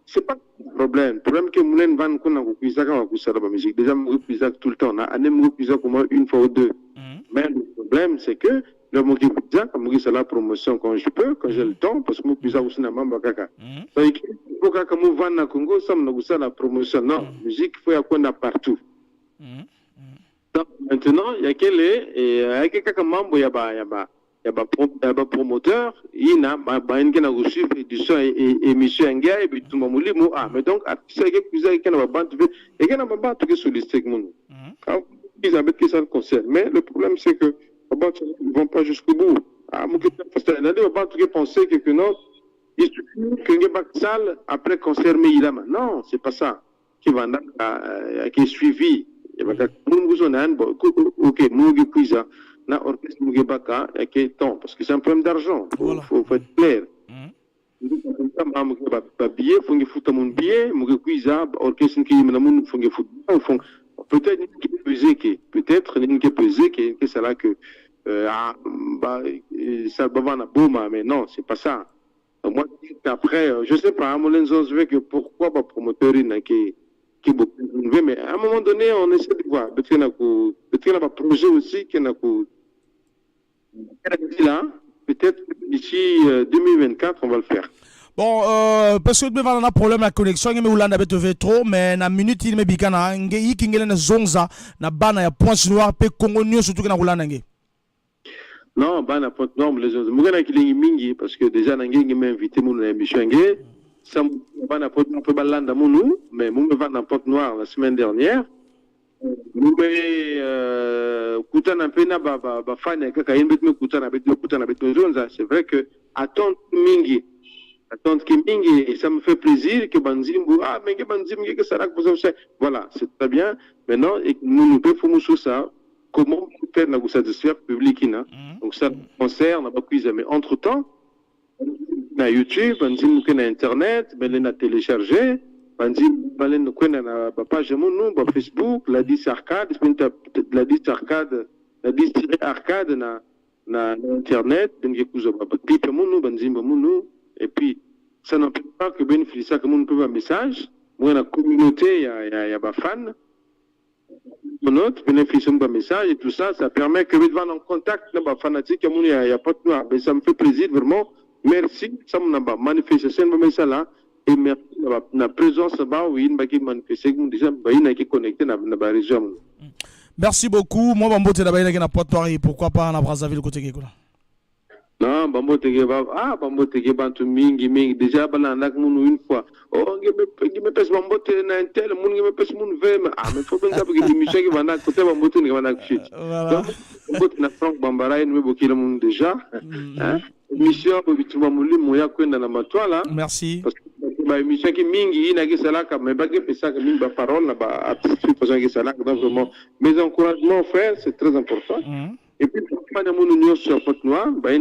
c'est pas le problème. Le problème que Moulin Van Kuna Gustave musique. Déjà, Moulin Gustave tout le temps. On a Moulin Gustave au moins une fois ou deux. Mais le problème, c'est que le Mogi Pizza, comme Mogi, c'est la promotion quand je peux, quand j'ai le temps, parce que Mogi Pizza aussi n'a pas de donc, il faut que nous vendons à Congo, ça me dit la promotion. Non, musique, il faut y a partout. Donc, maintenant, il y a quelques membres, il y a des promoteurs, il y a reçu édition et émission en guerre, et puis tout le monde dit, mais donc, c'est quelques-uns qui ont battu, et qui ont battu sur les segments. Ils avaient que ça le concerne. Mais le problème, c'est que ils ne vont pas jusqu'au bout. Il y a des penser que non, il suffit qu'il y ait pas de salle après concert, mais il a non, c'est pas ça. Qui est suivi. Ok, nous quiz na orchestre nous baka et qui est temps parce que c'est un problème d'argent. Faut être clair. Billet, faut que foutre mon billet, mon quiz orchestre qui me mon faut que foutre. Peut-être peut-être que c'est là que ça va na boma, mais non, c'est pas ça. Moi, après, je sais pas, je veux que pourquoi pas promoteur qui beaucoup mais à un moment donné, on essaie de voir. Peut-être qu'il y a un projet aussi qui là, peut-être d'ici 2024, on va le faire. Bon, parce que nous avons un problème de connexion, mais nous avons trop, mais na minute il me bikana, ngi kingele na zonza na bana ya point noir pe Congo nyo surtout na Rolanda ngi. Non, bana point noir les autres. Mugana kilingi mingi parce que déjà ngi m'invité mon na émission ngi. Ça bana point noir pe balanda munu, mais mon va na point noir la semaine dernière. Nous kutana pe na ba fan ka yembet me kutana bet zonza, c'est vrai que attendre mingi attendre Kimbing et ça me fait plaisir que Banzimbo, mais que Banzimbo, que ça voilà, c'est très bien. Maintenant, nous pouvons sur ça, comment faire la satisfaire public. Donc ça concerne, mais entre-temps, na YouTube, Banzimbo na Internet, ben na téléchargé, Banzimbo na page na Facebook, la 10 arcade, la 10 arcade, la 10 arcade na Internet, ben que kuzo ba clip Banzimbo munu. Et puis, ça n'empêche pas que bénéficie ça comme on peut un message. Moi, dans la communauté, il y a des fans. Notre bénéficie d'un message et tout ça, ça permet que nous en contact avec les fanatiques. Il y a pas de noir. Mais ça me fait plaisir, vraiment. Merci. Ça m'a manifestation de ça là. Et merci de la présence là-bas où il y a une manifestation. Déjà, il y a une connecté dans la région. Merci beaucoup. Moi, je suis là-bas, il Pointe-Noire. Pourquoi pas en Brazzaville, côté Kékoula? Non, Bambo Tegeba, tu mingi, déjà, balanak mounou une fois. Oh, me pèse Bambo na un tel, moun me pèse moun vem. Mais faut bien savoir que les missions qui vont côté Bambo Tegeba, qui vont nak shit. Bambo na Franck Bambara, il me bokile moun déjà. Mission, pour tu vas mouler, mouya kwenda na matwa là. Merci. Parce que, bah, mission qui mingi, il n'a que ça là, mais pas que ça, que mingi, bah, parole, là, bah, artiste, façon que ça là, donc vraiment, mes encouragements, frère, c'est très important. Et puis, quand on est sur Pointe-Noire, bah,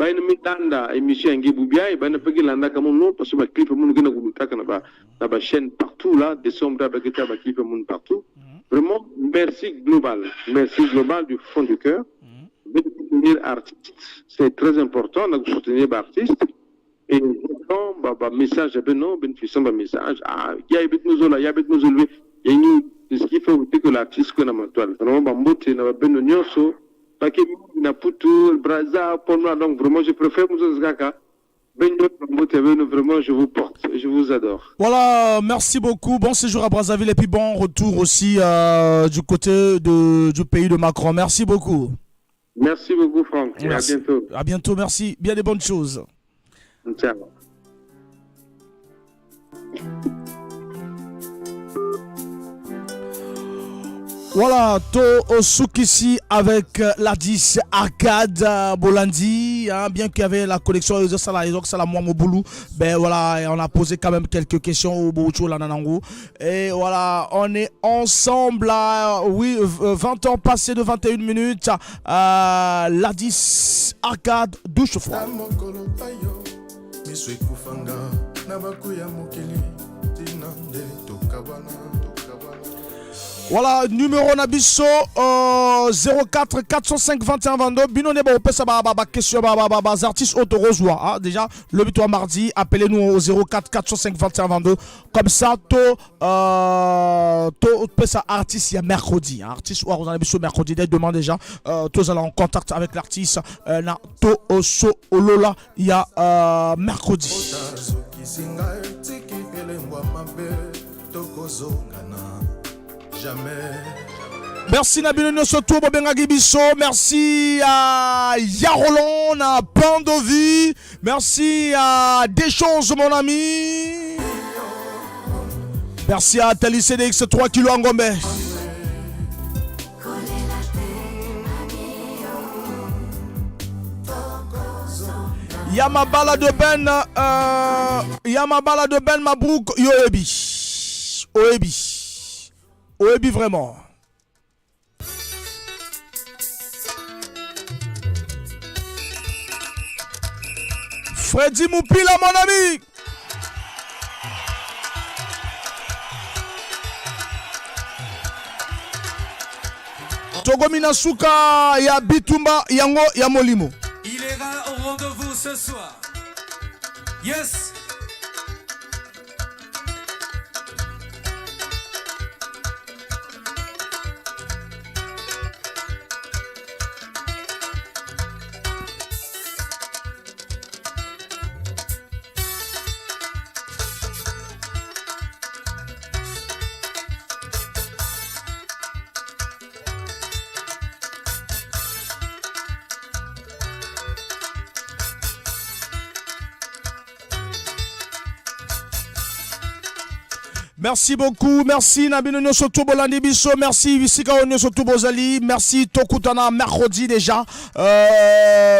il mitanda émission ngi bubia et ben peki landa comme nous parce que ma clip mon gëna guluta kana ba chaîne partout là décembre ba kita ba clip mon partout vraiment merci global du fond du cœur de soutenir artistes c'est très important de soutenir les artistes et donc ba message ben non bénéficiant ba message il y a bit nous là il y a bit nous élevé il y a une ce qui fait que l'artiste qu'on a maintenant vraiment ba mbote na ben nyonso parce que Naputu, Brazza, Ponwa, donc vraiment je préfère Moussa Zgaka. Vraiment, je vous porte, je vous adore. Voilà, merci beaucoup. Bon séjour à Brazzaville et puis bon retour aussi du côté du pays de Macron. Merci beaucoup. Merci beaucoup, Franck. Et Merci. à bientôt. À bientôt, merci. Bien des bonnes choses. Ciao. Voilà, To Sukisi avec la 10 Arcade Bolandi, hein, bien qu'il y avait la connexion réseau Salah moi Moboulou, ben voilà, on a posé quand même quelques questions au Bouchou Lananango. Et voilà, on est ensemble là, oui, 20 ans passés de 21 minutes, la 10 Arcade douche froide. Voilà, numéro Nabiso 04 405 21 22. Bino ne ba opesa ba question ba artistes auto-rosois. Déjà, le but mardi, appelez-nous au 04 405 21 22. Comme ça, to pesa artiste il y a mercredi. Artiste ou Nabiso mercredi. Dès demain déjà, tous allons en contact avec l'artiste. Na to oso olola il y a mercredi. Jamais. Merci Nabino Soto Bobenga Gibiso. Merci à Yarolon, à Pandovi. Merci à Deschamps, mon ami. Merci à Tali CDX 3 kg en Gombe. Yamabala de Ben Mabrouk Yoebi. Oebi vraiment. Freddy Moupila mon ami. Togo Minasuka ya Bitumba yango ya Molimo. Il est là au rendez-vous ce soir. Yes. Merci beaucoup, merci Nabino Soto Bolandi Biso, merci Visika Onyo Soto Bozali, merci Tokutana mercredi déjà.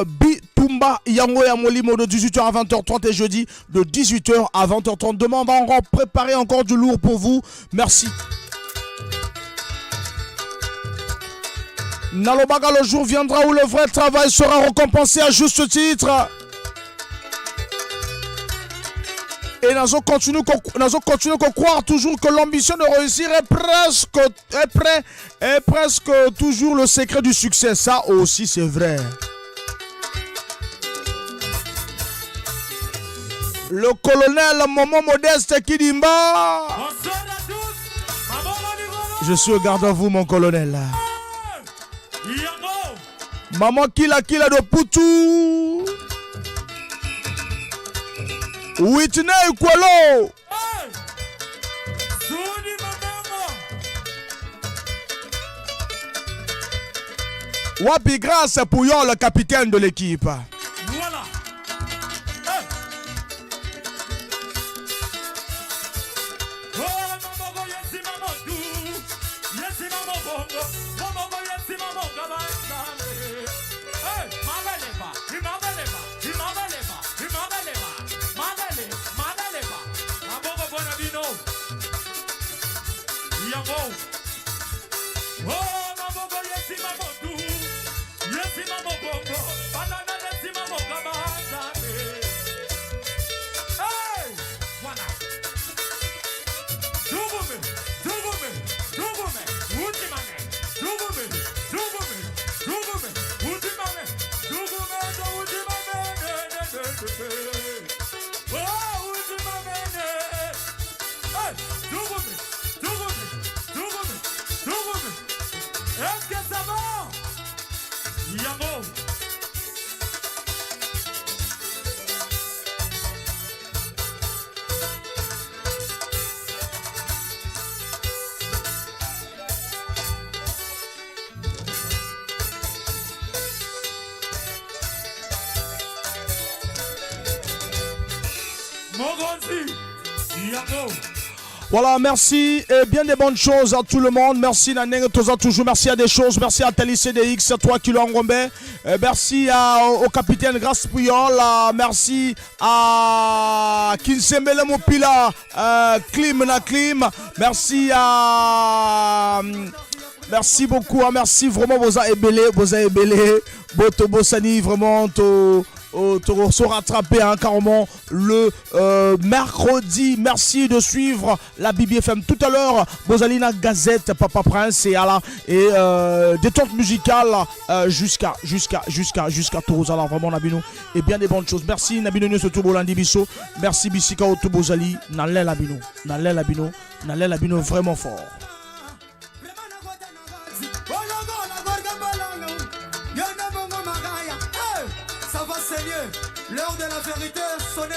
Bitumba Yango ya Molimo de 18h à 20h30 et jeudi de 18h à 20h30. Demain, on va encore préparer encore du lourd pour vous. Merci. Nalobaga, le jour viendra où le vrai travail sera récompensé à juste titre. Et nous continuons à croire toujours que l'ambition de réussir est presque toujours le secret du succès. Ça aussi, c'est vrai. Le colonel Momo Modeste Kidimba. Je suis au garde à vous, mon colonel. Maman Kila de Poutou. Whitney Kwalo. Wapi grâce pour Yon, le capitaine de l'équipe. Voilà. Voilà, merci et bien des bonnes choses à tout le monde. Merci Naneng Toza toujours. Merci à des choses. Merci à Tali CDX, toi qui l'as enrombé. Merci au capitaine Grace Puyol. Merci à Kinsembele Mopila, Klim na Klim. Merci à... Merci beaucoup. Merci vraiment Boza Ebele. Boto Bosani, vraiment se rattraper carrément le mercredi. Merci de suivre la BBFM tout à l'heure. Bozalina Gazette, Papa Prince et détente musicale jusqu'à Toulouse. Alors vraiment Nabino et bien des bonnes choses. Merci Nabino Nyo Soto Bolandi Bisso. Merci Bissika Oto Bozali. Nalé Labino vraiment fort. L'heure de la vérité sonnait.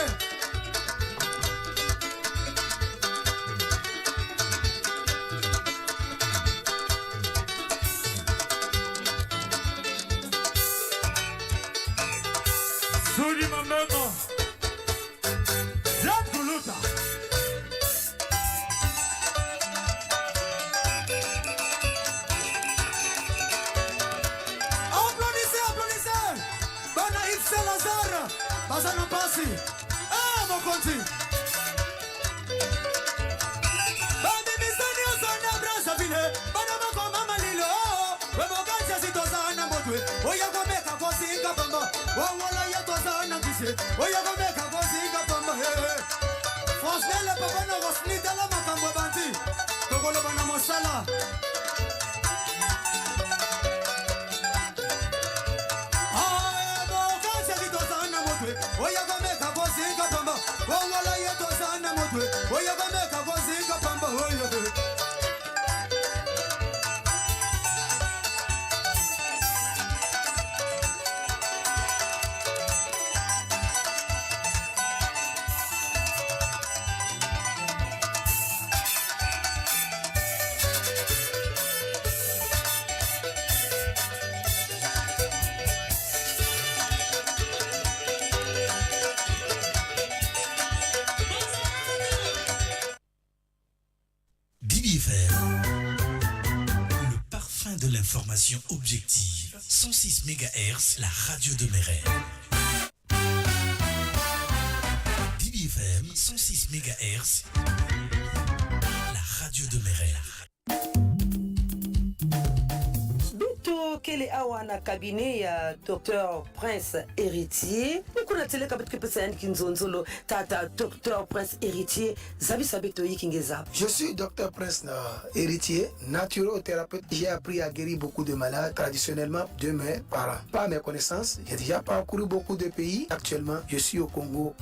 Souli ma maman. Zad Guluta. Applaudissez. Bana Ipse Lazare. Bazana Passi. Mon conti. Bani Misani Osana Brazzaville. Bana Mako Mama Lilo. Webogaja Zitozana Modwe. Oya Gomeka Kosi Kapamba. Wawala Yatozana Kise. Oya Gomeka Kosi Kapamba. Franchement, le papa n'a rosni dans la Makambo Banti. Togolo Bana Mosala. Le parfum de l'information objective. 106 MHz, la radio de mes rêves. BBFM, 106 MHz, la radio de mes rêves. Kele awana cabinet ya Dr Prince Héritier. Kuna tele kabit pesa kinzonzolo tata Dr Prince Héritier zabi sabeto yikingeza. Je suis Dr Prince Héritier, naturothérapeute. J'ai appris à guérir beaucoup de malades traditionnellement de mes parents. Par mes connaissances, j'ai déjà parcouru beaucoup de pays. Actuellement, je suis au Congo.